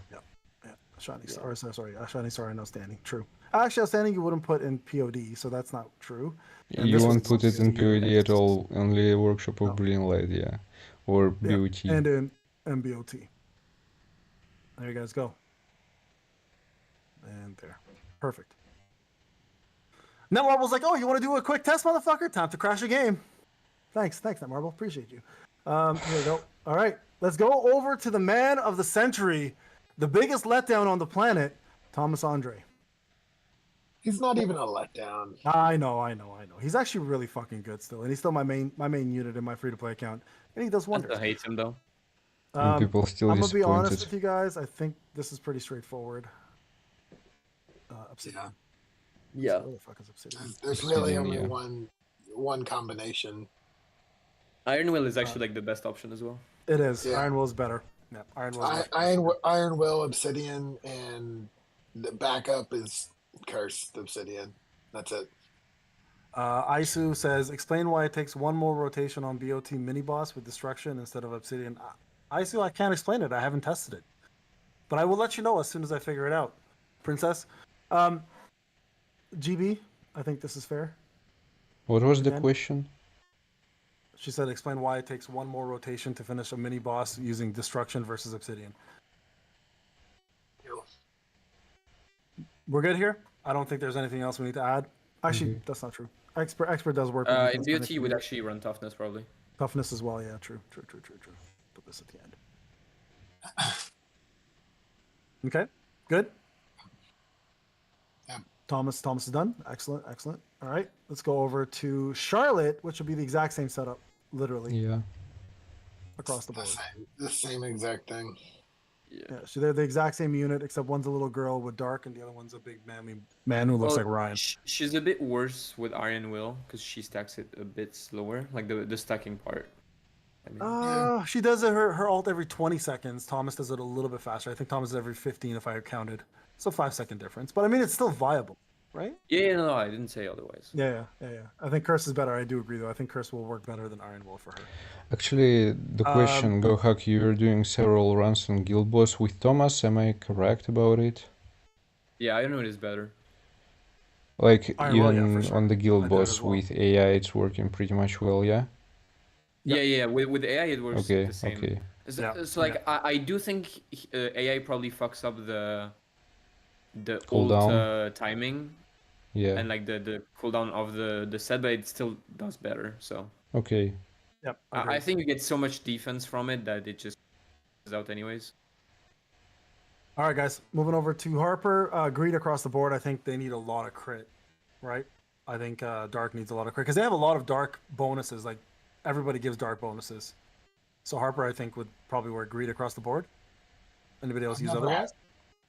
Shining Star. Sorry, Shining Star and Outstanding. True. Actually, Outstanding you wouldn't put in POD, so that's not true. And You this won't was put it in POD at all. Only a workshop of No. Brilliant Light, yeah, or Yeah, BOT. and in MBOT. There you guys go. And there. Perfect. Netmarble's like, oh, you want to do a quick test, motherfucker? Time to crash a game. Thanks, Netmarble. Appreciate you. Here we go. All right, let's go over to the man of the century, the biggest letdown on the planet, Thomas Andre. He's not even a letdown. I know. He's actually really fucking good still, and he's still my main unit in my free-to-play account, and he does I wonders. still hate him though. And people still I'm gonna be honest disappointed. with you guys. I think this is pretty straightforward. Obsidian. Yeah. Where the fuck is Obsidian? There's really Obsidian, only yeah. one combination. Iron Will is actually like the best option as well. It is. Yeah. Iron Will's better. Yeah, Iron Will's Iron Will, Obsidian, and the backup is Cursed Obsidian. That's it. Isu says, explain why it takes one more rotation on BOT mini boss with destruction instead of Obsidian. Isu, I can't explain it. I haven't tested it, but I will let you know as soon as I figure it out. Princess, GB, I think this is fair. What was the Again? question? She said, explain why it takes one more rotation to finish a mini boss using destruction versus Obsidian. We're good here. I don't think there's anything else we need to add. Actually, that's not true. Expert does work. with In defense BOT kind you of would thing. actually run toughness probably. Toughness as well. Yeah, true. Put this at the end. Okay, good. Yeah. Thomas is done. Excellent. All right, let's go over to Charlotte, which will be the exact same setup, literally Yeah. across the board. The same exact thing. Yeah, so they're the exact same unit, except one's a little girl with dark, and the other one's a big manly man who looks like Ryan. She's a bit worse with Iron Will because she stacks it a bit slower, like the stacking part. I mean, She does her ult every 20 seconds. Thomas does it a little bit faster. I think Thomas is every 15 if I counted. It's a 5-second difference, but I mean it's still viable, right? no, I didn't say otherwise. Yeah. I think Curse is better. I do agree though. I think Curse will work better than Iron Will for her. Actually, the question, Gohack, you're doing several runs on Guild Boss with Thomas. Am I correct about it? Yeah, Iron Will is better. Like Iron Will, yeah, even for sure. on the I Guild do Boss as well. with AI, it's working pretty much well. Yeah. Yeah. With AI it works Okay. the same. Okay. So, Yeah, so like I do think AI probably fucks up the Cooldown. ult timing Yeah. and like the cooldown of the set, but it still does better. So Okay. Yep. I think you get so much defense from it that it just is out anyways. All right, guys. Moving over to Harper. Greed across the board. I think they need a lot of crit, right? I think Dark needs a lot of crit because they have a lot of Dark bonuses. Like everybody gives Dark bonuses. So Harper, I think, would probably wear Greed across the board. Anybody else use otherwise?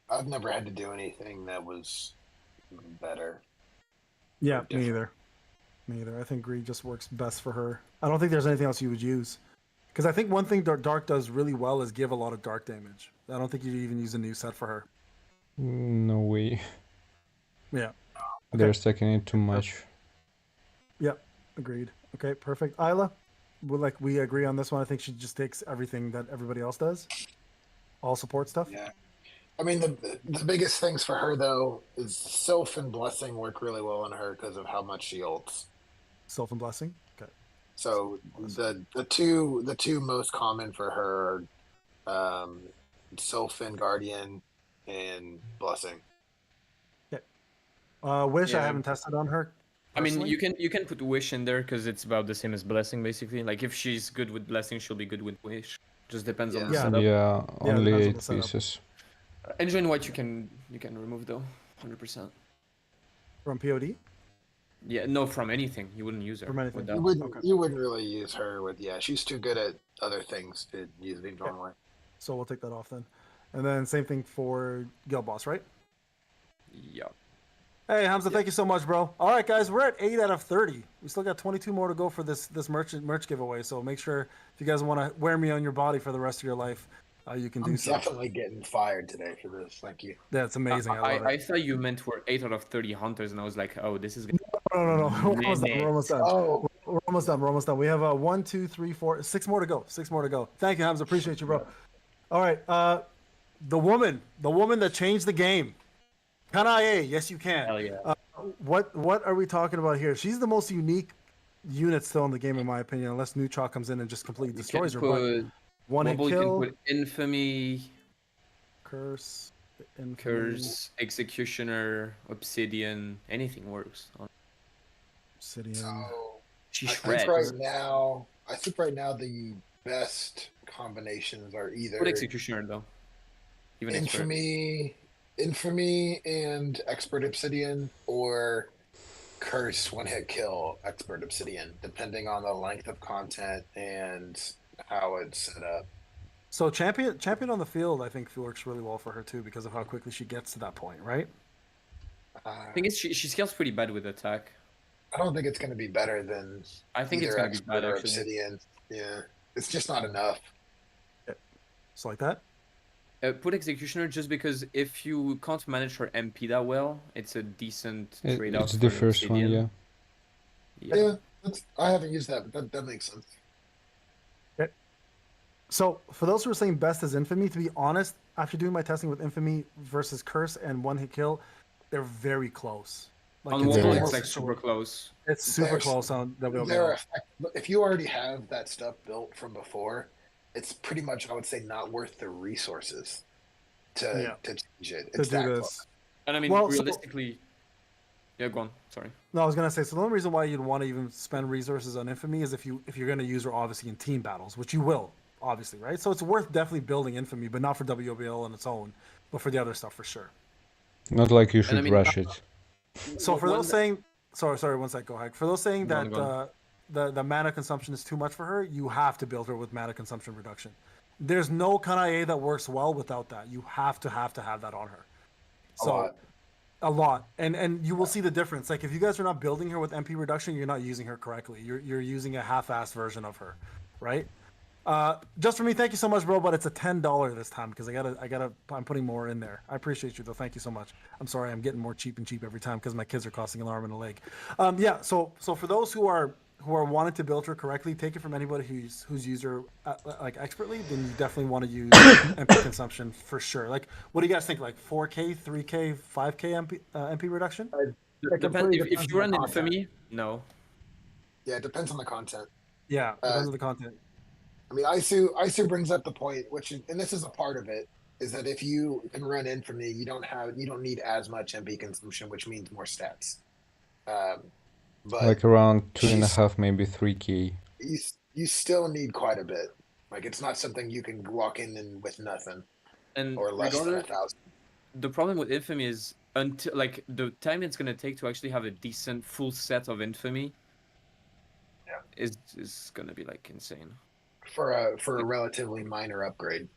I've never had to do anything that was better. Yeah, different. me either. I think Greed just works best for her. I don't think there's anything else you would use. Because I think one thing Dark does really well is give a lot of dark damage. I don't think you'd even use a new set for her. No way. Yeah. They're Okay. stacking it too much. Yep. Agreed. Okay. Perfect. Isla, we agree on this one. I think she just takes everything that everybody else does. All support stuff. Yeah. I mean, the biggest things for her though is Sylph and Blessing work really well on her because of how much she ults. Self and blessing. Okay. So the two most common for her are Sylph and Guardian and Blessing. Okay. Wish I Yeah. haven't tested on her. I mean, personally. you can put Wish in there because it's about the same as Blessing, basically. Like, if she's good with Blessing, she'll be good with Wish. Just depends on the Yeah. setup. Yeah, only depends on the 8 setup. pieces. Engine White you can remove though, 100%. From POD. Yeah, no, from anything. You wouldn't use her From anything. with You that. wouldn't Okay. you wouldn't really use her with she's too good at other things to use the normally. So we'll take that off then. And then same thing for Guild Boss, right? Yeah. Hey Hamza, thank you so much, bro. All right, guys, we're at 8 out of 30. We still got 22 more to go for this merch giveaway. So make sure if you guys want to wear me on your body for the rest of your life, you can do I'm so. definitely getting fired today for this. Thank you. Yeah, it's amazing. I love I it. thought you meant we're 8 out of 30 hunters, and I was like, oh, this is gonna No. We're almost done. We're almost done. Oh, We're almost done. We're almost done. We have 1, 2, 3, 4, 6 more to go. 6 more to go. Thank you, Hamza. Appreciate you, bro. All right. The woman that changed the game. Kanae, yes you can. hell yeah. What are we talking about here? She's the most unique unit still in the game, in my opinion, unless Neutral comes in and just completely You destroys her. can But put one hit Mobile, you can kill, put Infamy, curse, infamy. Curse, Executioner, Obsidian, anything works. Obsidian. so She I shreds. think right now the best combinations are either Put Executioner though. Even expert. Infamy and Expert Obsidian, or Curse one hit kill Expert Obsidian, depending on the length of content and how it's set up. So champion on the field, I think works really well for her too because of how quickly she gets to that point, right? I think she scales pretty bad with attack. I don't think it's going to be better than I think it's either gonna be Expert bad or actually. Obsidian. Yeah, it's just not enough. So like that. Put Executioner just because if you can't manage her MP that well, it's a decent trade-off It's for the an first one, Obsidian. yeah. Yeah, I haven't used that, but that makes sense. Okay. So for those who are saying best is Infamy, to be honest, after doing my testing with Infamy versus Curse and one hit kill, they're very close. On it's Wobble, very it's almost- like super close. It's super There's- close on They're WWL. effective. If you already have that stuff built from before, it's pretty much, I would say, not worth the resources to change it. To It's do that this. close. And I mean, Well, so- realistically, yeah, go on. Sorry. No, I was gonna say. So the only reason why you'd want to even spend resources on Infamy is if you're gonna use her obviously in team battles, which you will, obviously, right? So it's worth definitely building Infamy, but not for WBL on its own, but for the other stuff for sure. Not like you should I mean, rush it. So for One those saying, sorry, one sec, Gohack. For those saying Go on, that go on. the mana consumption is too much for her, you have to build her with mana consumption reduction. There's no Kanae that works well without that. You have to have that on her. So a lot, and you will see the difference. Like if you guys are not building her with MP reduction, you're not using her correctly. You're using a half-assed version of her, right? Just for me, thank you so much, bro. But it's a $10 this time because I'm putting more in there. I appreciate you though. Thank you so much. I'm sorry, I'm getting more cheap and cheap every time because my kids are costing an arm and a leg. Yeah. So for those who are wanting to build her correctly, take it from anybody who's used her like expertly, then you definitely want to use MP consumption for sure. Like, what do you guys think? Like 4K, 3K, 5K MP reduction? If you run Infamy, no. Yeah, it depends on the content. Yeah, depends on the content. I mean, Isu brings up the point, and this is a part of it, is that if you can run Infamy, you don't need as much MP consumption, which means more stats. But Like around 2.5, maybe 3K. you still need quite a bit. Like it's not something you can walk in with nothing And or less than 1,000. The problem with Infamy is until like the time it's gonna take to actually have a decent full set of Infamy. Yeah. Is gonna be like insane. For a relatively minor upgrade.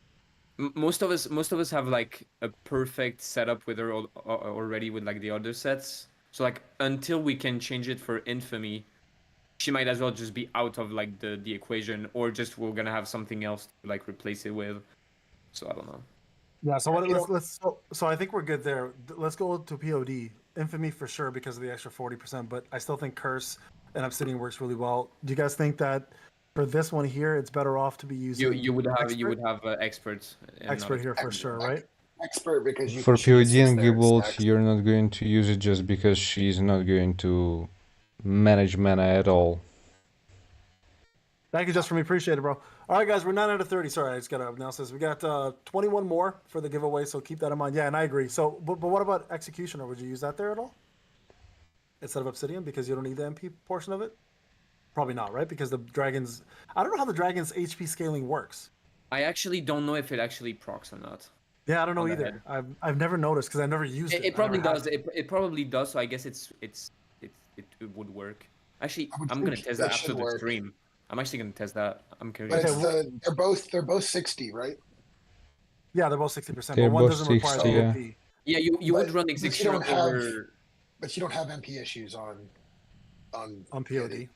Most of us have like a perfect setup with her already with like the other sets. So like until we can change it for Infamy, she might as well just be out of like the equation, or just we're gonna have something else to like replace it with. So I don't know. Yeah. So what? You know- So I think we're good there. Let's go to POD. Infamy for sure because of the extra 40%, but I still think Curse and Obsidian works really well. Do you guys think that for this one here, it's better off to be using You would have Expert? experts and Expert not here for sure, right? Expert because you For can choose POD and their Gibbold, stacks. you're not going to use it just because she's not going to manage mana at all. Thank you, just for me. Appreciate it, bro. All right, guys, we're 9 out of 30. Sorry, I just got to announce this. We got 21 more for the giveaway, so keep that in mind. Yeah, and I agree. So, but what about Executioner? Would you use that there at all? Instead of Obsidian, because you don't need the MP portion of it? Probably not, right? Because the dragons... I don't know how the dragon's HP scaling works. I actually don't know if it actually procs or not. Yeah, I don't know On the either. head. I've never noticed because I've never used it. It probably I never does. had It probably does. So I guess it would work. Actually, I would I'm gonna think test that that after should the work. stream. I'm actually gonna test that. I'm curious. But Okay, it's they're both 60, right? Yeah, they're both 60%, They're but one both doesn't require 60, the yeah. MP. Yeah, you would But- run but you executioner don't have- over. But you don't have MP issues on On POD.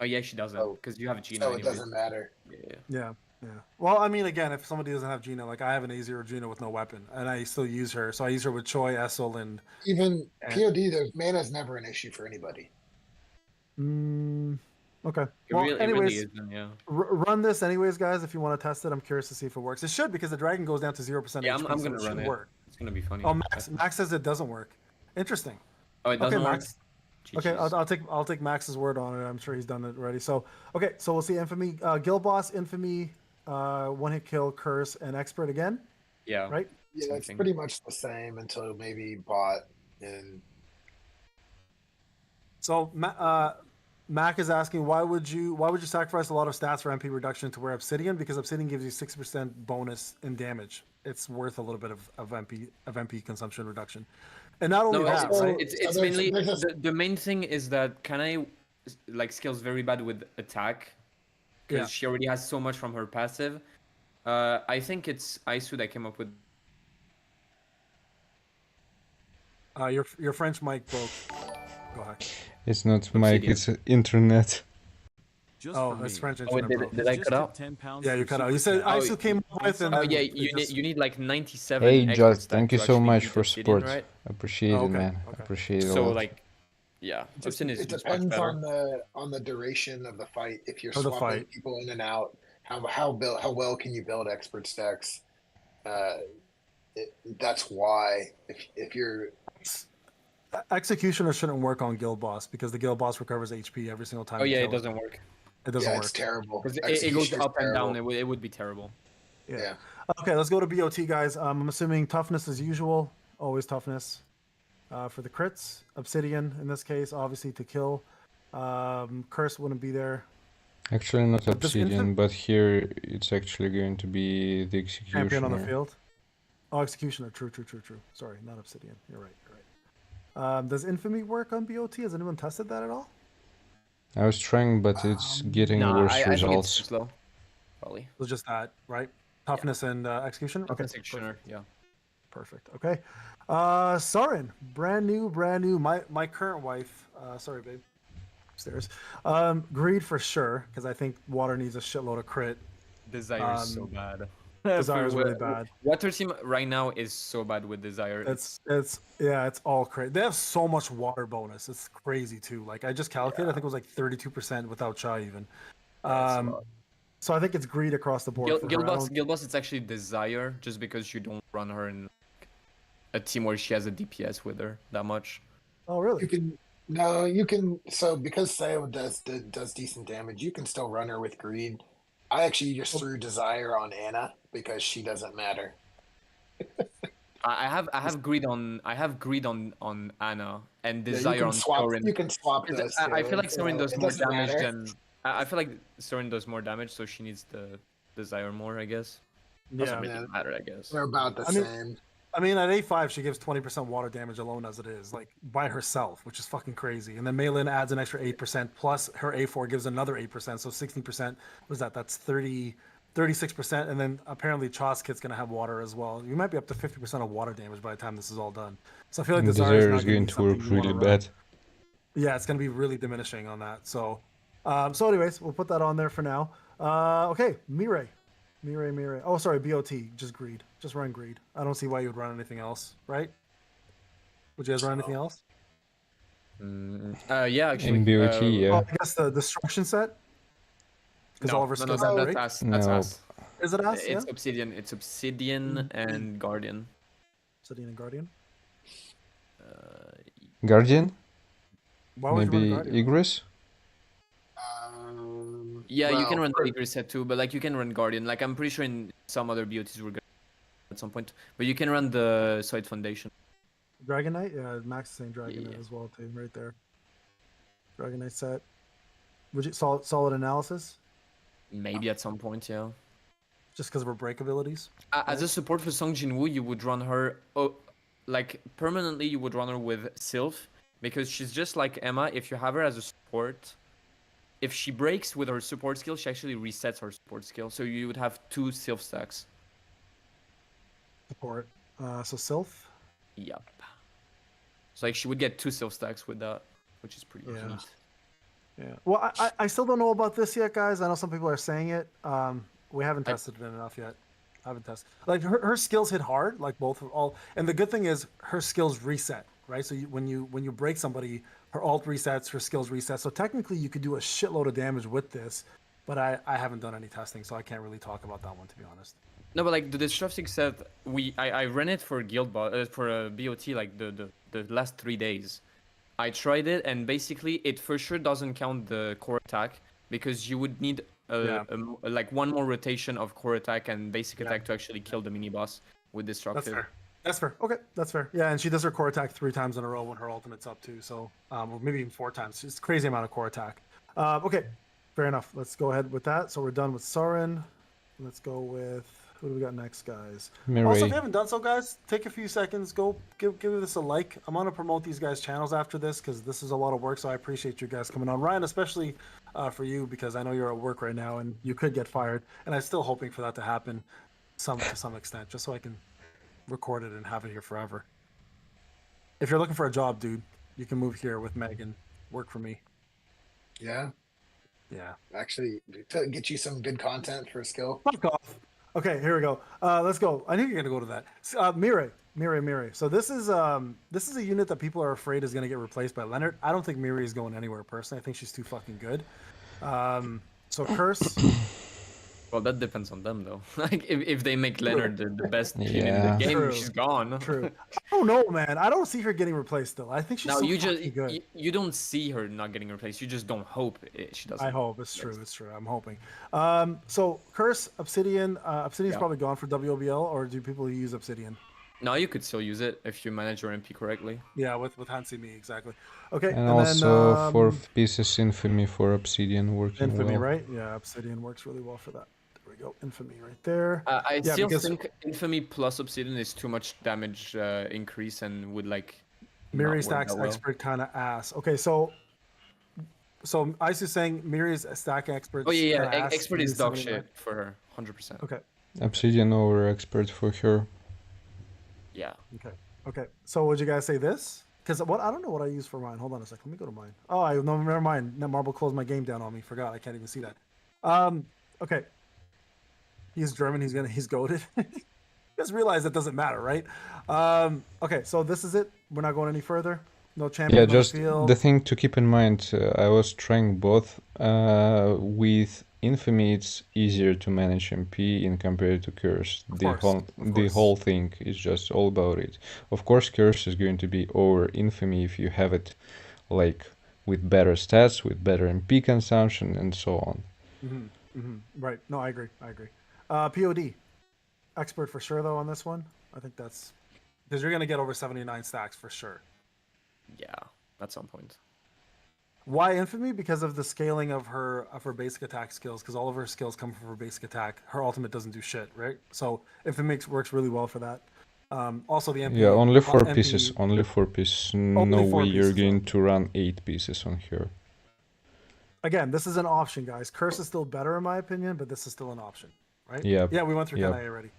Oh yeah, she doesn't Oh, because you have Gina. so it Anyway. doesn't matter. Yeah. Yeah, yeah. Well, I mean, again, if somebody doesn't have Gina, like I have an A0 Gina with no weapon, and I still use her. So I use her with Choi, Essel, and... Even And- POD, there's mana's never an issue for anybody. Okay. It Well, really, anyways, isn't. Yeah. run this anyways, guys, if you want to test it. I'm curious to see if it works. It should, because the dragon goes down to 0% Yeah, HP, I'm so gonna it run should it. work. It's gonna be funny. Oh, Max says it doesn't work. Interesting. Oh, it doesn't Okay, work. Max. Okay, I'll take Max's word on it. I'm sure he's done it already. So okay, so we'll see Infamy, Guild Boss, Infamy, one hit kill, Curse, and Expert again, Yeah. right? Yeah, it's Something. pretty much the same until maybe bot and So Mac is asking why would you sacrifice a lot of stats for MP reduction to wear Obsidian? Because Obsidian gives you 6% bonus in damage. It's worth a little bit of MP consumption reduction. And not only No, that, also- right? it's there's- mainly there's the main thing is that Kanai like scales very bad with attack because Yeah. she already has so much from her passive. I think it's Aisu that came up with. Your French mic broke. Go ahead. It's not mic, Obsidian. it's internet. Just Oh, for it's me. French Oh, internet did, broke. did I Just cut hit out? 10 pounds Yeah, for you cut out. super You said chat. ISO came up with, and Oh then yeah, it just- you need like 97. Hey, expert Just, stats thank you to so actually much beat for Obsidian, support. right? Appreciate Oh, it, okay, man. okay. Appreciate it a So lot. like, yeah, Obsidian is it just much depends better. on the duration of the fight. If you're Of the swapping fight. people in and out, how well can you build expert stacks? That's why if you're Executioner shouldn't work on Guild Boss because the Guild Boss recovers HP every single time. Oh you yeah, it kill doesn't work It doesn't yeah, work. it's terrible. because it goes Executioner's up and down. terrible. It would be terrible. Yeah. Okay, let's go to BOT, guys. I'm assuming toughness as usual. Always toughness. For the crits, Obsidian in this case, obviously to kill. Curse wouldn't be there. Actually, not But this Obsidian, infant- but here it's actually going to be the Champion on the Executioner. field. Oh, Executioner. True. Sorry, not Obsidian. You're right. Does Infamy work on BOT? Has anyone tested that at all? I was trying, but it's getting Nah, worse I think it's results. too slow. Probably. It was just that, right? Toughness and Executioner? Okay, Executioner, yeah. perfect. Okay. Soren, brand new. My current wife, sorry, babe, upstairs. Greed for sure, because I think water needs a shitload of crit. Desire is so bad. Desire is For really wa- bad. Water team right now is so bad with Desire. It's all crit. They have so much water bonus. It's crazy too. Like I just calculated, I think it was like 32% without Chai even. That's a lot. So I think it's greed across the board. for her. I don't- Guild Boss, it's actually Desire, just because you don't run her in like, a team where she has a DPS with her that much. Oh really? You can so because Seo does decent damage, you can still run her with greed. I actually just threw desire on Anna because she doesn't matter. I have greed on Anna and Desire you can on swap. Sorin. You can swap 'Cause those. I two. feel like Sorin does It more doesn't damage matter. than I feel like Sorin does more damage, so she needs the Desire more, I guess. Doesn't Yeah. make Yeah. it matter, I guess. They're about the I mean- same. I mean, at A5, she gives 20% water damage alone as it is, like by herself, which is fucking crazy. And then Maylin adds an extra 8%, plus her A4 gives another 8%, so 16%. What is that? That's 36%. And then apparently Choskit's going to have water as well. You might be up to 50% of water damage by the time this is all done. So I feel like And Desire is Desire not is going be to work something you wanna really run. bad. Yeah, it's going to be really diminishing on that. So, anyways, we'll put that on there for now. Okay, Mirei. Oh, sorry, BOT, just greed. Just run greed. I don't see why you would run anything else, right? Would you guys run anything else? Yeah, actually. In BOT, yeah. Oh, I guess the destruction set. Because all of her no, skills that, have that's break. ass. That's No. ass. Is it ass? It's Yeah. Obsidian. It's Obsidian and Guardian. Obsidian and Guardian. Guardian? Why would you run Maybe Guardian? Igris? Yeah, you can well, run the Igris set too, but like you can run Guardian. Like I'm pretty sure in some other BOTs we're good at some point, but you can run the Side Foundation. Dragon Knight? Yeah, Max is saying Dragon Knight Yeah. as well too, right there. Dragon Knight set. Would you solid analysis? Maybe at some point, yeah. Just because of her break abilities? As a support for Song Jinwoo, you would run her, like permanently. You would run her with Sylph because she's just like Emma. If you have her as a support, if she breaks with her support skill, she actually resets her support skill. So you would have 2 Sylph stacks. Support. So Sylph? Yep. So like she would get 2 Sylph stacks with that, which is pretty Yeah. neat. Yeah. Well, I still don't know about this yet, guys. I know some people are saying it. We haven't tested it enough yet. I haven't tested. Like her skills hit hard, like both of all. And the good thing is her skills reset, right? So when you break somebody, her ult resets, her skills reset. So technically you could do a shitload of damage with this, but I haven't done any testing, so I can't really talk about that one, to be honest. No, but like the Destructive set, I ran it for for a BOT like the last 3 days. I tried it, and basically it for sure doesn't count the core attack because you would need like one more rotation of core attack and basic attack to actually kill the mini boss with Destructive. That's fair. That's fair. Okay, that's fair. Yeah, and she does her core attack 3 times in a row when her ultimate's up too. So, or maybe even 4 times. It's a crazy amount of core attack. Okay, fair enough. Let's go ahead with that. So we're done with Soren. Let's go with who do we got next, guys? Mirei. Also, if you haven't done so, guys, take a few seconds. Go give this a like. I'm gonna promote these guys' channels after this because this is a lot of work. So I appreciate you guys coming on, Ryan, especially for you because I know you're at work right now and you could get fired. And I'm still hoping for that to happen, to some extent, just so I can record it and have it here forever. If you're looking for a job, dude, you can move here with Megan. Work for me. Yeah, Yeah. actually, to get you some good content for a skill. Fuck off. Okay, here we go. Let's go. I knew you were gonna go to that. Mirei. So this is a unit that people are afraid is gonna get replaced by Leonard. I don't think Mirei is going anywhere personally. I think she's too fucking good. So Curse. Well, that depends on them though. Like if they make Leonard the best team in Yeah. the game, True. she's gone. True. I don't know, man. I don't see her getting replaced though. I think she's Now so you fucking just good. you don't see her not getting replaced. You just don't hope she doesn't. I hope it's true. It's true. I'm hoping. So Curse, Obsidian. Obsidian's Yeah. probably gone for WOBL, or do people use Obsidian? No, you could still use it if you manage your MP correctly. Yeah, with Hansi Me exactly. Okay, And also then, 4th pieces Infamy for Obsidian working Infamy, well. right? Yeah, Obsidian works really well for that. There we go. Infamy right there. I Yeah, still because- think Infamy plus Obsidian is too much damage increase and would like. not Mirei work stacks that well. expert kind of ass. Okay, so Ice is saying Mirei's stack expert. Oh yeah, kinda ass, expert is dog 79. shit for her, 100%. Okay, Obsidian over expert for her. Yeah. okay. So would you guys say this? Because I don't know what I use for mine. Hold on a second. Let me go to mine. Oh, no, never mind. That Marble closed my game down on me. Forgot. I can't even see that. Okay. He's German. He's goated. You guys realize that doesn't matter, right? Okay, so this is it. We're not going any further. No champion. Yeah, on the just field. the thing to keep in mind, I was trying both. With Infamy, it's easier to manage MP in compared to Curse. The course. whole thing is just all about it. Of course, Curse is going to be over Infamy if you have it like with better stats, with better MP consumption, and so on. Right. No, I agree. POD. Expert for sure, though, on this one. I think that's... Because you're going to get over 79 stacks for sure. Yeah, at some point. Why Infamy? Because of the scaling of her basic attack skills, because all of her skills come from her basic attack. Her ultimate doesn't do shit, right? So Infamy works really well for that. Also, the MP... Yeah, only 4 MP pieces. Only 4 pieces. Only No 4 way you're pieces, going to run 8 pieces on her. Again, this is an option, guys. Curse is still better in my opinion, but this is still an option, right? Yeah. Yeah, we went through Yeah. Kanai already.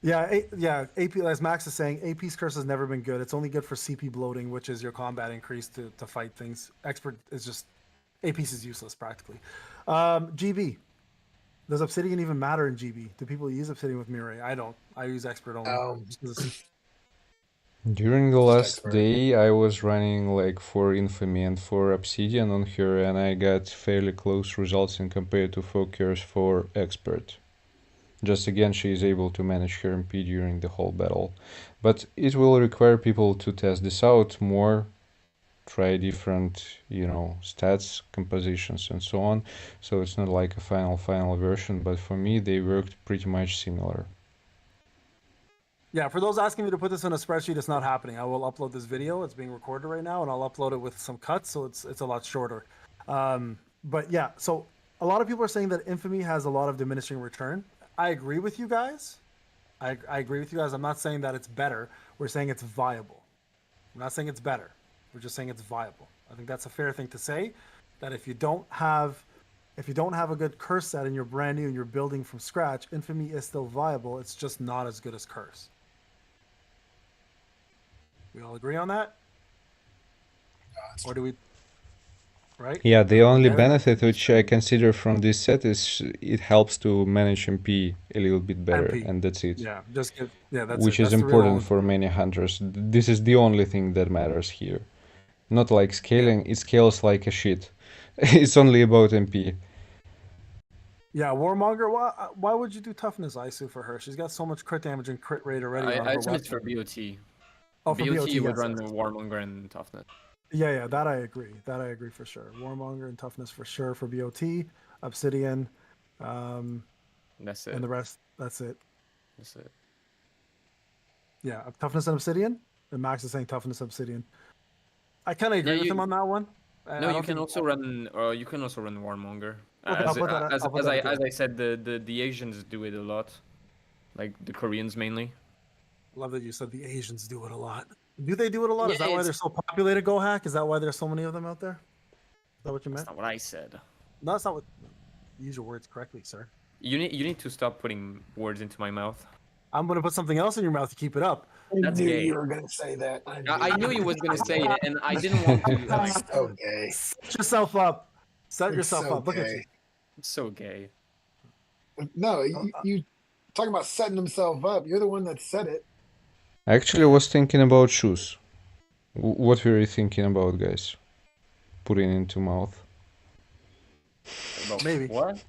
Yeah, AP, as Max is saying, AP's curse has never been good. It's only good for CP bloating, which is your combat increase to fight things. Expert is just... AP's is useless, practically. GB. Does Obsidian even matter in GB? Do people use Obsidian with Mirei? I don't. I use Expert only. Just 'cause it's- During the Just last expert. day, I was running like for Infamy and for Obsidian on her, and I got fairly close results in compared to Focus for Expert. Just again, she is able to manage her MP during the whole battle. But it will require people to test this out more, try different, stats, compositions, and so on. So it's not like a final version, but for me, they worked pretty much similar. Yeah, for those asking me to put this in a spreadsheet, it's not happening. I will upload this video. It's being recorded right now, and I'll upload it with some cuts, so it's a lot shorter. But yeah, so a lot of people are saying that Infamy has a lot of diminishing return. I agree with you guys. I agree with you guys. I'm not saying that it's better. We're saying it's viable. We're not saying it's better. We're just saying it's viable. I think that's a fair thing to say. That if you don't have a good curse set and you're brand new and you're building from scratch, Infamy is still viable. It's just not as good as curse. We all agree on that? Or do we? Right? Yeah, the only Yeah. benefit which I consider from this set is it helps to manage MP a little bit better, MP. and that's it. Yeah, just give. Yeah, that's Which it. is That's the real important only for thing. many hunters. This is the only thing that matters here. Not like scaling, it scales like a shit. It's only about MP. Yeah, Warmonger. Why would you do toughness ISU for her? She's got so much crit damage and crit rate already on I her assume it's weapon. for BOT. Oh, for BOT, BOT would yes, run yes. Warmonger and Toughness. Yeah, that I agree. That I agree for sure. Warmonger and toughness for sure for BOT. Obsidian, That's it. and the rest. That's it. That's it. Yeah, toughness and Obsidian. And Max is saying toughness Obsidian. I kind of agree Yeah, with him on that one. No, you can also run. You can also run Warmonger. Okay, I'll put that. I'll put that As I said, the Asians do it a lot, like the Koreans mainly. Love that you said the Asians do it a lot. Do they do it a lot? Yeah, Is that why they're so populated, Gohack? Is that why there's so many of them out there? Is that what you That's meant? not what I said. No, that's not what. Use your words correctly, sir. You need to stop putting words into my mouth. I'm gonna put something else in your mouth to keep it up. That's I knew gay. you were gonna say that. I knew he was gonna say it, and I didn't want to. Like, So gay. Set yourself up. Set It's yourself so up. Look at gay. you. it's so gay. No, you talking about setting himself up. You're the one that said it. I actually was thinking about shoes. What were you thinking about, guys? Putting into mouth. Maybe. What?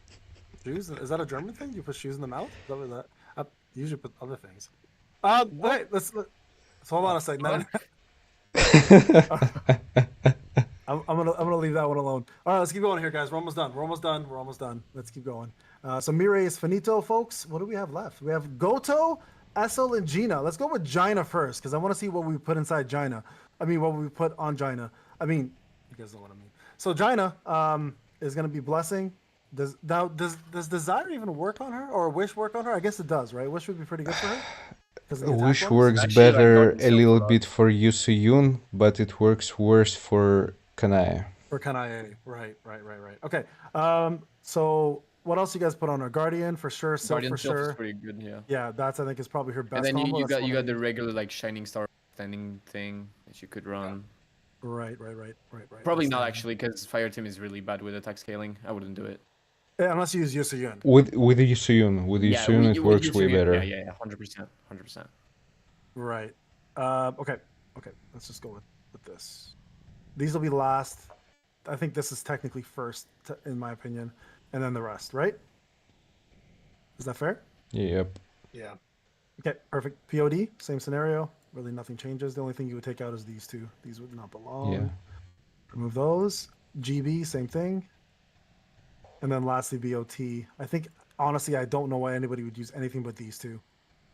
Shoes? Is that a German thing? You put shoes in the mouth? Is that what that? I usually put other things. Wait. Let's hold on a second. No, I'm gonna leave that one alone. All right, let's keep going here, guys. We're almost done. We're almost done. Let's keep going. So Mirei is finito, folks. What do we have left? We have Goto, SL, and Gina. Let's go with Gina first, because I want to see what we put inside Gina. I mean, what we put on Gina. I mean, you guys know what I mean. So Gina is gonna be blessing. Does Desire even work on her, or Wish work on her? I guess it does, right? Wish would be pretty good for her. Wish works Actually, like, better Guardian a little Silver. bit for Yusuyun, but it works worse for Kanae. For Kanae, right. Okay. So what else you guys put on her? Guardian for sure, Silk Guardian for Silver sure. is pretty good, yeah. Yeah, that's I think is probably her best And then combo. you That's got one of the regular like Shining Star standing thing that you could run. Right. Probably That's not the- actually, because Fire Team is really bad with attack scaling. I wouldn't do it. Yeah, unless you use Yusuyun. With Yusuyun, it works way better. Yeah, 100%. Right. Okay. Let's just go with this. These will be last. I think this is technically first, in my opinion, and then the rest. Right? Is that fair? Yep. Yeah. Okay. Perfect. POD, same scenario. Really, nothing changes. The only thing you would take out is these two. These would not belong. Yeah. Remove those. GB, same thing. And then lastly, BOT. I think, honestly, I don't know why anybody would use anything but these two.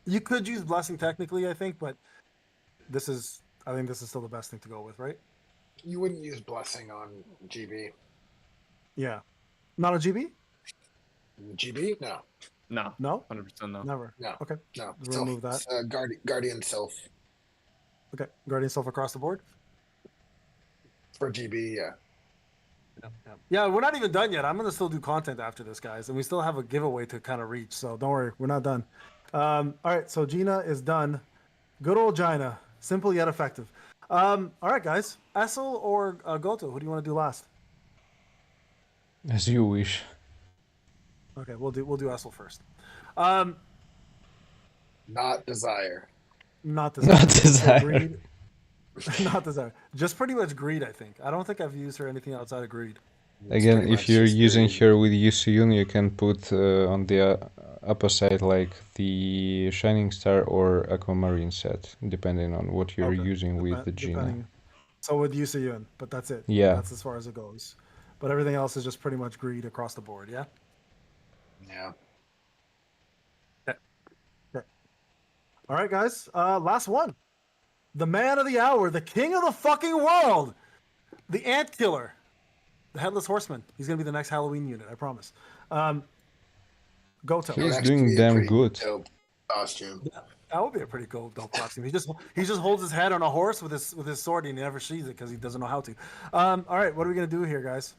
You could use Blessing technically, I think, but I think this is still the best thing to go with, right? You wouldn't use blessing on GB. Yeah. Not a GB? GB? No. No. No? 100% no. Never. No. Okay. No. We'll remove that. Guardian Self Okay. Guardian Self across the board? for GB. Yeah. Yeah, we're not even done yet. I'm going to still do content after this, guys. And we still have a giveaway to kind of reach. So don't worry. We're not done. All right. So Gina is done. Good old Gina. Simple yet effective. All right, guys. Essel or Goto? Who do you want to do last? As you wish. Okay, we'll do SL first. Not desire. Not Not desire. desire. Greed. Not desire. Just pretty much greed. I think. I don't think I've used her anything outside of greed. It's Again, pretty if much you're just using greed. her with Yoo-Soo, you can put on the upper side like the Shining Star or Aquamarine set, depending on what you're Okay, using with the Gina. depending. So with Yoo-Soo, but that's it. Yeah. That's as far as it goes. But everything else is just pretty much greed across the board. Yeah. Yeah. All right, guys. Last one. The man of the hour, the king of the fucking world, the ant killer, the headless horseman. He's gonna be the next Halloween unit, I promise. Goto. He's It'd doing actually be a damn pretty good. Dope costume. That would be a pretty cool dope costume. He just holds his head on a horse with his sword and he never sheathes it because he doesn't know how to. All right, what are we gonna do here, guys?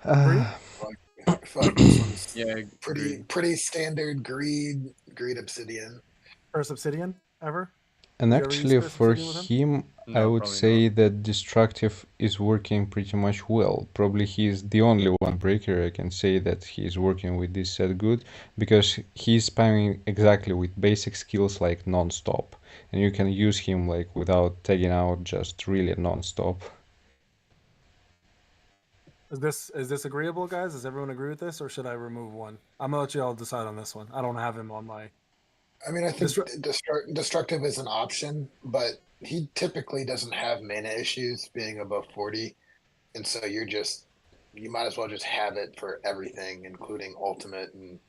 Fuck, this one's Yeah, pretty standard greed obsidian. First obsidian ever? And Did you ever use actually, First for Obsidian with him, I No, would probably say that Destructive is working pretty much well. Probably he's the only one breaker I can say that he's working with this set good, because he's spamming exactly with basic skills like non-stop, and you can use him like without tagging out, just really non-stop. Is this agreeable, guys? Does everyone agree with this, or should I remove one? I'm gonna let you all decide on this one. I don't have him on my. I mean, I think destructive is an option, but he typically doesn't have mana issues being above 40, and so you might as well just have it for everything, including ultimate, and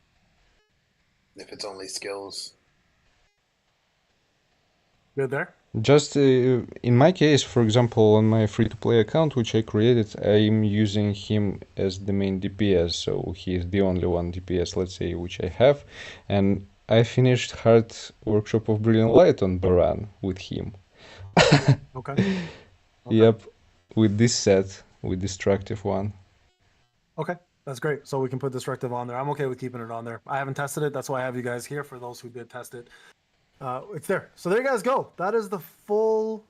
if it's only skills. Good there. Just in my case, for example, on my free-to-play account, which I created, I'm using him as the main DPS, so he's the only one DPS, let's say, which I have, and I finished Hard Workshop of Brilliant Light on Baran with him. Okay. Yep, with this set, with Destructive one. Okay, that's great. So we can put Destructive on there. I'm okay with keeping it on there. I haven't tested it. That's why I have you guys here for those who did test it. It's there. So there you guys go. That is the full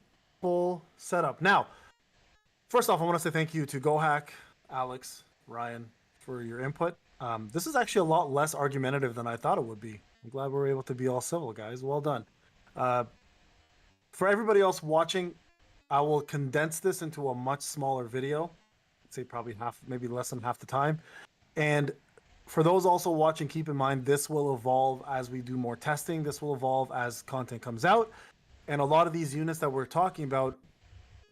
setup. Now, first off, I want to say thank you to Gohack, Alex, Ryan for your input. This is actually a lot less argumentative than I thought it would be. I'm glad we were able to be all civil, guys. Well done. For everybody else watching, I will condense this into a much smaller video. I'd say probably half, maybe less than half the time. And for those also watching, keep in mind this will evolve as we do more testing. This will evolve as content comes out. And a lot of these units that we're talking about,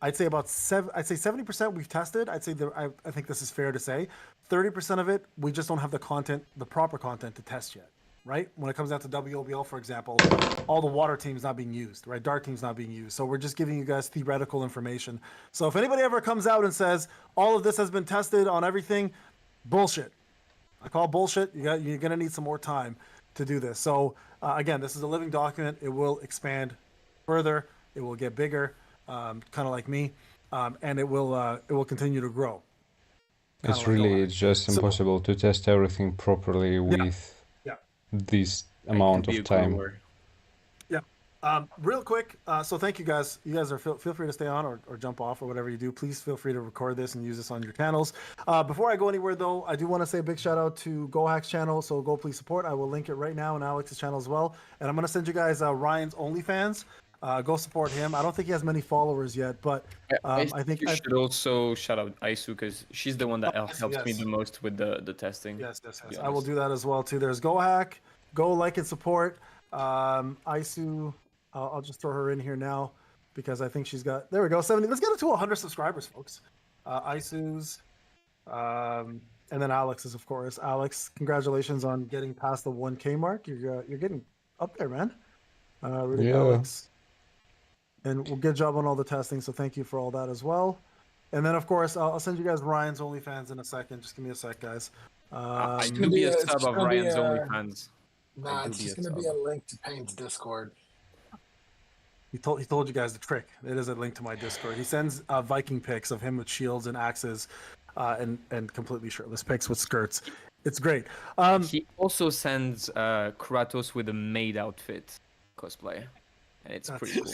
I'd say 70% we've tested. I think this is fair to say. 30% of it, we just don't have the proper content to test yet, right? When it comes down to WOBL, for example, all the water team's not being used, right? Dark team's not being used. So we're just giving you guys theoretical information. So if anybody ever comes out and says all of this has been tested on everything, bullshit. I call bullshit. You're gonna need some more time to do this. So again, this is a living document. It will expand further. It will get bigger, kind of like me, and it will continue to grow. It's really just impossible to test everything properly with this amount of time. Real quick, so thank you guys. You guys feel free to stay on or jump off or whatever you do. Please feel free to record this and use this on your channels. Before I go anywhere, though, I do want to say a big shout out to Gohack's channel. So go please support. I will link it right now on Alex's channel as well. And I'm going to send you guys Ryan's OnlyFans. Go support him. I don't think he has many followers yet, but I think you should also shout out Aisu because she's the one that helps me the most with the testing. Yes. I will do that as well too. There's Gohack. Go like and support. Aisu. I'll just throw her in here now because I think she's got. There we go. 70. Let's get it to 100 subscribers, folks. Aisu's, and then Alex's, of course. Alex, congratulations on getting past the 1K mark. You're getting up there, man. Really, Alex. And we'll good job on all the testing. So thank you for all that as well. And then, of course, I'll send you guys Ryan's OnlyFans in a second. Just give me a sec, guys. I can be a sub of Ryan's OnlyFans. Nah, it's just going to be a link to Payne's Discord. He told you guys the trick. It is a link to my Discord. He sends Viking pics of him with shields and axes, and completely shirtless pics with skirts. It's great. He also sends Kratos with a maid outfit cosplay, and it's pretty cool.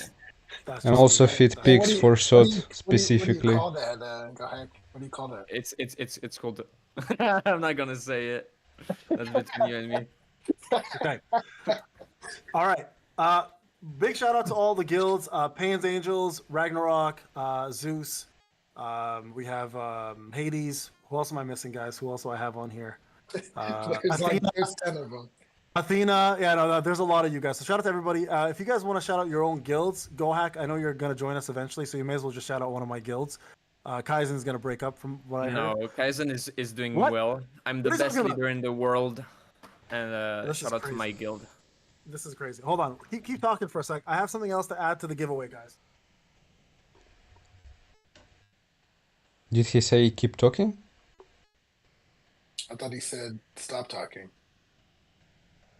And also fit pics for SOT specifically. What do you call that? What do you call that? It's called I'm not gonna say it. That's between you and me. Okay. All right. Big shout out to all the guilds: Payne's Angels, Ragnarok, Zeus. We have Hades. Who else am I missing, guys? Who else do I have on here? There's 10 of them. Athena. Yeah, no, there's a lot of you guys. So shout out to everybody. If you guys want to shout out your own guilds, Gohack, I know you're going to join us eventually, so you may as well just shout out one of my guilds. Kaizen's going to break up from what I heard. No, Kaizen is doing What? well. I'm the What are you best talking leader in the world, and This is shout out to crazy. my guild. This is crazy. Hold on. Keep talking for a sec. I have something else to add to the giveaway, guys. Did he say keep talking? I thought he said stop talking.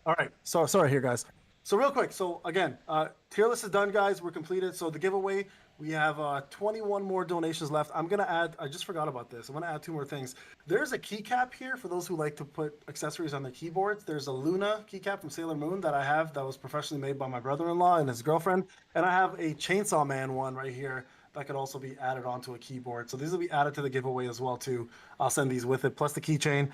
All right. So sorry here, guys. So real quick. So again, tier list is done, guys. We're completed. So the giveaway, we have 21 more donations left. I'm gonna add. I just forgot about this. I'm gonna add 2 more things. There's a keycap here for those who like to put accessories on their keyboards. There's a Luna keycap from Sailor Moon that I have that was professionally made by my brother-in-law and his girlfriend. And I have a Chainsaw Man one right here that could also be added onto a keyboard. So these will be added to the giveaway as well too. I'll send these with it, plus the keychain,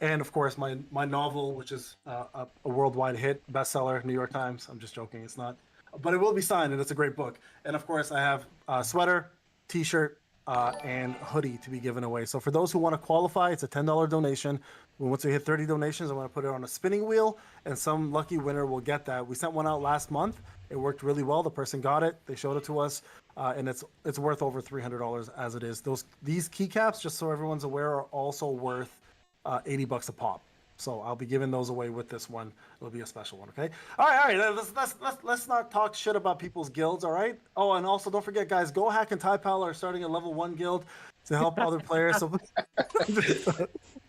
and of course my novel, which is a worldwide hit, bestseller, New York Times. I'm just joking, it's not, but it will be signed, and it's a great book. And of course, I have a sweater, T-shirt, and hoodie to be given away. So for those who want to qualify, it's a $10 donation. Once we hit 30 donations, I'm going to put it on a spinning wheel, and some lucky winner will get that. We sent one out last month. It worked really well. The person got it. They showed it to us, and it's worth over $300 as it is. These keycaps, just so everyone's aware, are also worth $80 a pop. So I'll be giving those away with this one. It'll be a special one, okay? All right. Let's not talk shit about people's guilds, all right? Oh, and also don't forget, guys, Gohack and Taipal are starting a level 1 guild to help other players. So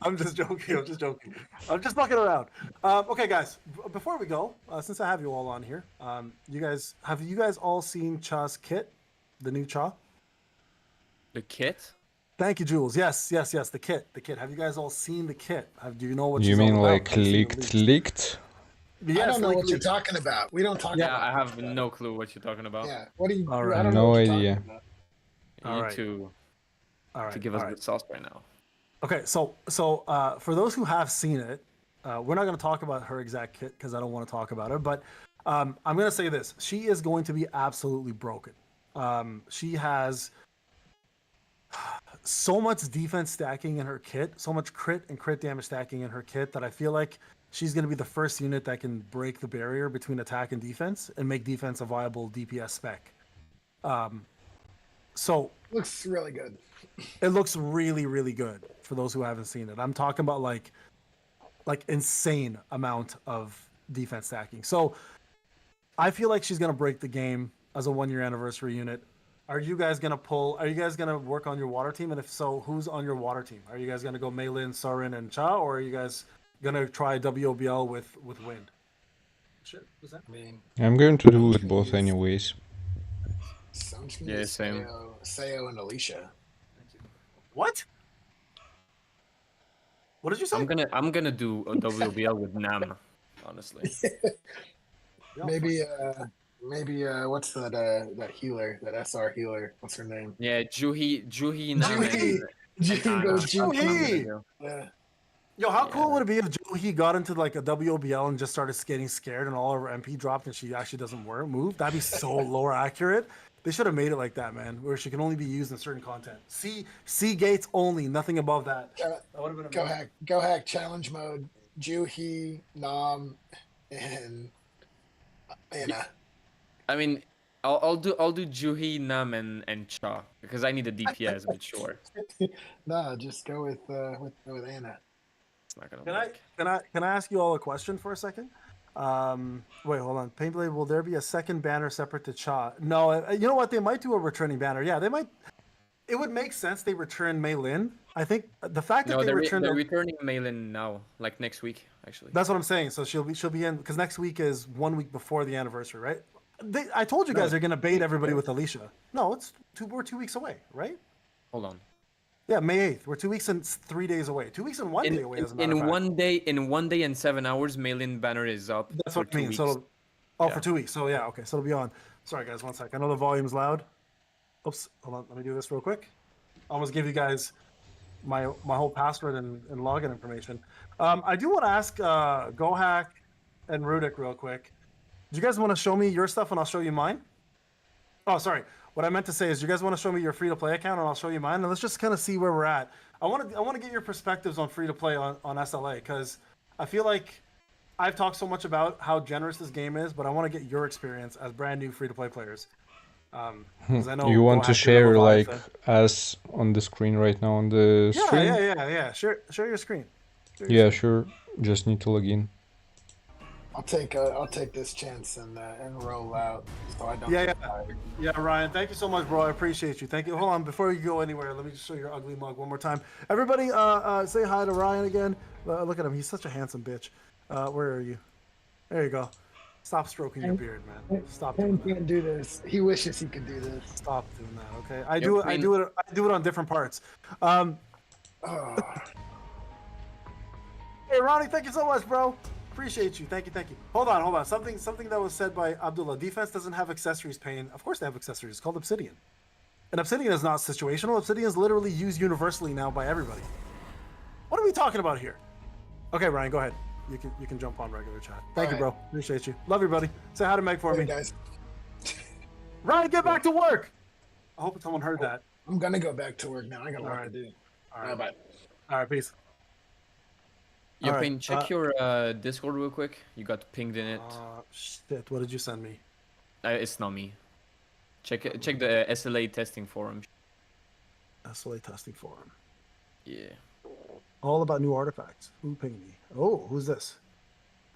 I'm just joking. I'm just fucking around. Okay, guys, before we go, since I have you all on here, have you guys all seen Cha's kit, the new Cha? The kit? Thank you, Jules. Yes, the kit. Have you guys all seen the kit? Do you know what You she's all mean about? like Have you seen the leaked? Yes, I don't know what you're leaked. talking about. We don't talk Yeah, about I have that. no clue what you're talking about. Yeah. What do you? All right. I don't know No what you're idea. talking about. You All need right. to All right. give us all right. good sauce right now. Okay, so for those who have seen it, we're not going to talk about her exact kit because I don't want to talk about her. But I'm going to say this: she is going to be absolutely broken. She has so much defense stacking in her kit, so much crit and crit damage stacking in her kit that I feel like she's going to be the first unit that can break the barrier between attack and defense and make defense a viable DPS spec. So Looks really good. it looks really, really good for those who haven't seen it. I'm talking about like insane amount of defense stacking. So I feel like she's gonna break the game as a 1-year anniversary unit. Are you guys gonna work on your water team? And if so, who's on your water team? Are you guys gonna go Mei Lin, Sorin, and Cha, or are you guys gonna try WOBL with Wind? Shit, was that? I mean, I'm going to do it both anyways. so I'm just gonna Yeah, use same. Seo and Alicia. What? What did you say? I'm gonna do a WBL with Nam, honestly. Yeah, Maybe what's that healer, that SR healer? What's her name? Yeah, Juhi Nam. Juhi. Juhi goes Juhi. Yeah. Yo, how cool would it be if he got into like a WOBL and just started getting scared and all of her MP dropped and she actually doesn't move? That'd be so lore accurate. They should have made it like that, man, where she can only be used in certain content. C gates only, nothing above that. That would have been amazing. Gohack challenge mode. Juhi, Nam, and Anna. I mean, I'll do Juhi, Nam, and Cha because I need a DPS, but sure, No, just go with Anna. it's not gonna work. Can I ask you all a question for a second? Wait, hold on. Paintblade, will there be a second banner separate to Cha? No, you know what? They might do a returning banner. Yeah, they might. It would make sense they return Mei Lin. I think the fact that No, they returned. they're returning Malin now, like next week, actually. That's what I'm saying. So she'll be in because next week is 1 week before the anniversary, right? I told you guys they're gonna bait everybody with Alicia. No, we're 2 weeks away, right? Hold on. Yeah, May 8th. We're 2 weeks and 3 days away. 2 weeks and 1 day away. As a matter of In fact. 1 day and 7 hours, Malin banner is up. That's for what I mean. 2 So, weeks. for 2 weeks. So yeah, okay. So it'll be on. Sorry guys, one sec. I know the volume's loud. Oops, hold on. Let me do this real quick. I almost give you guys my whole password and login information. I do want to ask Gohack and Rudik real quick. Do you guys want to show me your stuff and I'll show you mine? Oh, sorry. What I meant to say is, you guys want to show me your free-to-play account and I'll show you mine, and let's just kind of see where we're at. I want to get your perspectives on free-to-play on SLA, because I feel like I've talked so much about how generous this game is, but I want to get your experience as brand new free-to-play players. 'Cause I know You want to Gohack, you're share level like 5, us on the screen right now on the stream? Yeah. Share your screen. Share your Yeah, screen. sure. Just need to log in. I'll take this chance and roll out so I don't Yeah, get tired. Yeah, Ryan, thank you so much, bro. I appreciate you. Thank you. Hold on, before you go anywhere, let me just show your ugly mug one more time. Everybody, say hi to Ryan again. Look at him. He's such a handsome bitch. Where are you? There you go. Stop stroking your beard, man. Stop doing Payne that. can't do this. He wishes he could do this. Stop doing that. Okay. I do it on different parts. Oh, Hey, Ronnie, thank you so much, bro. Appreciate you. Thank you. Hold on. Something that was said by Abdullah. Defense doesn't have accessories, Payne. Of course they have accessories. It's called Obsidian. And Obsidian is not situational. Obsidian is literally used universally now by everybody. What are we talking about here? Okay, Ryan, go ahead. You can jump on regular chat. Thank you, bro. Appreciate you. Love you, buddy. Say hi to Meg for hey, me. guys. Ryan, get back to work. I hope someone heard that. I'm gonna go back to work now. I got a lot to do. All right. Bye. All right, peace. Yeah, All right, Payne, check your Discord real quick. You got pinged in it. Shit, what did you send me? It's not me. Check the SLA testing forum. SLA testing forum. Yeah. All about new artifacts. Who pinged me? Oh, who's this?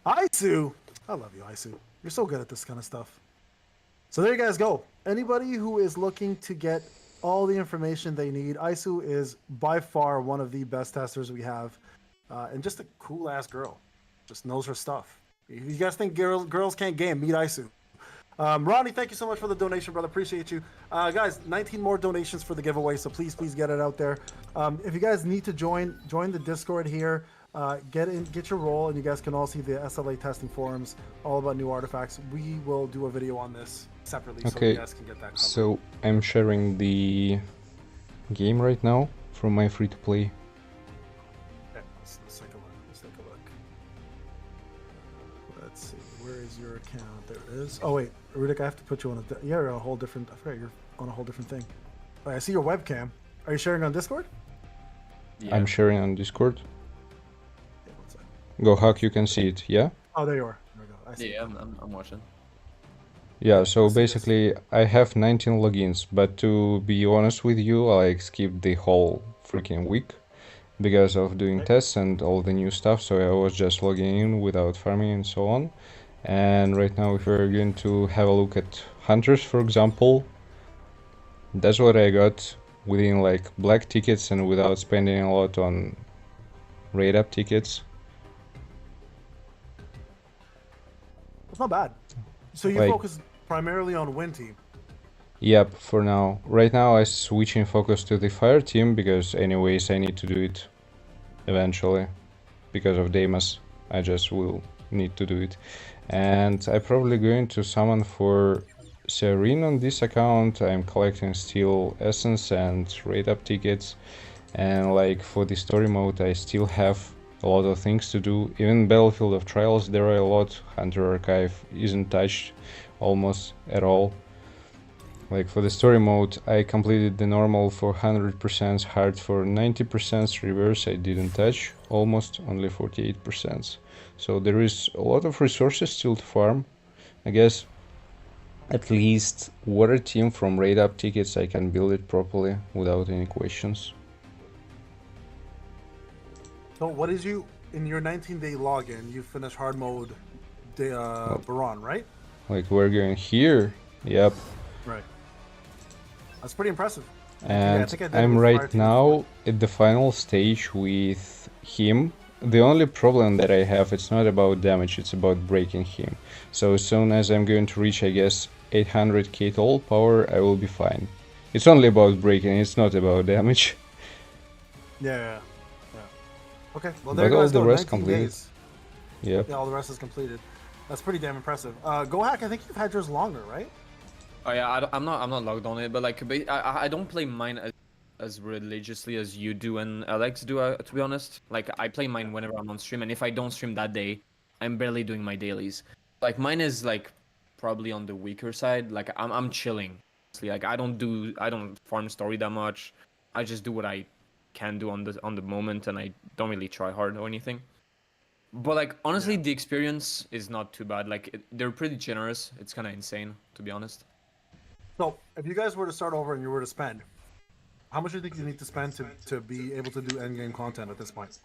Isu! I love you, Isu. You're so good at this kind of stuff. So there you guys go. Anybody who is looking to get all the information they need, Isu is by far one of the best testers we have. And just a cool-ass girl. Just knows her stuff. If you guys think girls can't game, meet Isu. Ronnie, thank you so much for the donation, brother. Appreciate you. Guys, 19 more donations for the giveaway, so please get it out there. If you guys need to join the Discord here, get your role, and you guys can all see the SLA testing forums, all about new artifacts. We will do a video on this separately, so you guys can get that covered. So I'm sharing the game right now from my free-to-play. Okay, let's take a look. Let's see. Where is your account? There it is. Oh wait, Rudik, I have to put you on you're on a whole different. I forgot you're on a whole different thing. Oh, I see your webcam. Are you sharing on Discord? Yeah. I'm sharing on Discord. Yeah, what's that? Gohack, you can see it, yeah? Oh, there you are. There we go. I see. Yeah, I'm watching. Yeah, so Let's see this. basically I have 19 logins, but to be honest with you, I like skipped the whole freaking week because of doing tests and all the new stuff, so I was just logging in without farming and so on. And right now if we're going to have a look at hunters, for example, that's what I got within like black tickets and without spending a lot on raid up tickets. It's not bad. So you Like- focus primarily on win team. Yep, for now. Right now I switch in focus to the fire team because anyways I need to do it eventually. Because of Damas, I just will need to do it. And I'm probably going to summon for Serene on this account. I'm collecting steel essence and raid up tickets. And like for the story mode I still have a lot of things to do. Even Battlefield of Trials there are a lot. Hunter Archive isn't touched almost at all. Like for the story mode, I completed the normal for 100%, hard for 90%, reverse I didn't touch, almost only 48%. So there is a lot of resources still to farm. I guess at least water team from raid up tickets I can build it properly without any questions. So what is you in your 19-day login? You finish hard mode, Baron, right? Like we're going here, yep. Right. That's pretty impressive. And I think I did it I'm with Fire right Team now at the final stage with him. The only problem that I have, it's not about damage, it's about breaking him. So as soon as I'm going to reach, I guess, 800k total power, I will be fine. It's only about breaking, it's not about damage. Yeah. Okay, well there But you all guys the go, rest 19 completed. days. Yep. Yeah, all the rest is completed. That's pretty damn impressive. Gohack, I think you've had yours longer, right? Oh yeah, I'm not logged on it, but like I don't play mine as religiously as you do and Alex do, to be honest. Like, I play mine whenever I'm on stream, and if I don't stream that day, I'm barely doing my dailies. Like, mine is like probably on the weaker side. Like, I'm chilling. Like, I don't farm story that much. I just do what I can do on the moment, and I don't really try hard or anything. But like, honestly, the experience is not too bad. Like, they're pretty generous. It's kind of insane, to be honest. So, if you guys were to start over and you were to spend, how much do you think you need to spend to be able to do endgame content at this point?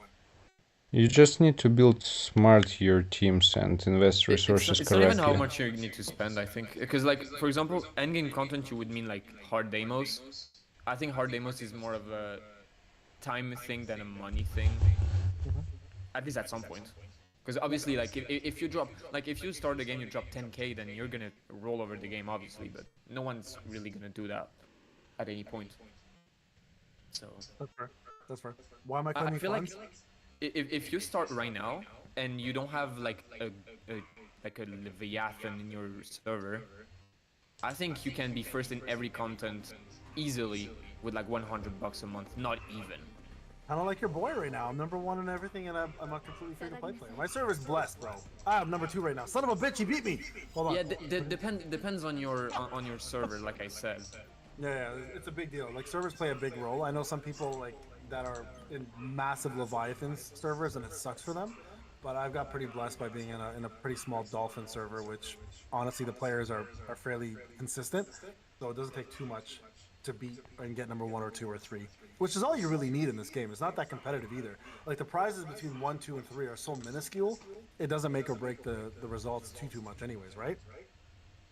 You just need to build smart your teams and invest resources it's not correctly. even how much you need to spend, I think. Because, like, for example, endgame content, you would mean, like, hard demos. I think hard demos is more of a time thing than a money thing. At least at some point. Because obviously, like, if you drop, like, if you start the game, you drop 10k, then you're gonna roll over the game, obviously. But no one's really gonna do that at any point. So That's fair. That's fair. Why am I claiming I feel funds? like if you start right now and you don't have like a Leviathan in your server, I think you can be first in every content easily with like $100 a month, not even. Kind of like your boy right now. I'm number 1 in everything, and I'm a completely free-to-play player. My server's blessed, bro. I'm number 2 right now. Son of a bitch, he beat me. Hold on. Yeah, depends on your server, like I said. Yeah, it's a big deal. Like, servers play a big role. I know some people like that are in massive Leviathans servers, and it sucks for them. But I've got pretty blessed by being in a pretty small Dolphin server, which honestly the players are fairly consistent, so it doesn't take too much to beat and get number 1 or 2 or 3, which is all you really need in this game. It's not that competitive either. Like, the prizes between 1, 2, and 3 are so minuscule, it doesn't make or break the results too much anyways, right?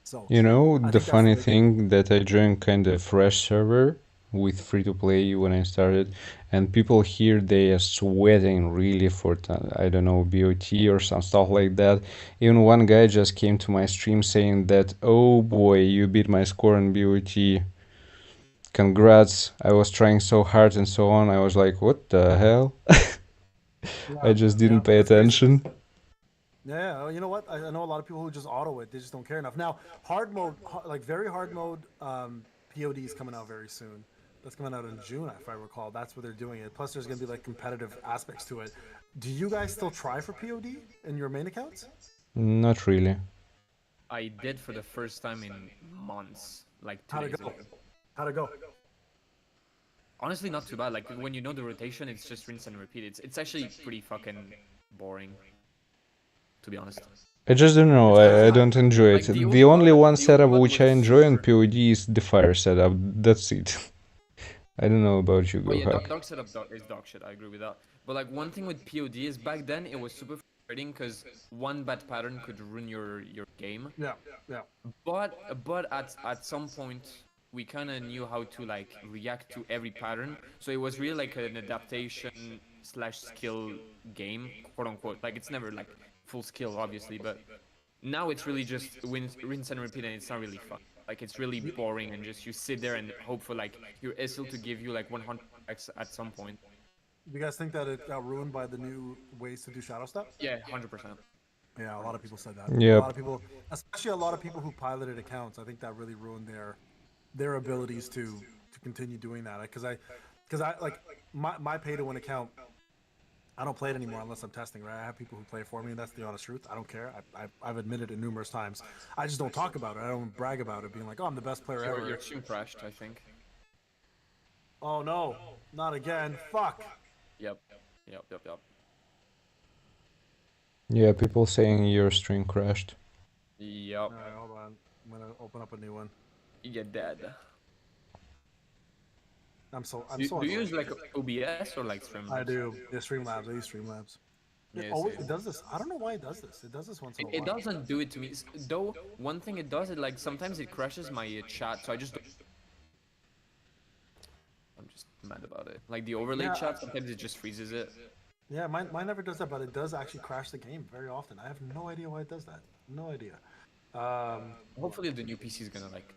So, You know, I the think funny that's the big thing that I joined kind of fresh server with free-to-play when I started, and people here, they are sweating really for, I don't know, BOT or some stuff like that. Even one guy just came to my stream saying that, oh boy, you beat my score on BOT. Congrats, I was trying so hard and so on. I was like, what the hell? I just didn't pay that's crazy. attention. Yeah, you know what? I know a lot of people who just auto it. They just don't care enough. Now, hard mode, like very hard mode, POD is coming out very soon. That's coming out in June, if I recall. That's where they're doing it. Plus, there's going to be like competitive aspects to it. Do you guys still try for POD in your main accounts? Not really. I did for the first time in months, like 2 How'd days it go? ago. How'd it go? Honestly, not too bad. Like, when you know the rotation, it's just rinse and repeat. It's actually pretty fucking boring, to be honest. I just don't know, I don't enjoy it. Like, The only one the setup old which I was enjoy on super- POD is the fire setup. That's it. I don't know about you, Oh yeah, Gohack. dark setup is dog shit. I agree with that. But like, one thing with POD is back then it was super frustrating because one bad pattern could ruin your game. Yeah. But at some point we kind of knew how to like react to every pattern. So it was really like an adaptation / skill game, quote unquote. Like, it's never like full skill, obviously, but now it's really just rinse and repeat, and it's not really fun. Like, it's really boring, and just you sit there and hope for like your SL to give you like 100x at some point. Do you guys think that it got ruined by the new ways to do shadow step? Yeah, 100%. Yeah, a lot of people said that. Yep. A lot of people, especially a lot of people who piloted accounts, I think that really ruined their abilities to continue doing that. Because I like my pay to win account, I don't play it anymore unless I'm testing, right? I have people who play it for me, and that's the honest truth. I don't care. I've admitted it numerous times. I just don't talk about it. I don't brag about it, being like, oh, I'm the best player ever. Your stream crashed, I think. Oh no, not again. Fuck. Yep. Yeah, people saying your stream crashed. Yep. All right, hold on. I'm gonna open up a new one. You're dead. I'm so Do you annoyed. use like OBS or like Streamlabs? I do. Yeah, Streamlabs. I use Streamlabs. Yeah, It does this. I don't know why it does this. It does this once in a while. It doesn't do it to me. Though, one thing it does, it like sometimes it crashes my chat, so I just I'm just mad about it. Like the overlay Yeah, chat, sometimes it just freezes it. Yeah, mine never does that, but it does actually crash the game very often. I have no idea why it does that. No idea. Hopefully the new PC is gonna like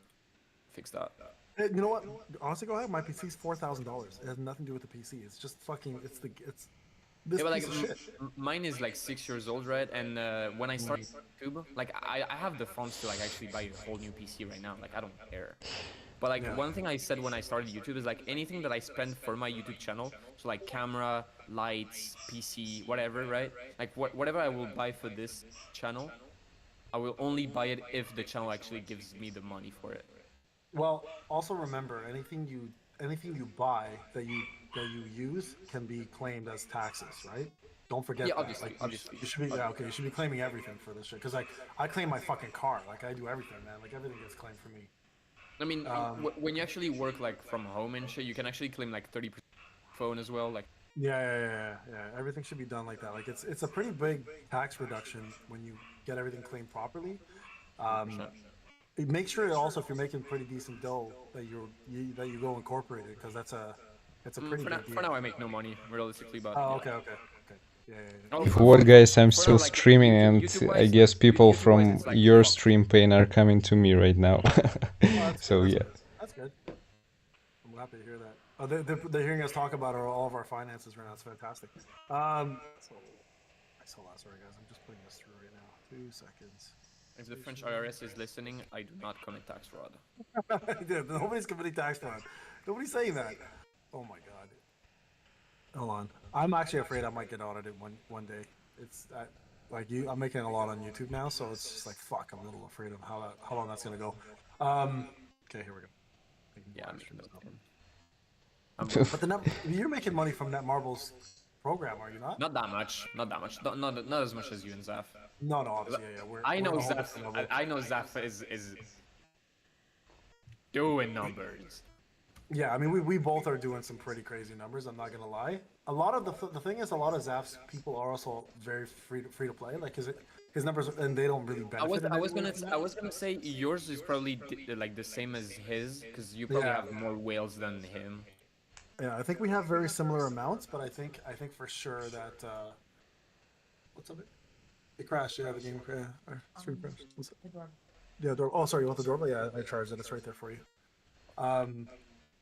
fix that. You know what? Honestly, go ahead. My PC's $4,000. It has nothing to do with the PC. It's just fucking. It's this Yeah, but like piece of shit. mine is like 6 years old, right? And when I started YouTube, like I have the funds to like actually buy a whole new PC right now. Like, I don't care. But like Yeah. one thing I said when I started YouTube is like anything that I spend for my YouTube channel, so like camera, lights, PC, whatever, right? Like whatever I will buy for this channel, I will only buy it if the channel actually gives me the money for it. Well, also remember anything you buy that you use can be claimed as taxes, right? Don't forget Yeah, that. obviously, Like obviously. you should be okay. You should be claiming everything for this shit. Cause like I claim my fucking car. Like I do everything, man. Like everything gets claimed for me. I mean, Um, when you actually work like from home and shit, you can actually claim like 30% phone as well. Like, yeah. Everything should be done like that. Like it's a pretty big tax reduction when you get everything claimed properly. Um, 100%. Make sure also if you're making pretty decent dough that that you go incorporate it because it's a pretty For now, big deal. for now, I make no money realistically, but Oh, yeah. okay. Yeah. Oh, For what, guys, I'm for still now, like streaming, and YouTube-wise, I guess people YouTube-wise, from it's like your fuck. stream, Payne, are coming to me right now. Oh, that's So good. yeah. That's good. I'm happy to hear that. Oh, they're hearing us talk about all of our finances right now. It's fantastic. Sorry guys, I'm just putting this through right now. 2 seconds. If the French IRS is listening, I do not commit tax fraud. Dude, nobody's committing tax fraud. Nobody's saying that. Oh my god. Hold on. I'm actually afraid I might get audited one day. It's like I'm making a lot on YouTube now, so it's just like fuck. I'm a little afraid of how long that's gonna go. Okay, here we go. Yeah, I'm But you're making money from Netmarble's program, are you not? not that much. Not that much. Not as much as you and Zaf. No, obviously, yeah. I know we're all Zaf. different level. I know Zaf is doing numbers. Yeah, I mean, we both are doing some pretty crazy numbers. I'm not gonna lie. A lot of the thing is, a lot of Zaf's people are also very free to play. Like his numbers, and they don't really benefit. I was gonna say yours is probably like the same as his because you probably Yeah. have more whales than him. Yeah, I think we have very similar amounts, but I think for sure that what's up? It crashed. Yeah, the game crashed. Stream crashed. What's it? Yeah, door. Oh, sorry. You want the doorbell? Yeah, I charged it. It's right there for you.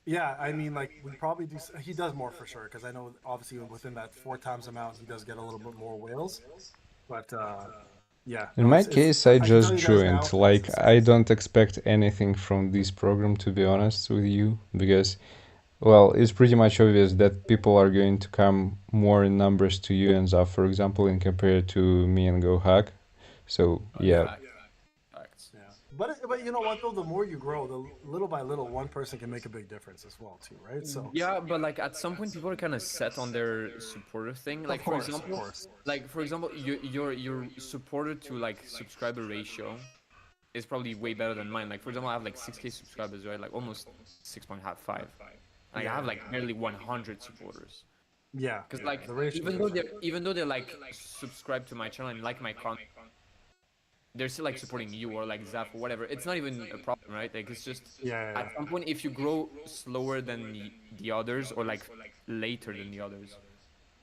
Yeah, I mean, like we probably do. He does more for sure because I know obviously within that 4 times amount, he does get a little bit more whales. But yeah. In my case, I just joined. Like, I don't expect anything from this program, to be honest with you, because, well, it's pretty much obvious that people are going to come more in numbers to you and Zaf, for example, in compared to me and Gohack. So, yeah. Facts. Yeah, but you know what though? The more you grow, the little by little, one person can make a big difference as well too, right? So Yeah, but like at some point, people are kind of set on their supporter thing. Like Of course, for example, your supporter to like subscriber ratio is probably way better than mine. Like for example, I have like 6K subscribers, right? Like almost 6.5. Like I have like nearly 100 supporters. yeah, Because like the ratio even though they're like subscribed to my channel and like my content, they're still like supporting you or like Zaf or whatever. It's not even a problem, right? Like it's just Yeah. at some point if you grow slower than the others or like later than the others,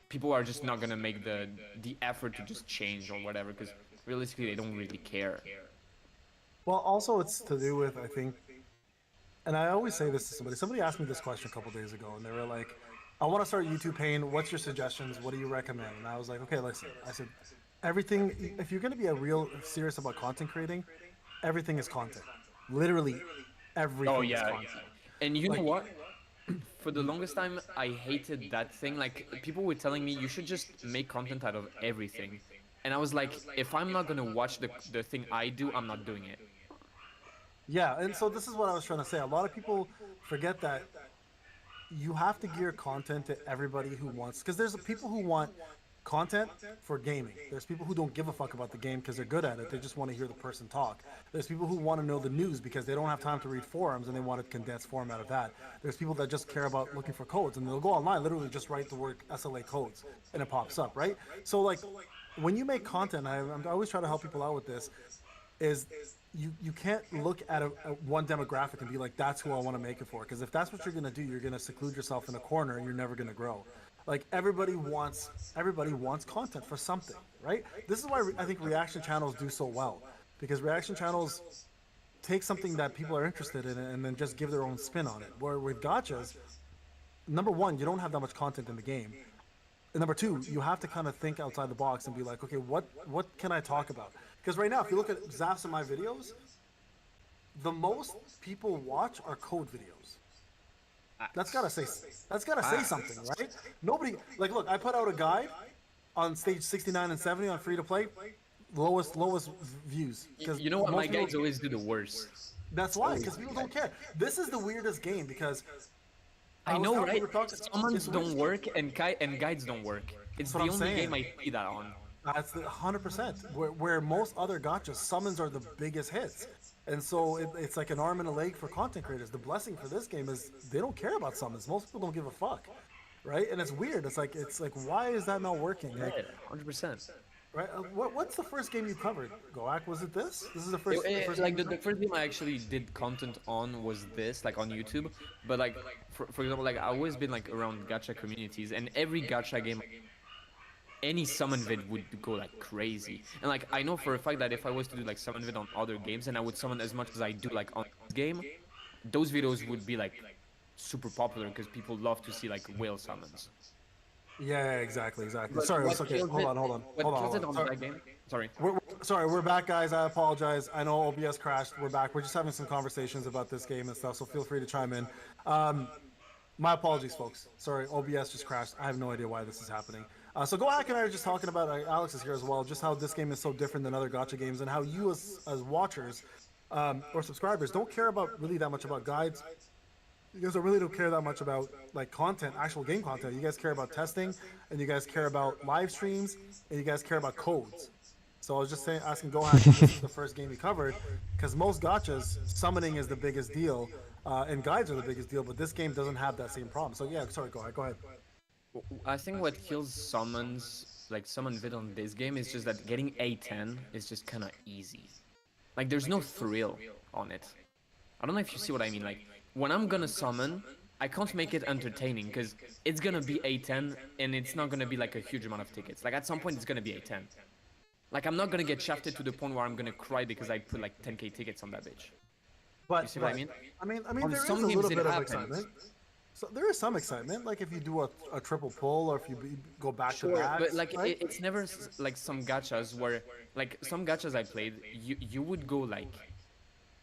people are just not gonna make the effort to just change or whatever because realistically they don't really care. Well, also it's to do with I think, and I always say this to somebody. Somebody asked me this question a couple days ago, and they were like, "I want to start YouTube Payne. What's your suggestions? What do you recommend?" And I was like, "Okay, listen." I said, "Everything. If you're going to be a real serious about content creating, everything is content. Literally, everything Oh is yeah, content." and you know what? For the longest time, I hated that thing. Like people were telling me you should just make content out of everything, and I was like, if I'm not gonna watch the thing I do, I'm not doing it. Yeah, and so this is what I was trying to say. A lot of people forget that you have to gear content to everybody who wants, because there's people who want content for gaming. There's people who don't give a fuck about the game because they're good at it. They just want to hear the person talk. There's people who want to know the news because they don't have time to read forums and they want a condensed format of that. There's people that just care about looking for codes and they'll go online, literally just write the word SLA codes and it pops up, right? So like when you make content, I always try to help people out with this, is you can't look at one demographic and be like, that's who I want to make it for. Because if that's what you're going to do, you're going to seclude yourself in a corner and you're never going to grow. Like everybody wants content for something, right? This is why I think reaction channels do so well, because reaction channels take something that people are interested in and then just give their own spin on it. Where with gachas, number one, you don't have that much content in the game. And number two, you have to kind of think outside the box and be like, okay, what can I talk about? Because right now, if you look at Zaf's and my videos, the most people watch are code videos. That's gotta say something, right? Nobody like look. I put out a guide on stage 69 and 70 on free to play, lowest views. You know what? My guides always do the worst. That's why, because people don't care. This is the weirdest game because I know, right? Summons don't work and guides don't work. It's the only game I see that on. That's 100%. Where most other gotchas, summons are the biggest hits. And so it's like an arm and a leg for content creators. The blessing for this game is they don't care about summons. Most people don't give a fuck, right? And it's weird. It's like why is that not working? Like, 100%. Right? What's the first game you covered? Gohack, was it this? This is the first. The first game I actually did content on was this, like on YouTube. But like for example, like I've always been like around gacha communities, and every gacha game, any summon vid would go like crazy. And like I know for a fact that if I was to do like summon vid on other games and I would summon as much as I do like on this game, those videos would be like super popular because people love to see like whale summons. Yeah, exactly. Sorry, it's okay. Hold on. Sorry. We're back, guys. I apologize. I know OBS crashed. We're back. We're just having some conversations about this game and stuff, so feel free to chime in. My apologies, folks. Sorry, OBS just crashed. I have no idea why this is happening. So Gohack and I are just talking about, Alex is here as well, just how this game is so different than other gacha games and how you as watchers or subscribers don't care about really that much about guides. You guys really don't care that much about like content, actual game content. You guys care about testing, and you guys care about live streams, and you guys care about codes. So I was just asking Gohack if this is the first game he covered, because most gachas, summoning is the biggest deal, and guides are the biggest deal, but this game doesn't have that same problem. So yeah, sorry, Gohack, go ahead. I think what kills summons, like summon vid on this game, is just that getting A10 is just kind of easy. Like there's no thrill on it. I don't know if you see what I mean. Like when I'm gonna summon, I can't make it entertaining because it's gonna be A10 and it's not gonna be like a huge amount of tickets. Like at some point it's gonna be A10. Like I'm not gonna get shafted to the point where I'm gonna cry because I put like 10k tickets on that bitch. But you see what I mean? I mean, there is a little bit of excitement. So there is some excitement, like if you do a triple pull or if you go back to back. But like right? it's never like some gachas where like some gachas I played, you would go like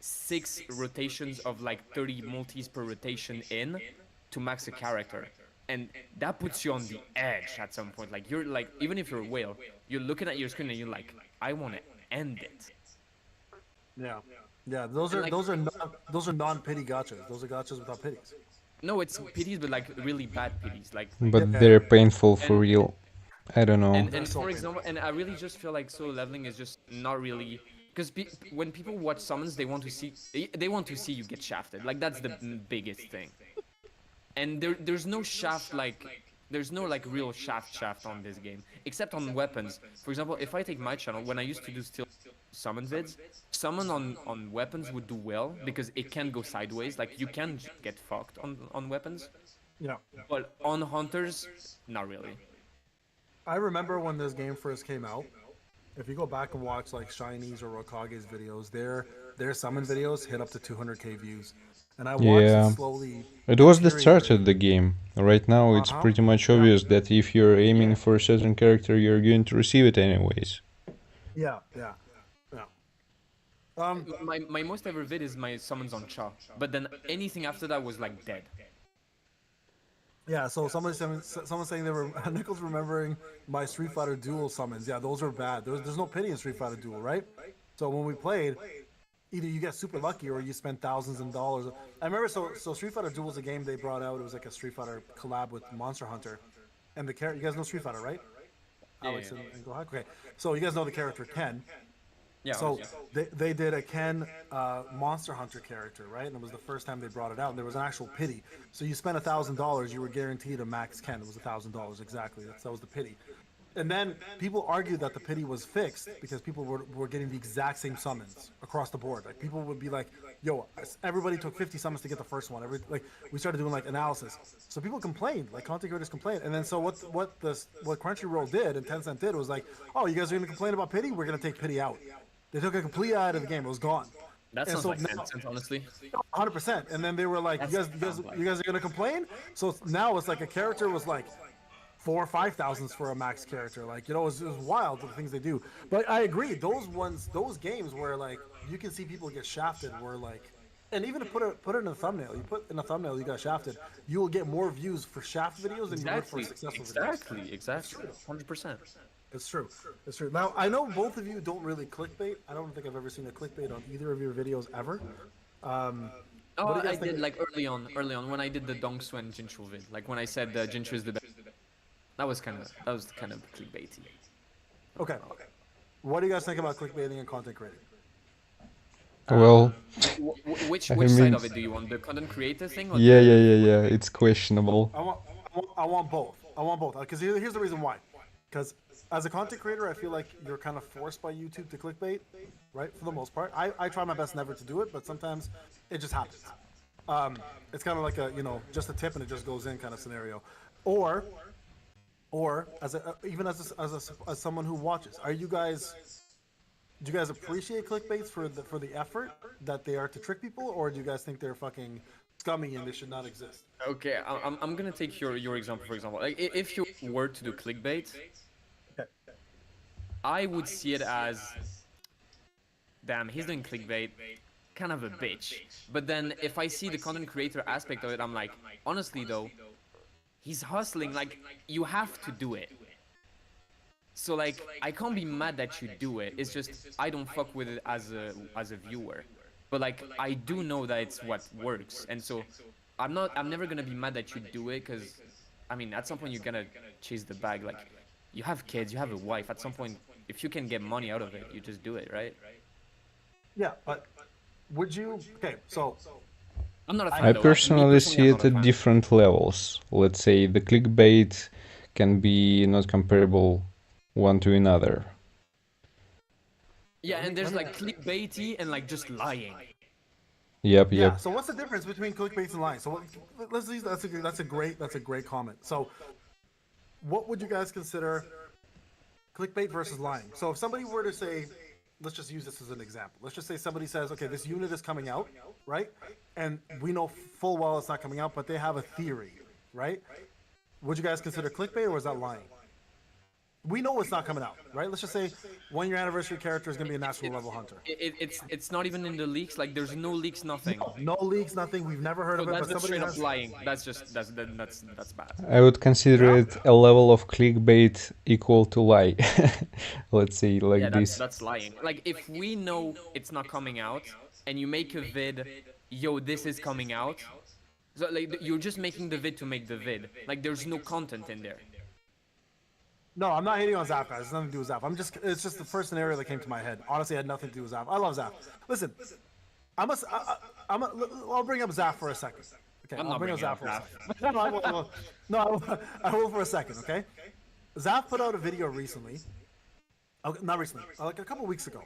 6 rotations of like 30 multis per rotation in to max a character, and that puts you on the edge at some point. Like you're like, even if you're a whale, you're looking at your screen and you're like, I want to end it. Yeah. Those are non-pity gachas. Those are gachas without pities. No, it's pities, but like really bad pities. Like, but they're painful for real. I don't know. And for example, and I really just feel like solo leveling is just not really, because when people watch summons, they want to see you get shafted. Like that's the biggest thing. And there's no shaft, like there's no like real shaft on this game, except on weapons. For example, if I take my channel, when I used to do still summon vids, summon on weapons would do well because it can go sideways. Like you can get fucked on weapons. Yeah. But on hunters, not really. I remember when this game first came out. If you go back and watch like Shiny's or Rokage's videos, their summon videos hit up to 200k views. And I watched it slowly. It was the start of the game. Right now it's pretty much obvious that if you're aiming for a certain character, you're going to receive it anyways. Yeah. My most ever vid is my summons on Cha, but then anything after that was like dead. Yeah, so someone's saying they were Nichols remembering my Street Fighter Duel summons. Yeah, those are bad. There's no pity in Street Fighter Duel, right? So when we played, either you get super lucky or you spend thousands of dollars. I remember, so Street Fighter Duel was a game they brought out. It was like a Street Fighter collab with Monster Hunter, and the character. You guys know Street Fighter, right? Alex and Gohack. Okay, so you guys know the character Ken. Yeah. So they did a Ken Monster Hunter character, right? And it was the first time they brought it out. And there was an actual pity. So you spent $1,000, you were guaranteed a max Ken. It was $1,000 exactly. That was the pity. And then people argued that the pity was fixed because people were getting the exact same summons across the board. Like people would be like, "Yo, everybody took 50 summons to get the first one." We started doing like analysis. So people complained, like content creators complained. And then so what Crunchyroll did and Tencent did was like, "Oh, you guys are going to complain about pity? We're going to take pity out." They took it completely out of the game. It was gone. That sounds like Tencent, honestly. 100%. And then they were like, you guys are going to complain? So now it's like a character was like 4,000 or 5,000 for a max character. Like, it was wild the things they do. But I agree. Those games where like you can see people get shafted where like, and even to put it in a thumbnail, you put in a thumbnail you got shafted, you will get more views for shaft videos than you would for successful videos. Exactly. 100%. It's true. It's true. Now I know both of you don't really clickbait. I don't think I've ever seen a clickbait on either of your videos ever. Oh, I did like early on when I did the Dongsu and Jinchul vid, like when I said Jinchul is the best. That was kind of clickbaity. Okay. What do you guys think about clickbaiting and content creating? Well, Which I side mean- of it do you want? The content creator thing? Or yeah. It's questionable. I want both. I want both. Because here's the reason why. Because as a content creator, I feel like you're kind of forced by YouTube to clickbait, right? For the most part, I try my best never to do it, but sometimes it just happens. It's kind of like a just a tip and it just goes in kind of scenario, or as someone who watches, do you guys appreciate clickbaits for the effort that they are to trick people, or do you guys think they're fucking scummy and they should not exist? Okay, I'm gonna take your example, for example. Like, if you were to do clickbait, Okay. I would see it as, damn, he's doing clickbait, kind of a bitch. But then if I see the content creator aspect of it, I'm like, honestly though, he's hustling, like, you have to do it. So like, I can't be mad that you do it. It's just, I don't fuck with it as a viewer. But like, I do know that it's what works. And so, I'm never gonna be mad that you do it, because, I mean, at some point you're gonna chase the bag. Like, you have kids, you have a wife. At some point, if you can get money out of it, you just do it, right? Yeah, but would you? Okay, so I'm not a fan. I though. personally Me see I'm it not a at fan. different levels. Let's say the clickbait can be not comparable one to another. Yeah, and there's like clickbaity and like just lying. Yep. yeah. So what's the difference between clickbaits and lying? So let's use that's a great comment. So what would you guys consider clickbait versus lying? So if somebody were to say, let's just use this as an example. Let's just say somebody says, okay, this unit is coming out, right? And we know full well it's not coming out, but they have a theory, right? Would you guys consider clickbait, or is that lying? We know it's not coming out, right? Let's just say 1 year anniversary character is going to be a national level hunter. It's not even in the leaks. Like, there's no leaks, nothing. No leaks, nothing. We've never heard So of it, that's but just somebody straight up has. lying. That's bad. I would consider Yeah. it a level of clickbait equal to lie. Let's say like Yeah, this. that's lying. Like, if we know it's not coming out and you make a vid, yo, this is coming out. So like, you're just making the vid to make the vid. Like, there's no content in there. No, I'm not hating on Zap, guys. It's nothing to do with Zap. It's just the first scenario that came to my head. Honestly, it had nothing to do with Zap. I love Zap. Listen, I'll bring up Zap for a second. Okay, I'm I'll not bring up bringing Zap up for a second. No, I will for a second, okay? Zap put out a video recently. Okay, not recently, like a couple weeks ago.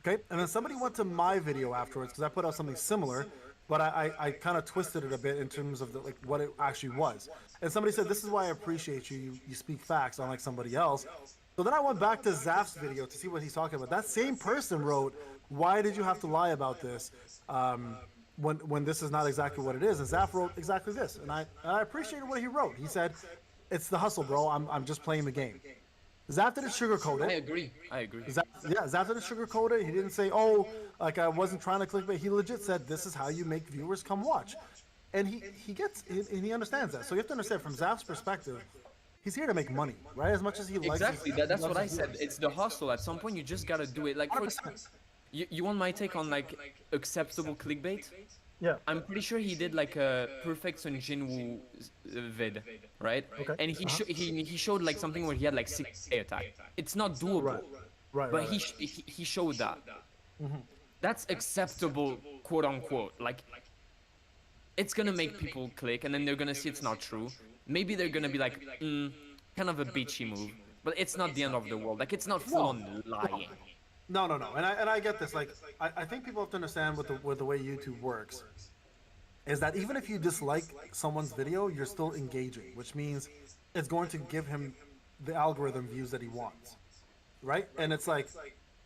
Okay, and then somebody went to my video afterwards because I put out something similar, but I kind of twisted it a bit in terms of what it actually was. And somebody said, "This is why I appreciate you. You speak facts, unlike somebody else." So then I went back to Zaf's video to see what he's talking about. That same person wrote, "Why did you have to lie about this when this is not exactly what it is?" And Zaf wrote exactly this, and I appreciated what he wrote. He said, "It's the hustle, bro. I'm just playing the game." Zaf didn't sugarcoat it. I agree. Zaf didn't sugarcoat it. He didn't say, "Oh, like I wasn't trying to clickbait." He legit said, "This is how you make viewers come watch," and he understands that. So you have to understand from Zaf's perspective, he's here to make money, right? As much as he likes. Exactly. That's what I said. It's the hustle. At some point, you just gotta do it. Like, for 100%. you want my take on like acceptable clickbait? Yeah. I'm pretty sure he did like a perfect Sun Jinwoo vid, right? Okay. And he showed like something where he had like 6K attack. It's not doable, Right. but he showed that. That's acceptable, quote unquote. Like, it's gonna make people click, and then they're gonna see it's not true. Maybe they're gonna be like, kind of a bitchy move, but it's not the end of the world. Like, it's not full on lying. No. And I get this. Like, I think people have to understand with the way YouTube works is that even if you dislike someone's video, you're still engaging, which means it's going to give him the algorithm views that he wants, right? And it's like,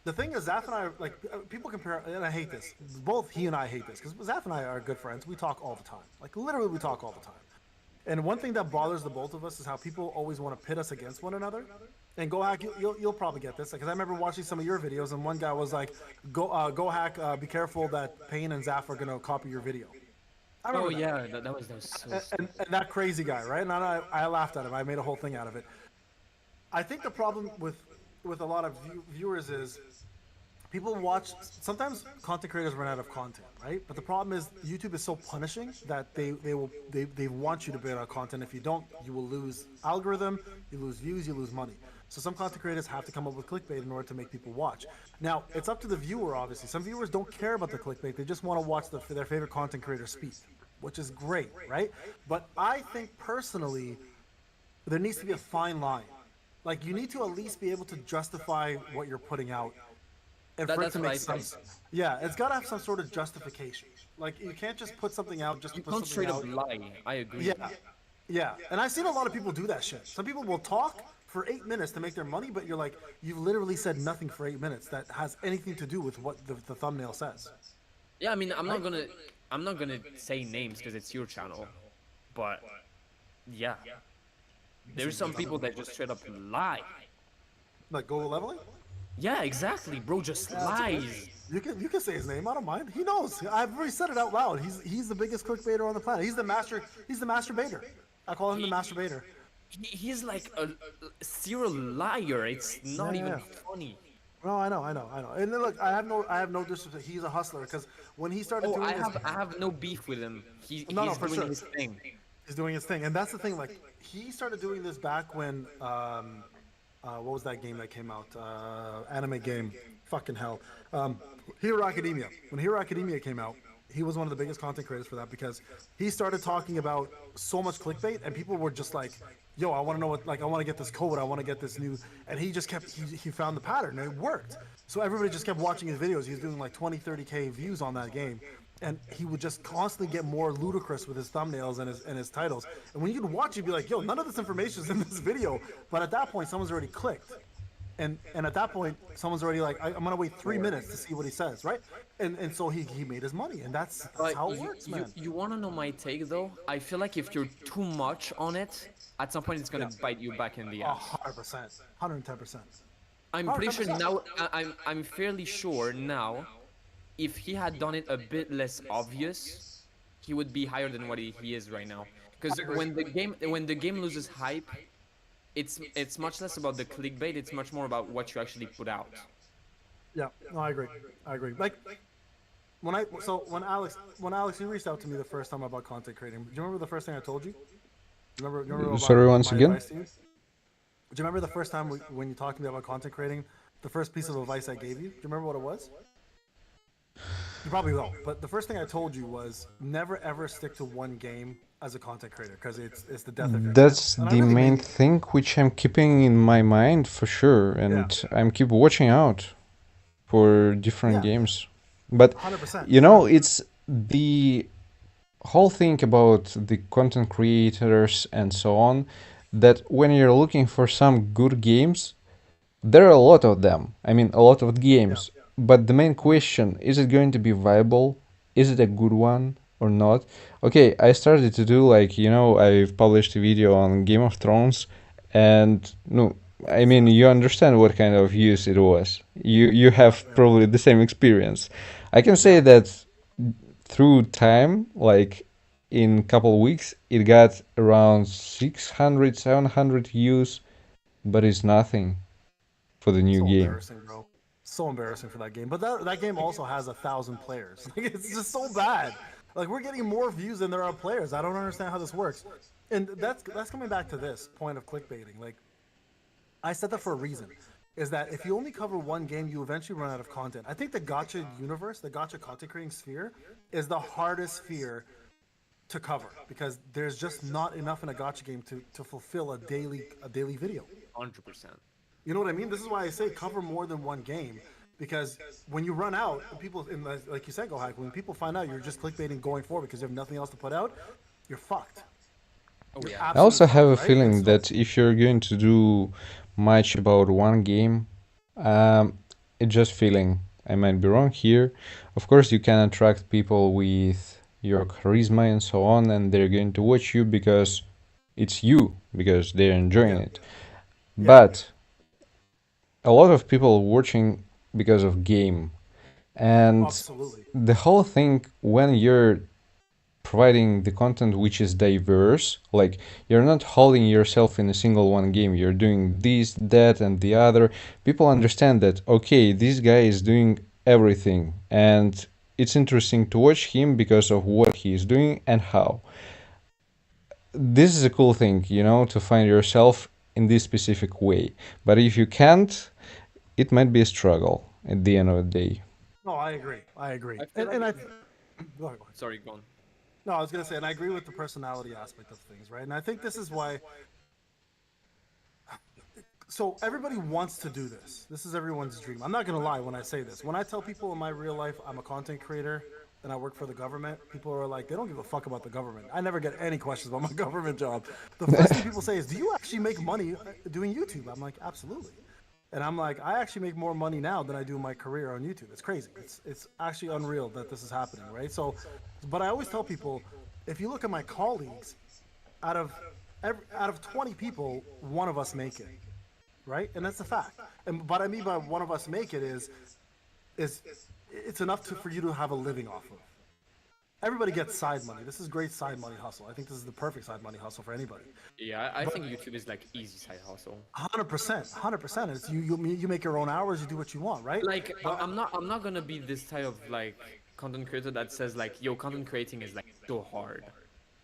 the thing is, Zaf and I, like, people compare, and I hate this. Both he and I hate this, because Zaf and I are good friends. We talk all the time. Like, literally, we talk all the time. And one thing that bothers the both of us is how people always want to pit us against one another And Gohack, you'll probably get this because I remember watching some of your videos, and one guy was like, Gohack, be careful that Payne and Zaf are gonna copy your video." I Oh remember that. yeah, that was so stupid. And that crazy guy, right? And I laughed at him. I made a whole thing out of it. I think the problem with a lot of viewers is people watch. Sometimes content creators run out of content, right? But the problem is YouTube is so punishing that they want you to build out content. If you don't, you will lose algorithm, you lose views, you lose money. So some content creators have to come up with clickbait in order to make people watch. Now it's up to the viewer. Obviously, some viewers don't care about the clickbait; they just want to watch their favorite content creator speak, which is great, right? But I think personally, there needs to be a fine line. Like you need to at least be able to justify what you're putting out, and for it That's to what make I think. sense. Yeah, it's got to have some sort of justification. Like you can't just put something out just to You put can't something straight up out. lie. I agree. Yeah, yeah. And I've seen a lot of people do that shit. Some people will talk for 8 minutes to make their money, but you're like, you've literally said nothing for 8 minutes that has anything to do with what the thumbnail says. Yeah, I mean, I'm not gonna say names because it's your channel, but yeah, there's some people that just straight up lie. Like Go Leveling. Yeah, exactly, bro, just Yeah, that's okay. lies. You can say his name. I don't mind. He knows. I've already said it out loud. He's the biggest clickbaiter on the planet. He's the master. He's the masturbator. I call him the masturbator. He's like a serial liar. It's not Yeah, even yeah. funny. No, I know. And then look, I have no disrespect. He's a hustler because when he started Oh, doing this, I have no beef with him. no, He's for doing sure, his thing. he's doing his thing, and that's the thing. Like he started doing this back when what was that game that came out? Anime game. Fucking hell. Hero Academia. When Hero Academia came out, he was one of the biggest content creators for that because he started talking about so much clickbait, and people were just like, "Yo, I want to know what. Like, I want to get this code. I want to get this new." And he just kept. He found the pattern, and it worked. So everybody just kept watching his videos. He was doing like 20, 30K views on that game. And he would just constantly get more ludicrous with his thumbnails and his titles. And when you could watch, you'd be like, "Yo, none of this information is in this video." But at that point, someone's already clicked, and at that point, someone's already like, "I'm gonna wait 3 minutes to see what he says," right? And so he made his money, and that's But how it works, man. you wanna know my take though? I feel like if you're too much on it, at some point it's gonna bite you back in the ass. 100%, 110%. I'm pretty sure now. I'm fairly sure now. If he had done it a bit less obvious, he would be higher than what he is right now. Because when the game loses hype, it's much less about the clickbait. It's much more about what you actually put out. Yeah, no, I agree. Like when Alex you reached out to me the first time about content creating. Do you remember the first thing I told you? Do you remember about Sorry, once my again? advice to you? Do you remember the first time when you talked to me about content creating? The first piece of advice I gave you. Do you remember what it was? You probably don't. But the first thing I told you was never ever stick to one game as a content creator because it's the death of your That's channel. And I the really main mean it. thing which I'm keeping in my mind for sure, Yeah, and I'm keep watching out for different yeah, games. But 100%. you know, it's the whole thing about the content creators and so on, that when you're looking for some good games, there are a lot of them. I mean, a lot of Yeah. games. But the main question, is it going to be viable? Is it a good one or not? Okay, I started to do like, I've published a video on Game of Thrones, and no, I mean, you understand what kind of views it was. You Yeah, have probably the same experience. I can say yeah. that through time, like in couple weeks, it got around 600, 700 views, but it's nothing for the new So game. embarrassing, bro. So embarrassing for that game. But that game also has 1,000 players. Like it's just so bad. Like we're getting more views than there are players. I don't understand how this works. And that's coming back to this point of clickbaiting. Like I said that for a reason. Is that if you only cover one game, you eventually run out of content. I think the gacha universe, the gacha content creating sphere, is the hardest sphere to cover because there's just not enough in a gacha game to fulfill a daily video. 100%. You know what I mean? This is why I say cover more than one game, because when you run out, people, like you said, Gohack, when people find out you're just clickbaiting going forward because you have nothing else to put out, you're fucked. Oh You're yeah. I also absolutely have a fucked, right? And feeling so, that if you're going to do much about one game, um, it's just feeling. I might be wrong here. Of course, you can attract people with your charisma and so on, and they're going to watch you because it's you, because they're enjoying yeah, it. yeah, But a lot of people watching because of game. And Absolutely. the whole thing, when you're providing the content which is diverse, like you're not holding yourself in a single one game, you're doing this, that, and the other, people understand that, okay, this guy is doing everything, and it's interesting to watch him because of what he is doing and how. This is a cool thing, to find yourself in this specific way. But if you can't, it might be a struggle at the end of the day. No, I agree. I agree. I feel And like... I go ahead. Sorry, go on. No, I was gonna say, and I agree with the personality aspect of things, right? And I think this is why. So everybody wants to do this. This is everyone's dream. I'm not gonna lie when I say this. When I tell people in my real life I'm a content creator and I work for the government, people are like, they don't give a fuck about the government. I never get any questions about my government job. The first thing people say is, "Do you actually make money doing YouTube?" I'm like, "Absolutely." And I'm like, I actually make more money now than I do in my career on YouTube. It's crazy. It's actually unreal that this is happening, right? So, but I always tell people, if you look at my colleagues, out of 20 people, one of us make it, right? And that's a fact. And what I mean by one of us make it is it's enough for you to have a living off of. Everybody gets side money. This is great side money hustle. I think this is the perfect side money hustle for anybody. Yeah, I think YouTube is like easy side hustle. 100%. It's you make your own hours. You do what you want, right? Like I'm not gonna be this type of like content creator that says like, yo, content creating is like so hard.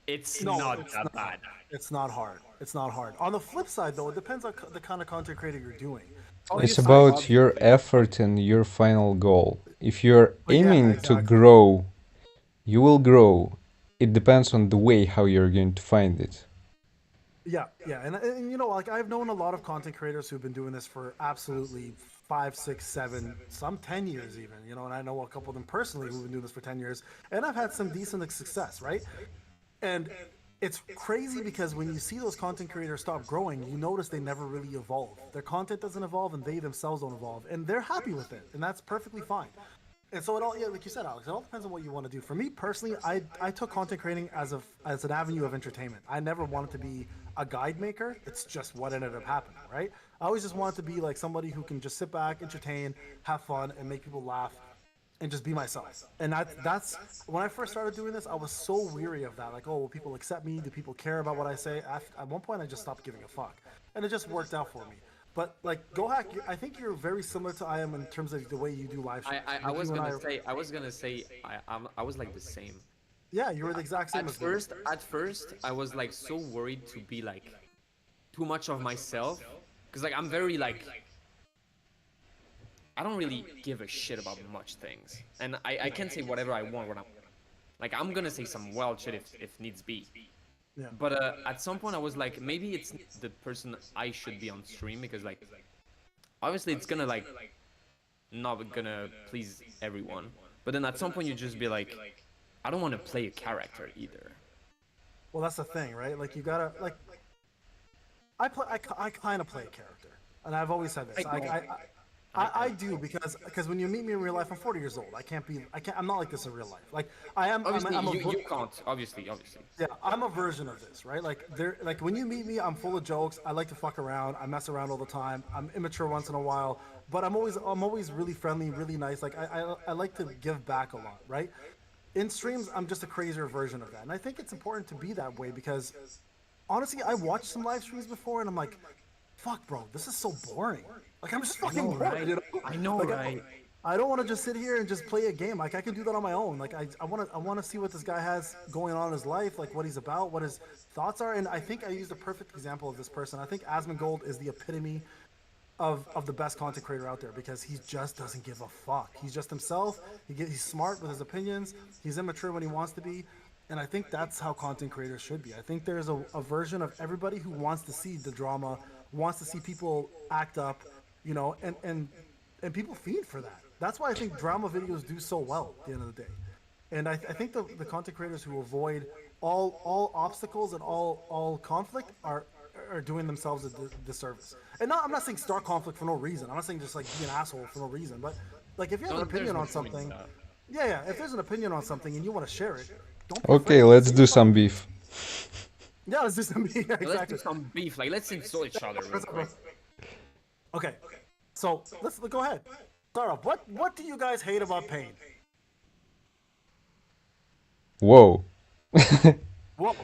It's not that bad. It's not hard. It's not hard. On the flip side, though, it depends on the kind of content creating you're doing. It's about your effort and your final goal. If you're aiming to exactly. grow, you will grow. It depends on the way how you're going to find it. Yeah, and you know, like I've known a lot of content creators who've been doing this for absolutely 5, 6, 7, some 10 years even. You know, and I know a couple of them personally who've been doing this for 10 years, and I've had some decent success, right? And it's crazy because when you see those content creators stop growing, you notice they never really evolve. Their content doesn't evolve, and they themselves don't evolve, and they're happy with it, and that's perfectly fine. And so it all, yeah, like you said, Alex, it all depends on what you want to do. For me personally, I took content creating as an avenue of entertainment. I never wanted to be a guide maker. It's just what ended up happening, right? I always just wanted to be like somebody who can just sit back, entertain, have fun, and make people laugh, and just be myself. And that's when I first started doing this, I was so weary of that. Like, oh, will people accept me? Do people care about what I say? At one point, I just stopped giving a fuck, and it just worked out for me. But like Gohack, I think you're very similar to I am in terms of the way you do live streams. I was gonna say I was like the same. Yeah, you were the exact same as me. At first, I was like so worried to be like too much of myself, because like I'm very like, I don't really give a shit about much things, and I can say whatever I want when I'm gonna say some wild shit if needs be. Yeah. But at some point I was like, maybe it's the person I should be on stream, because like obviously it's gonna like not gonna please everyone, but then at some point you just be like, I don't want to play a character either. Well, that's the thing, right? Like you gotta like, I kind of play a character, and I've always said this. I do because when you meet me in real life, I'm 40 years old. I'm not like this in real life. Like I am. Obviously, you can't. Obviously. Yeah, I'm a version of this, right? Like when you meet me, I'm full of jokes. I like to fuck around. I mess around all the time. I'm immature once in a while, but I'm always really friendly, really nice. Like I like to give back a lot, right? In streams, I'm just a crazier version of that, and I think it's important to be that way because honestly, I watched some live streams before, and I'm like, fuck, bro, this is so boring. Like I'm just fucking bored. Right? You know? I know, like, right? I don't want to just sit here and just play a game. Like I can do that on my own. Like I want to see what this guy has going on in his life, like what he's about, what his thoughts are. And I think I used a perfect example of this person. I think Asmongold is the epitome of the best content creator out there because he just doesn't give a fuck. He's just himself. He's smart with his opinions. He's immature when he wants to be. And I think that's how content creators should be. I think there's a version of everybody who wants to see the drama, wants to see people act up, you know, and people feed for that. That's why I think drama videos do so well at the end of the day. And I think the content creators who avoid all obstacles and all conflict are doing themselves a disservice. And I'm not saying start conflict for no reason. I'm not saying just like be an asshole for no reason. But like if you have an opinion on something, if there's an opinion on something and you want to share it, don't be okay, afraid. let's do some beef. Yeah, let's do some beef. Yeah, exactly. Let's do some beef. Like let's insult each other real quick. Okay. So let's go ahead. Start off. What do you guys hate about Payne? Whoa. Well,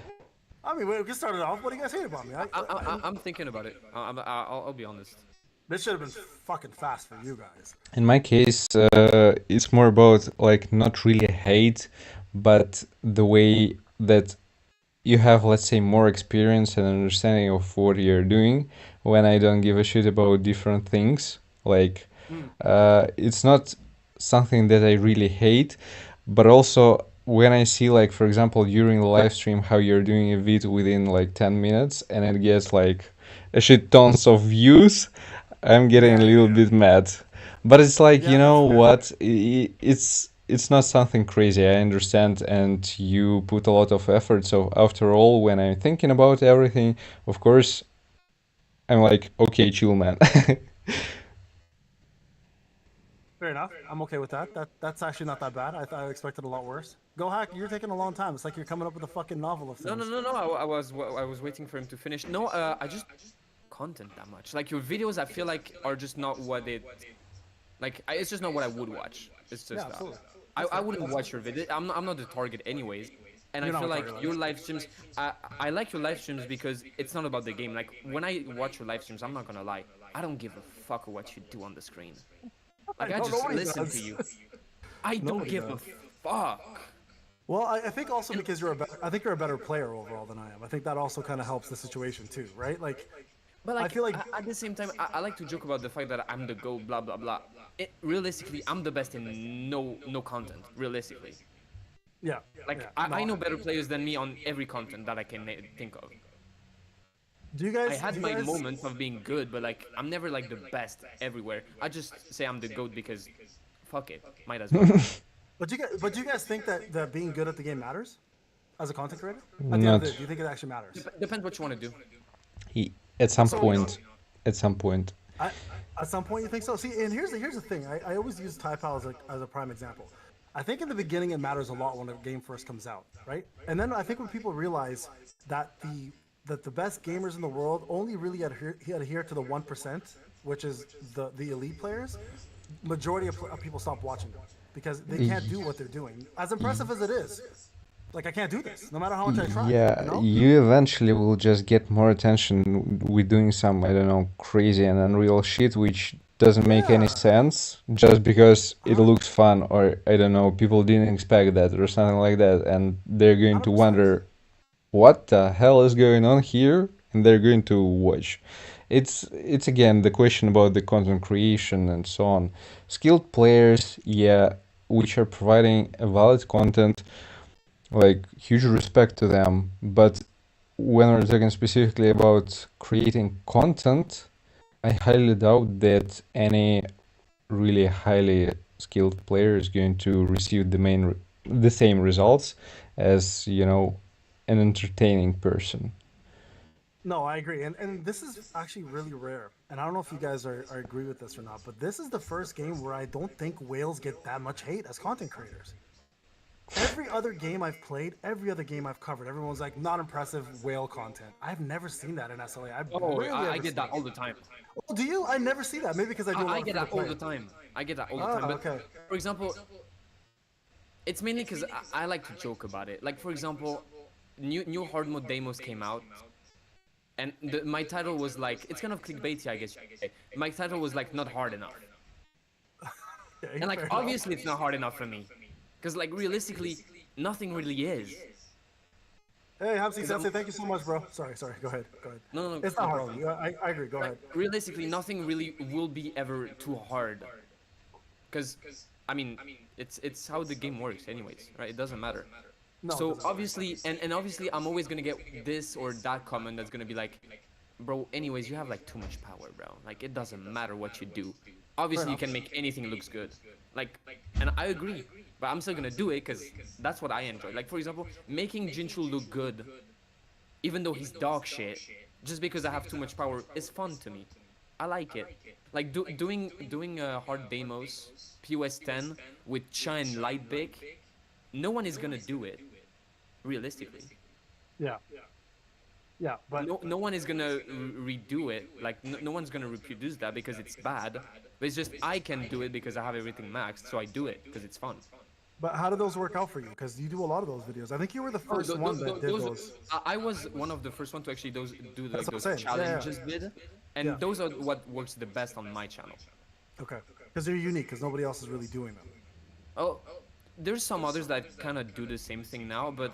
I mean, we can start it off. What do you guys hate about me? I'm thinking about it. I'll be honest. This should have been fucking fast for you guys. In my case, it's more about like not really hate, but the way that you have, let's say, more experience and understanding of what you're doing when I don't give a shit about different things. Like, it's not something that I really hate, but also when I see, like, for example, during the live stream, how you're doing a vid within like 10 minutes and it gets like a shit tons of views, I'm getting a little bit mad. But it's like, you know what? It's not something crazy. I understand, and you put a lot of effort. So after all, when I'm thinking about everything, of course, I'm like, okay, chill, man. Fair enough. I'm okay with that. That's actually not that bad. I expected a lot worse. Gohack, you're taking a long time. It's like you're coming up with a fucking novel of things. No. I was waiting for him to finish. No, I just content that much. Like your videos, I feel like are just not what it. Like it's just not what I would watch. It's just absolutely. I wouldn't watch your video. I'm not the target anyways. And You're I feel not a like target, your live streams. I like your live streams because it's not about the game. Like when I watch your live streams, I'm not gonna lie. I don't give a fuck what you do on the screen. Like I just listen to you. I don't give a fuck. Well, I think also because you're I think you're a better player overall than I am. I think that also kind of helps the situation too, right? Like, but like, I feel like at the same time, I like to joke about the fact that I'm the GOAT, blah blah blah. Realistically, I'm the best in no content. Realistically, yeah. Like I know better players than me on every content that I can think of. Do you guys? I had my moments of being good, but like I'm never like the best everywhere. I just say I'm the GOAT because, fuck it, might as well. But do you guys think that being good at the game matters as a content creator? At the end Not of it, do you think it actually matters? Depends what you want to do. at some point. At some point. At some point, you think so? See, and here's the thing. I always use Taipao as a prime example. I think in the beginning it matters a lot when a game first comes out, right? And then I think when people realize that the best gamers in the world only really adhere to the 1%, which is the elite players, majority of people stop watching them because they can't do what they're doing. As impressive as it is, like I can't do this, no matter how much I try. Yeah, you know? you eventually will just get more attention with doing some, I don't know, crazy and unreal shit, which doesn't make any sense just because it looks fun, or I don't know, people didn't expect that or something like that, and they're going to 100%. wonder what the hell is going on here, and they're going to watch. It's again the question about the content creation and so on. Skilled players, yeah, which are providing a valid content, like huge respect to them. But when we're talking specifically about creating content, I highly doubt that any really highly skilled player is going to receive the same results as, you know, an entertaining person. No, I agree, and this is actually really rare. And I don't know if you guys are agree with this or not, but this is the first game where I don't think whales get that much hate as content creators. Every other game I've played, every other game I've covered, everyone's like, not impressive whale content. I've never seen that in SLA. I get that all the time. Oh, do you? I never see that. Maybe because I do. I get that all the time. I get that all the time. But okay. For example, it's mainly because I like to joke about it. Like for example, new hard mode demos came out, and my title was like, it's kind of clickbaity, I guess. My title was like, not hard enough. Okay, And like obviously it's not hard enough for me, because like realistically, nothing really is. Hey, Hamsi Sensei, thank you so much, bro. Sorry. Go ahead. No. It's not hard on you. I agree. Go ahead. Realistically, nothing really will be ever too hard. Because, I mean, it's how the game works anyways, right? It doesn't matter. No, So obviously, and obviously I'm always gonna get this or that comment that's gonna be like, bro, anyways, you have like too much power, bro. Like it doesn't matter what you do. Obviously you can make anything looks good. Like, and I agree, but I'm still gonna do it because that's what I enjoy. Like for example, making Jinchul look good, even though he's dog shit, just because I have too much power is fun to me. I like it. Like doing hard demos, POS 10 with Chai and Lightbig, no one is gonna do it. Realistically. Yeah. Yeah, but no one is gonna redo it. Like no one's gonna reproduce that because it's bad. But it's just I can do it because I have everything maxed, so I do it because it's fun. how do those work out for you? Because you do a lot of those videos. I think you were the Oh, first one that did those those. I was one of the first one to actually do That's like what I'm those saying. Yeah, yeah. challenges did, and Yeah. those are what works the best on my channel. Okay. Because they're unique. Because nobody else is really doing them. Oh, there's some others that kind of do the same thing now, but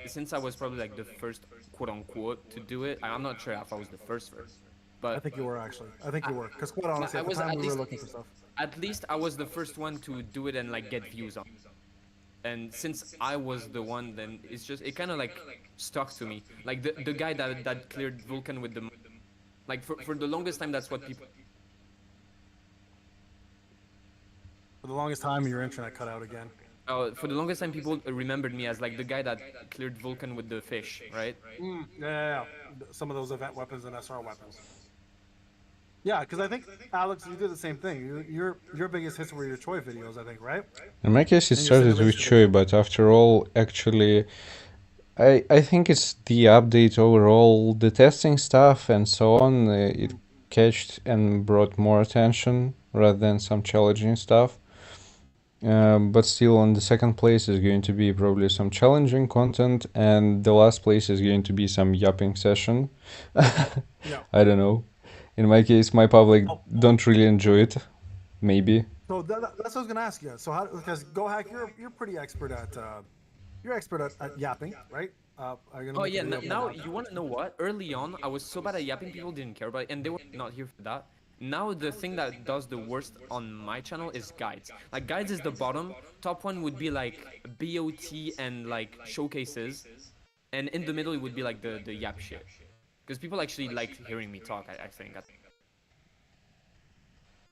since I was probably like the first quote unquote to do it, I'm not sure if I was the first, I but think you were actually. I think you were. Because quite honestly, I at the was time we were looking for stuff. at least I was the first one to do it and like get views on. And since I was the one, then it's just it kind of like stuck to me. Like the guy that cleared Vulcan with the like for the longest time that's what people. For the longest time, your internet cut out again. For the longest time, people remembered me as like the guy that cleared Vulcan with the fish, right? Yeah. Some of those event weapons and SR weapons. Yeah, because I think Alex, you did the same thing. Your biggest hits were your Choi videos, I think, right? In my case, it And your started with simulation Choi, but after all, actually, I think it's the update overall, the testing stuff and so on. It catched and brought more attention rather than some challenging stuff. But still, on the second place is going to be probably some challenging content, and the last place is going to be some yapping session. Yeah. I don't know. In my case, my public Oh. don't really enjoy it. Maybe. So that's what I was gonna ask you. So how? Because Gohack, you're pretty expert at yapping, right? Are you gonna Oh make a yeah, video now about that? you want to know what? Early on, I was so bad at yapping, people didn't care about it, and they were not here for that. Now the thing that does the worst on my channel is guides. Like guides is the bottom. Top one would be like BOT and like showcases, and in the middle it would be like the yap shit. Because people actually like hearing me talk. I think.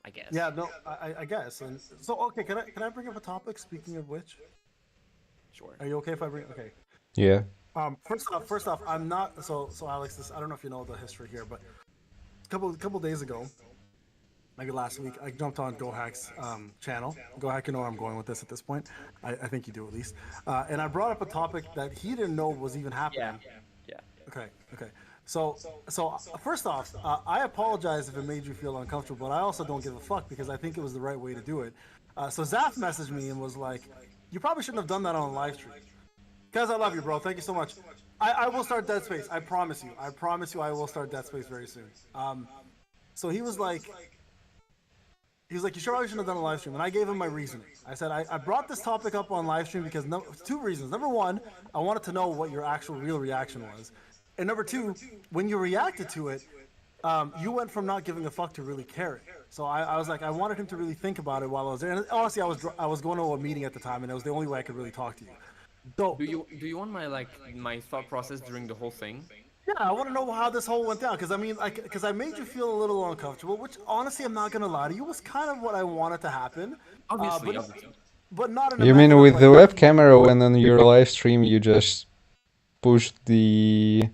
I guess. Yeah, no, I guess. And so okay, can I bring up a topic? Speaking of which, Sure. are you okay if I bring? Okay. Yeah. First off, I'm not so Alex. I don't know if you know the history here, but couple days ago, like last week, I jumped on Gohack's channel. Gohack, you know where I'm going with this at this point. I think you do at least. And I brought up a topic that he didn't know was even happening. Yeah. Okay. So first off, I apologize if it made you feel uncomfortable, but I also don't give a fuck because I think it was the right way to do it. So Zaf messaged me and was like, "You probably shouldn't have done that on a live stream." Guys, I love you, bro. Thank you so much. I will start Dead Space. I promise you. I will start Dead Space very soon. So he was like, you probably shouldn't have done a live stream. And I gave him my reasoning. I said, I brought this topic up on live stream because two reasons. Number one, I wanted to know what your actual real reaction was. And number two, when you reacted to it, you went from not giving a fuck to really caring. So I was like, I wanted him to really think about it while I was there. And honestly, I was going to a meeting at the time, and it was the only way I could really talk to you. So, Do you want my thought process during the whole thing? yeah, I want to know how this whole went down because I made you feel a little uncomfortable, which honestly, I'm not gonna lie to you, was kind of what I wanted to happen. Obviously. But not in a You manner mean of, with like, the web camera when on your live stream you just pushed the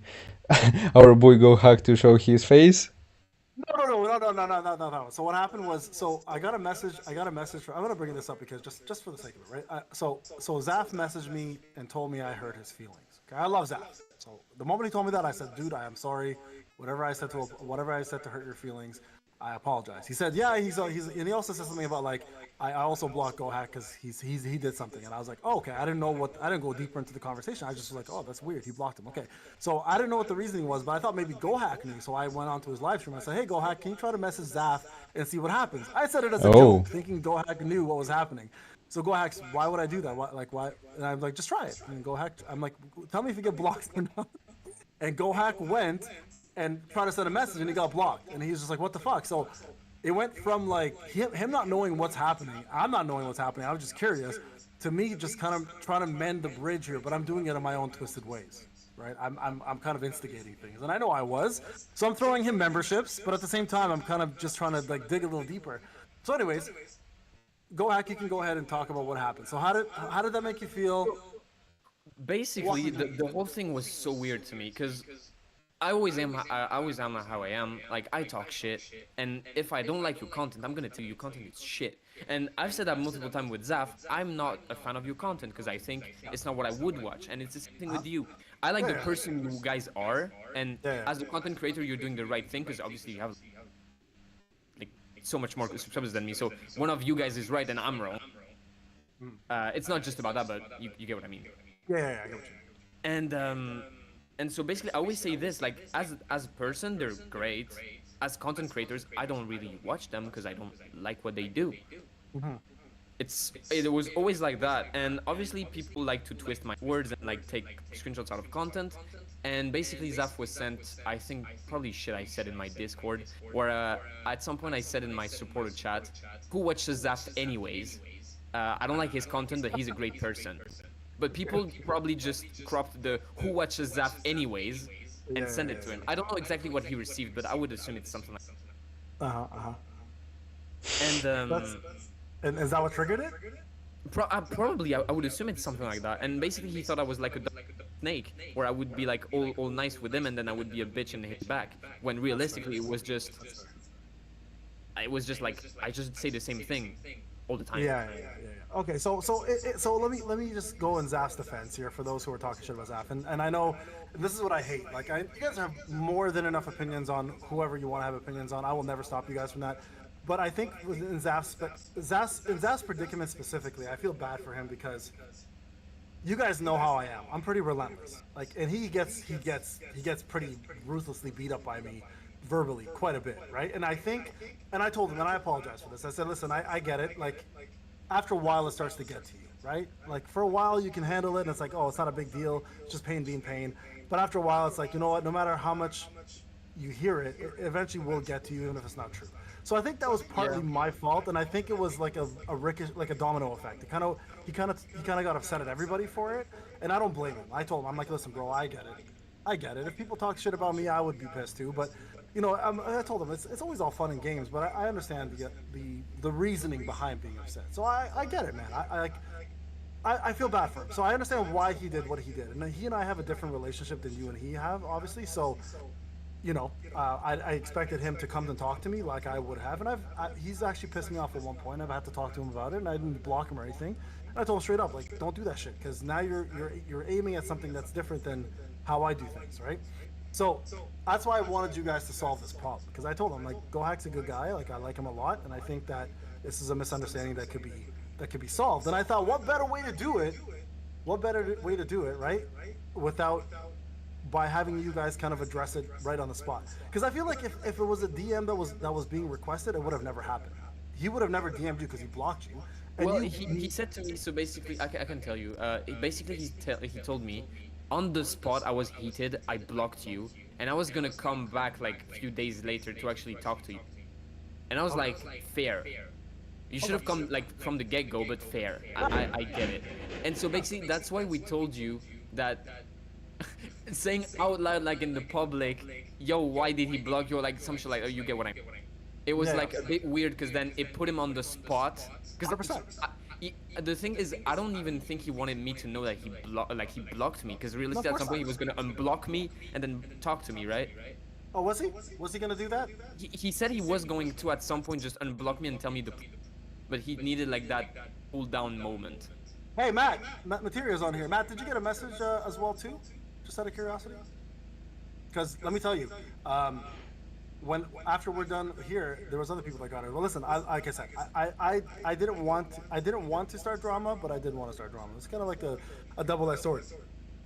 our boy Gohack to show his face? No. So what happened was, so I got a message. I'm gonna bring this up because just for the sake of it, right? So Zaf messaged me and told me I hurt his feelings. Okay, I love Zaf. So the moment he told me that, I said, dude, I am sorry. Whatever I said to hurt your feelings, I apologize. He said, yeah, he's and he also said something about like I also blocked Gohack because he did something, and I was like, oh, okay, I didn't go deeper into the conversation. I just was like, oh, that's weird. He blocked him. Okay, so I didn't know what the reasoning was, but I thought maybe Gohack knew. So I went onto his live stream. I said, hey, Gohack, can you try to message Zaf and see what happens? I said it as a joke, thinking Gohack knew what was happening. So Gohack's, why would I do that? Why? And I'm like, just try it. And Gohack, I'm like, tell me if you get blocked or not. And Gohack went and tried to send a message, and he got blocked. And he's just like, what the fuck? So it went from like him not knowing what's happening, I'm not knowing what's happening, I was just curious, to me just kind of trying to mend the bridge here, but I'm doing it in my own twisted ways, right? I'm kind of instigating things, and I know I was. So I'm throwing him memberships, but at the same time, I'm kind of just trying to like dig a little deeper. So anyways, Gohack, you can go ahead and talk about what happened. So how did that make you feel? Basically, the whole thing was so weird to me because I always am how I am. Like I talk shit, and if I don't like your content, I'm gonna tell you your content is shit. And I've said that multiple times with Zaf. I'm not a fan of your content because I think it's not what I would watch, and it's the same thing with you. I like the person you guys are, and as a content creator, you're doing the right thing because obviously you have like so much more subscribers than me. So one of you guys is right and I'm wrong. It's not just about that, but you get what I mean. Yeah, I get what you mean. And so basically, I always say this: like, as a person, they're great. As content creators, I don't really watch them because I don't like what they do. It was always like that, and obviously people like to twist my words and like take screenshots out of content. And basically, Zaf was sent, I think, probably shit I said in my Discord, where at some point I said in my supporter chat, "Who watches Zaf anyways? I don't like his content, but he's a great person." But people probably just cropped the "Who watches Zaf anyways" and send it to him. I don't know exactly what he received, but I would assume it's something like that. And is that what triggered it? Probably, I would assume it's something like that. And basically, he thought I was like a snake, where I would be like all nice with him, and then I would be a bitch and hit back. When realistically, it was just like I just say the same thing all the time. Yeah. Okay, so let me just go in Zaf's defense here for those who are talking shit about Zaf, and I know this is what I hate. Like, you guys have more than enough opinions on whoever you want to have opinions on. I will never stop you guys from that. But I think in Zaf's predicament specifically, I feel bad for him because you guys know how I am. I'm pretty relentless. Like, and he gets pretty ruthlessly beat up by me verbally quite a bit, right? And I think, and I told him, and I apologize for this. I said, listen, I get it. Like, after a while, it starts to get to you, right? Like, for a while, you can handle it, and it's like, oh, it's not a big deal. It's just pain being pain. But after a while, it's like, you know what? No matter how much you hear it, it eventually will get to you, even if it's not true. So I think that was partly my fault, and I think it was like a domino effect. He kind of got upset at everybody for it, and I don't blame him. I told him, I'm like, listen, bro, I get it. If people talk shit about me, I would be pissed too. But you know, I told him it's always all fun and games, but I understand the reasoning behind being upset. So I get it, man. I feel bad for him. So I understand why he did what he did, and he and I have a different relationship than you and he have, obviously. So. You know, I expected him to come and talk to me like I would have, and he's actually pissed me off at one point. I've had to talk to him about it, and I didn't block him or anything. And I told him straight up, like, don't do that shit, because now you're aiming at something that's different than how I do things, right? So that's why I wanted you guys to solve this problem, because I told him, like, Gohack's a good guy, like, I like him a lot, and I think that this is a misunderstanding that could be solved. And I thought, what better way to do it, right? By having you guys kind of address it right on the spot, because I feel like if it was a DM that was being requested, it would have never happened. He would have never DM'd you because he blocked you. And well, he said to me, so basically, I can tell you. Basically, he told me, on the spot, I was heated, I blocked you, and I was gonna come back like a few days later to actually talk to you. And I was like, fair. You should have come like from the get-go, but fair. I get it. And so basically, that's why we told you that. Saying out loud, like in the public, yo, why did he block you? Or like some shit like, oh, you get what I mean. It was like a bit weird because then it put him on the spot. Because the thing is, I don't even think he wanted me to know that he blocked me. Because realistically, at some point he was gonna unblock me and then talk to me, right? Oh, was he? Was he gonna do that? He said he was going to at some point just unblock me and tell me but he needed like that cool down moment. Hey, Matt Material's on here. Matt, did you get a message as well too? Just out of curiosity, because let me tell you, after we're done here, there was other people that got it. Well, listen, like I said, I didn't want to start drama, but I did want to start drama. It's kind of like a double-edged sword.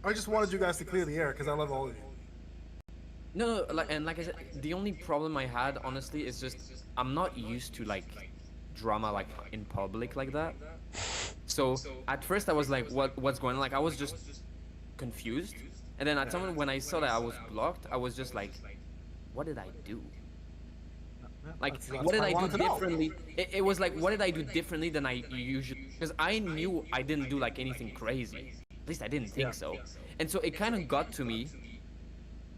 I just wanted you guys to clear the air because I love all of you. No, like I said, the only problem I had honestly is just I'm not used to like drama like in public like that. So at first I was like, what's going on? Like I was just confused. And then at some point when I saw that I was blocked, I was just like, what did I do? Like, what did I do differently? It was like, what did I do differently than I usually? Because I knew I didn't do like anything crazy. At least I didn't think so. And so it kind of got to me.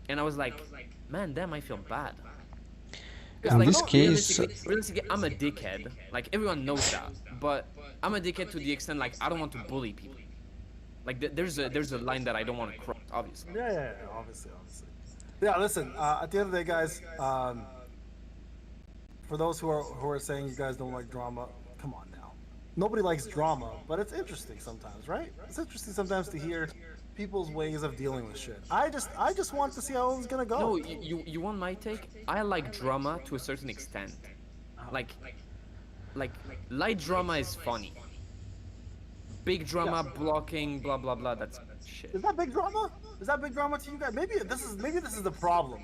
And I was like, man, damn, I feel bad. In like, this case, realistically, I'm a dickhead. Like, everyone knows that. But I'm a dickhead to the extent, like, I don't want to bully people. Like there's a line that I don't want to cross, obviously. Yeah, obviously. Yeah, listen. At the end of the day, guys, for those who are saying you guys don't like drama, come on now. Nobody likes drama, but it's interesting sometimes, right? It's interesting sometimes to hear people's ways of dealing with shit. I just want to see how it's gonna go. No, you want my take? I like drama to a certain extent. Like light drama is funny. Big drama, blocking, blah blah blah. That's shit. Is that big drama? Is that big drama to you guys? Maybe this is the problem,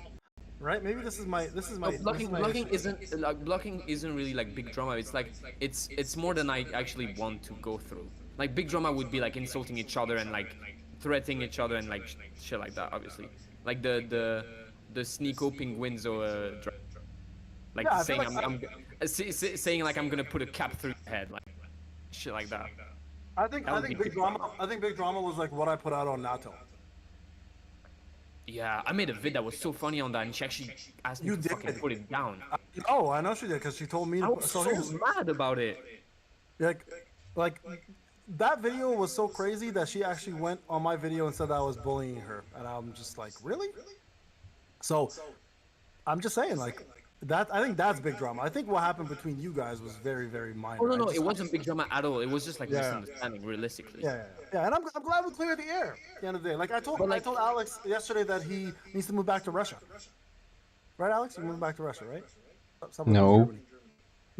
right? Maybe this is my Blocking isn't really like big drama. It's like it's more than I actually want to go through. Like big drama would be like insulting each other and like threatening each other and like shit like that. Obviously, like the Sneeko penguins or like Yeah, I saying feel like saying like I'm gonna put a cap through your head, like shit like that. I think big drama. I think big drama was like what I put out on Nato. Yeah, I made a vid that was so funny on that, and she actually asked me You to did? fucking put it down. Oh, I know she did because she told me. I was so here's- mad about it. like that video was so crazy that she actually went on my video and said that I was bullying her, and I'm just like, really? So I'm just saying, like that. I think that's big drama. I think what happened between you guys was very, very minor. Oh no, I it wasn't big drama at all. It was just like Yeah. misunderstanding, realistically. Yeah, and I'm glad we cleared the air at the end of the day. Like I told Alex yesterday that he needs to move back to Russia. Right, Alex? You moved back to Russia, right? Somewhere in No. Germany.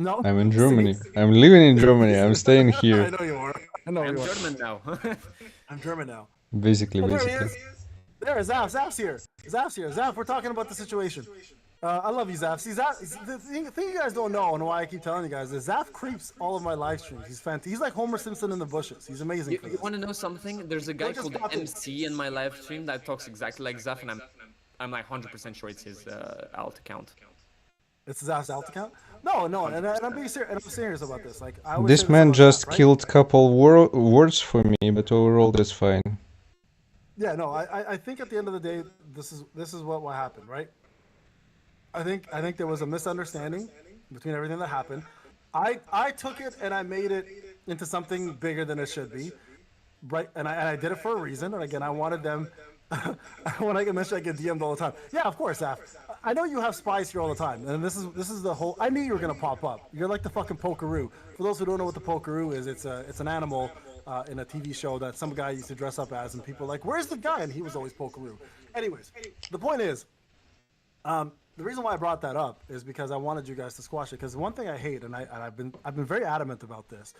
No. I'm in Germany. I'm living in Germany. I'm staying I here. know you are. I know I'm you are. German now. I'm German now. Basically, Oh, there he basically. is. There, Zaf. Zaf's here. Zaf's here. Zaf, we're talking about the situation. I love you, Zaf. See, Zaf, the thing you guys don't know, and why I keep telling you guys, is Zaf creeps all of my live streams. He's fantastic. He's like Homer Simpson in the bushes. He's amazing. You, for you this. want to know something? There's a guy just called got it. MC in my live stream that talks exactly like Zaf, and I'm like 100% sure it's his alt account. It's Zaf's alt account? No, and I'm being serious. And I'm serious about this. Like I always say This man about just Zaf, right? killed couple words for me, but overall that's fine. Yeah, no, I think at the end of the day, this is what happened, right? I think there was a misunderstanding between everything that happened. I took it and I made it into something bigger than it should be, right? And I did it for a reason. And again, I wanted them. When I get mentioned, I get DM'd all the time. Yeah, of course, Zaf. I know you have spies here all the time, and this is the whole. I knew you were gonna pop up. You're like the fucking pokeroo. For those who don't know what the pokeroo is, it's an animal in a TV show that some guy used to dress up as, and people are like, "Where's the guy?" And he was always pokeroo. Anyways, the point is, the reason why I brought that up is because I wanted you guys to squash it. Because one thing I hate, and I've been very adamant about this,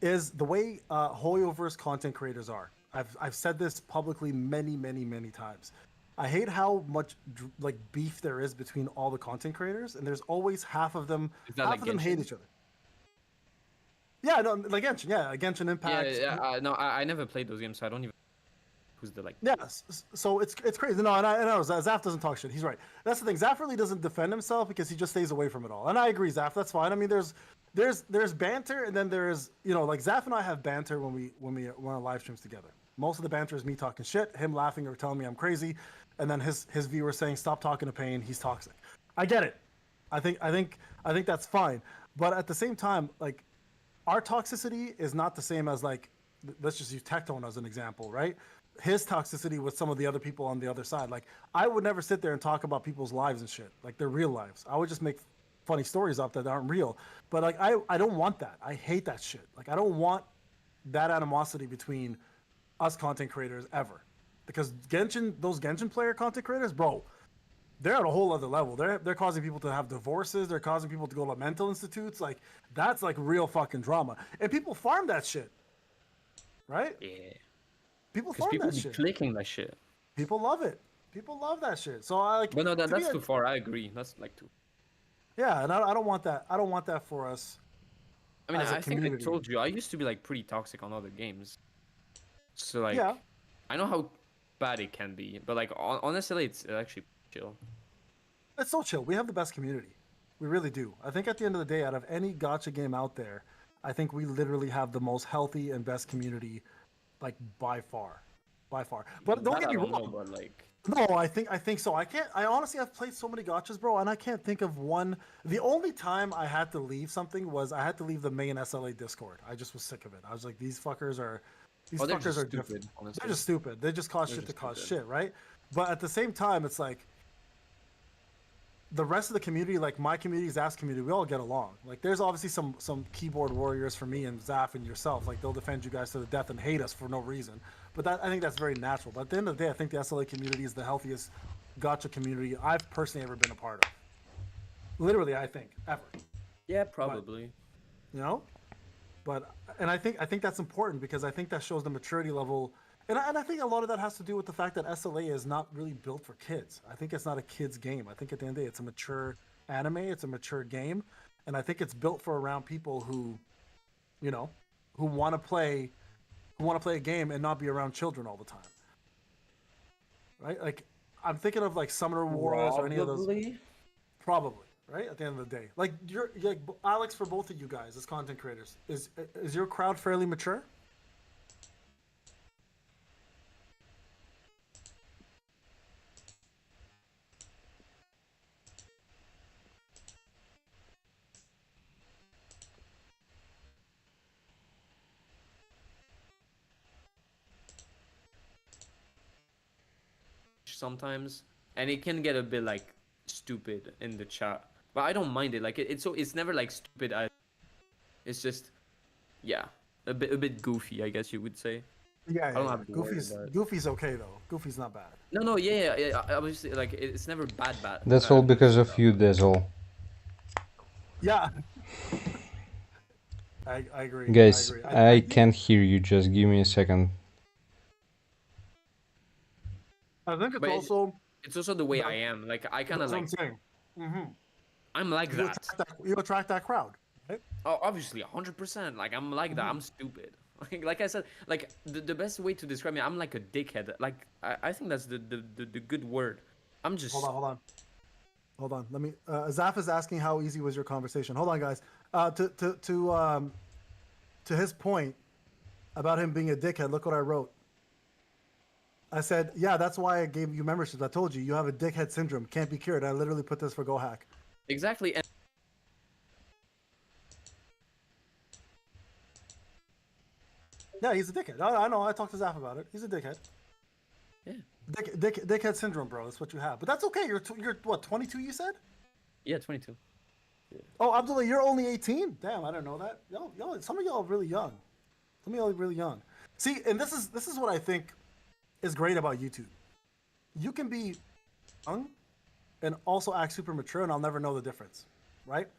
is the way Hoyoverse content creators are. I've said this publicly many times. I hate how much like beef there is between all the content creators, and there's always half of them hate each other. Yeah, no, like Genshin, Genshin Impact. No, I never played those games, so I don't even. Who's the like? Yeah, so it's crazy. No, and I know Zaf doesn't talk shit. He's right. That's the thing. Zaf really doesn't defend himself because he just stays away from it all. And I agree, Zaf. That's fine. I mean, there's banter, and then there's like Zaf and I have banter when we run our live streams together. Most of the banter is me talking shit, him laughing or telling me I'm crazy, and then his viewers saying stop talking to Payne, he's toxic. I get it. I think that's fine. But at the same time, like our toxicity is not the same as like let's just use Tectone as an example, right? His toxicity with some of the other people on the other side. Like I would never sit there and talk about people's lives and shit, like their real lives. I would just make funny stories up that aren't real. But like I don't want that. I hate that shit. Like I don't want that animosity between us content creators ever, because those Genshin player content creators, bro, they're at a whole other level. They're causing people to have divorces. They're causing people to go to mental institutes. Like that's like real fucking drama, and people farm that shit, right? Yeah. People Because farm people that be shit. clicking that shit. People love it. People love that shit. So I like. But no, to that's me, too far. I agree. That's like too. Yeah, and I don't want that. I don't want that for us. I mean, as a I think I community. told you I used to be like pretty toxic on other games. So like, Yeah. I know how bad it can be, but like on SLA, it's actually chill. It's so chill. We have the best community. We really do. I think at the end of the day, out of any gacha game out there, I think we literally have the most healthy and best community, like by far. But don't That get I me don't know, wrong. but like, No, I think so. I honestly have played so many gachas, bro, and I can't think of one. The only time I had to leave something was I had to leave the main SLA Discord. I just was sick of it. I was like, these fuckers are they're fuckers just are stupid, different. honestly. They're just stupid. They just cause They're shit to just cause stupid. shit, right? But at the same time, it's like the rest of the community, like my community, Zaf's community, we all get along. Like there's obviously some keyboard warriors for me and Zaf and yourself. Like they'll defend you guys to the death and hate us for no reason. But I think that's very natural. But at the end of the day, I think the SLA community is the healthiest gacha community I've personally ever been a part of. Literally, I think ever. Yeah, probably. But, you know, and I think that's important because I think that shows the maturity level. And I think a lot of that has to do with the fact that SLA is not really built for kids. I think it's not a kid's game. I think at the end of the day, it's a mature anime. It's a mature game. And I think it's built for around people who, you know, who want to play a game and not be around children all the time. Right? Like, I'm thinking of like Summoner Wars or any of those. Probably. Right? At the end of the day. Like, you're like, Alex, for both of you guys as content creators, is your crowd fairly mature? Sometimes, and it can get a bit like stupid in the chat, but I don't mind it. Like it's never like stupid. It's just, yeah, a bit goofy, I guess you would say. Yeah, I don't have to worry about it. Goofy's okay though. Goofy's not bad. No, yeah. Obviously, like it's never bad. That's all because of you, Dazzle. Yeah. I agree. Guys, I agree. I can't hear you. Just give me a second. I think But it's also the way I am. Like I kind of like. What I'm saying. Mm-hmm. I'm like that. You attract that crowd, right? Oh, obviously, 100%. Like I'm like that. I'm stupid. Like I said, like the best way to describe me, I'm like a dickhead. Like I think that's the good word. I'm just. Hold on. Let me. Zaf is asking how easy was your conversation. Hold on, guys. To his point about him being a dickhead, look what I wrote. I said, yeah, that's why I gave you memberships. I told you have a dickhead syndrome, can't be cured. I literally put this for Gohack. Exactly. And yeah, he's a dickhead. I know. I talked to Zaf about it. He's a dickhead. Yeah. Dickhead syndrome, bro. That's what you have. But that's okay. You're what, 22? You said? Yeah, 22. Yeah. Oh, Abdullah, you're only 18. Damn, I didn't know that. Y'all, some of y'all are really young. Some of y'all are really young. See, and this is what I think is great about YouTube. You can be young and also act super mature, and I'll never know the difference, right?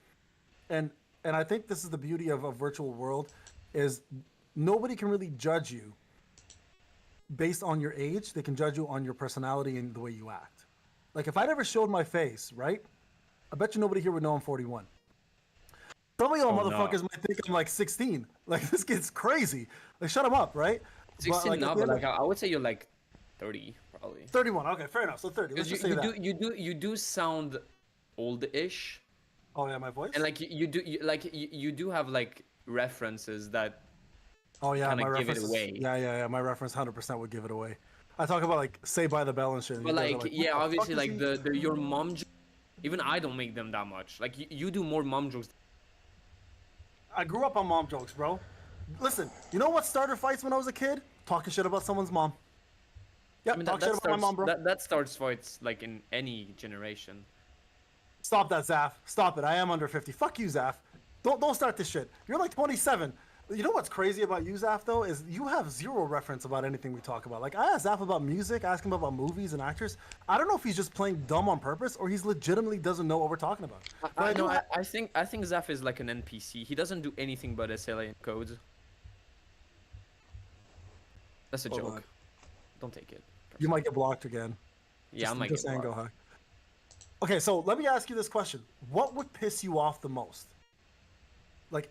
And I think this is the beauty of a virtual world, is nobody can really judge you based on your age. They can judge you on your personality and the way you act. Like if I never showed my face, right? I bet you nobody here would know I'm 41. Some of y'all motherfuckers might think I'm like 16. Like this kid's crazy. Like shut him up, right? 16 now, but like I would say you're like 30 probably. 31. Okay, fair enough. So 30. Let's just say that. You do sound old-ish. Oh yeah, my voice. And like you do have like references that. Oh yeah, my give reference. It away. Yeah. My reference 100% would give it away. I talk about like Say by the Bell and shit. But like yeah, obviously like your mom. Even I don't make them that much. Like you do more mom jokes. I grew up on mom jokes, bro. Listen, you know what started fights when I was a kid? Talking shit about someone's mom. Yeah, I mean, talk shit about my mom, bro. That starts fights like in any generation. Stop that, Zaf. Stop it. I am under 50. Fuck you, Zaf. Don't start this shit. You're like 27. You know what's crazy about you, Zaf, though, is you have zero reference about anything we talk about. Like, I asked Zaf about music, I asked him about movies and actors. I don't know if he's just playing dumb on purpose or he's legitimately doesn't know what we're talking about. I think Zaf is like an NPC. He doesn't do anything but SLA codes. That's a joke. Don't take it. You might get blocked again. Yeah, I might get blocked. Gohack. Okay, so let me ask you this question. What would piss you off the most? Like,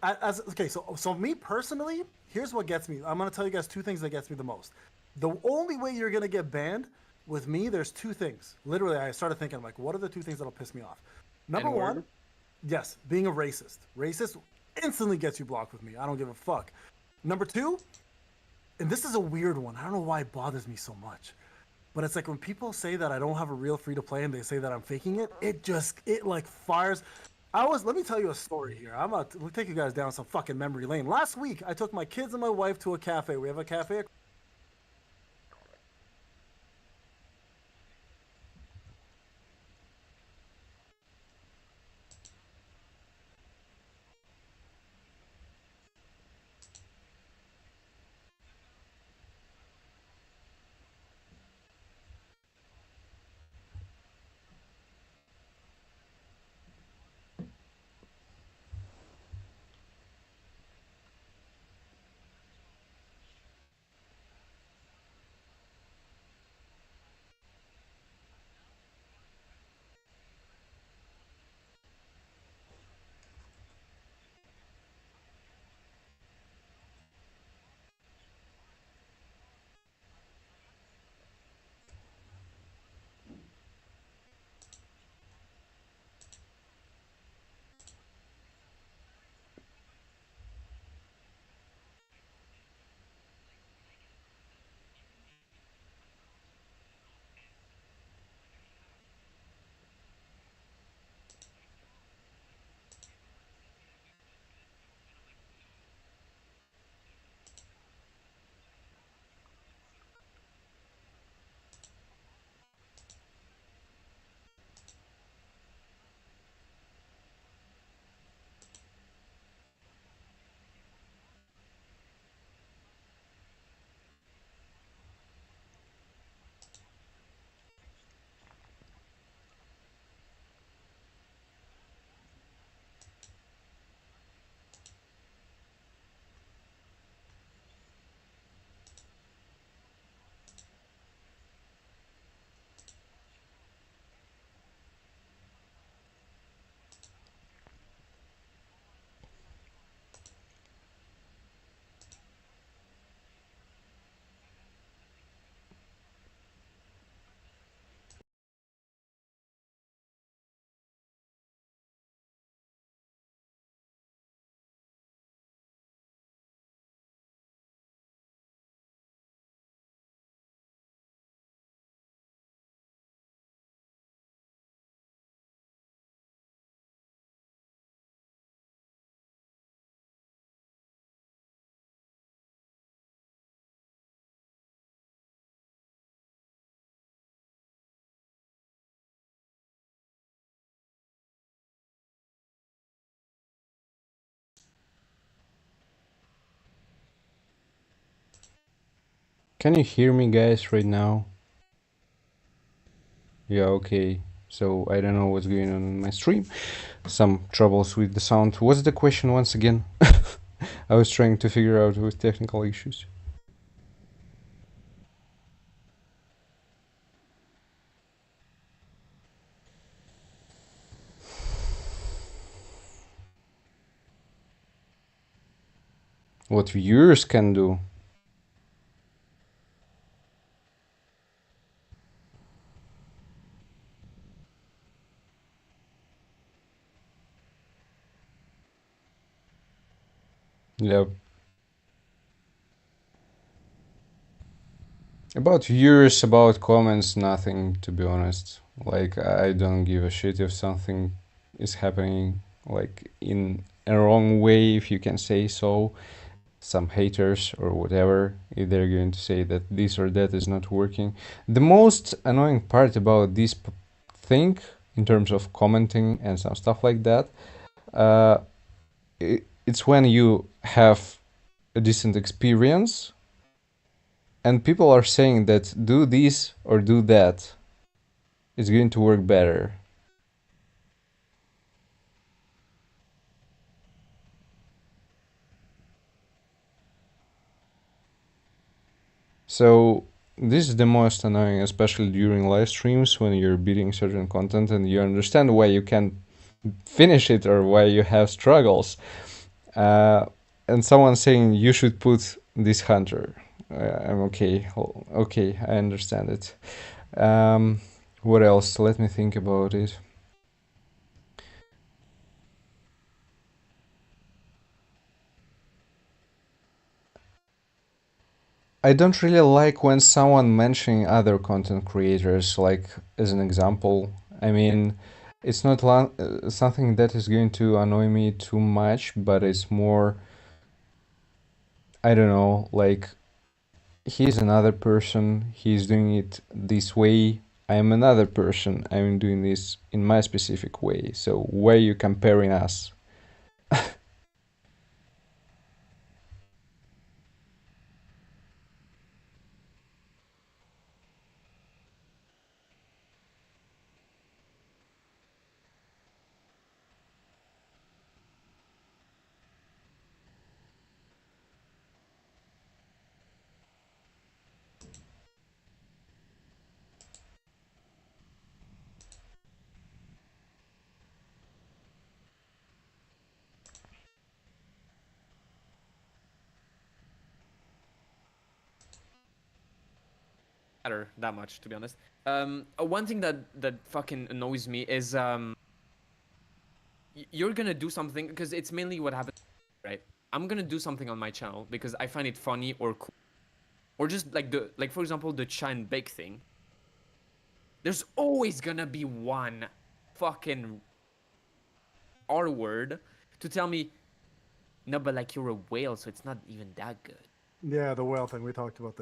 so me personally, here's what gets me. I'm going to tell you guys two things that gets me the most. The only way you're going to get banned with me, there's two things. Literally, I started thinking, like, what are the two things that'll piss me off? Number one, yes, being a racist. Racist instantly gets you blocked with me. I don't give a fuck. Number two, and this is a weird one. I don't know why it bothers me so much. But it's like when people say that I don't have a real free-to-play and they say that I'm faking it, it like fires. Let me tell you a story here. We'll take you guys down some fucking memory lane. Last week, I took my kids and my wife to a cafe. We have a cafe. Can you hear me, guys, right now? Yeah, okay. So I don't know what's going on in my stream. Some troubles with the sound. What's the question once again? I was trying to figure out with technical issues. What viewers can do. Yeah. About viewers, about comments, nothing, to be honest. Like, I don't give a shit if something is happening, like, in a wrong way, if you can say so. Some haters or whatever, if they're going to say that this or that is not working. The most annoying part about this thing, in terms of commenting and some stuff like that, it's when you have a decent experience and people are saying that do this or do that, it's going to work better. So this is the most annoying, especially during live streams when you're beating certain content and you understand why you can't finish it or why you have struggles. And someone saying you should put this hunter. I'm okay. Okay, I understand it. What else? Let me think about it. I don't really like when someone mentioning other content creators, like as an example. I mean, it's not something that is going to annoy me too much, but it's more, I don't know, like he's another person, he's doing it this way, I'm another person, I'm doing this in my specific way. So why are you comparing us? Matter that much, to be honest. One thing that fucking annoys me is you're gonna do something, because it's mainly what happens, right? I'm gonna do something on my channel because I find it funny or cool, or just like for example the Chine Bake thing. There's always gonna be one fucking R word to tell me, no, but like you're a whale, so it's not even that good. Yeah, the whale thing we talked about.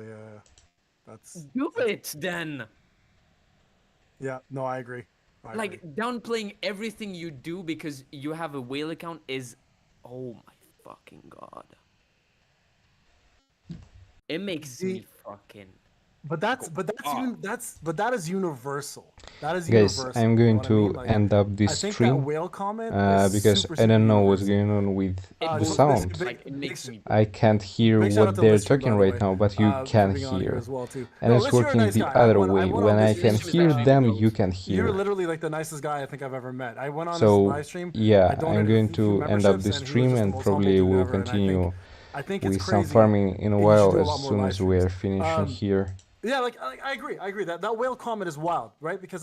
That's Do it then. Yeah, no, I agree. Like downplaying everything you do because you have a whale account is, oh my fucking god. It makes me fucking. But that is universal. That is Guys, universal. I'm going to end up this I think stream that whale comment because I don't know what's going on with the sound. It makes me. I can't hear what they're talking right now, but you can hear. And it's working the other way. When I can hear them, you can hear. You're literally like the nicest guy I think I've ever met. I went on his So live stream. yeah, I'm going to end up this stream and probably will continue with some farming in a while as soon as we are finishing here. Yeah, like I agree. That whale comment is wild, right? Because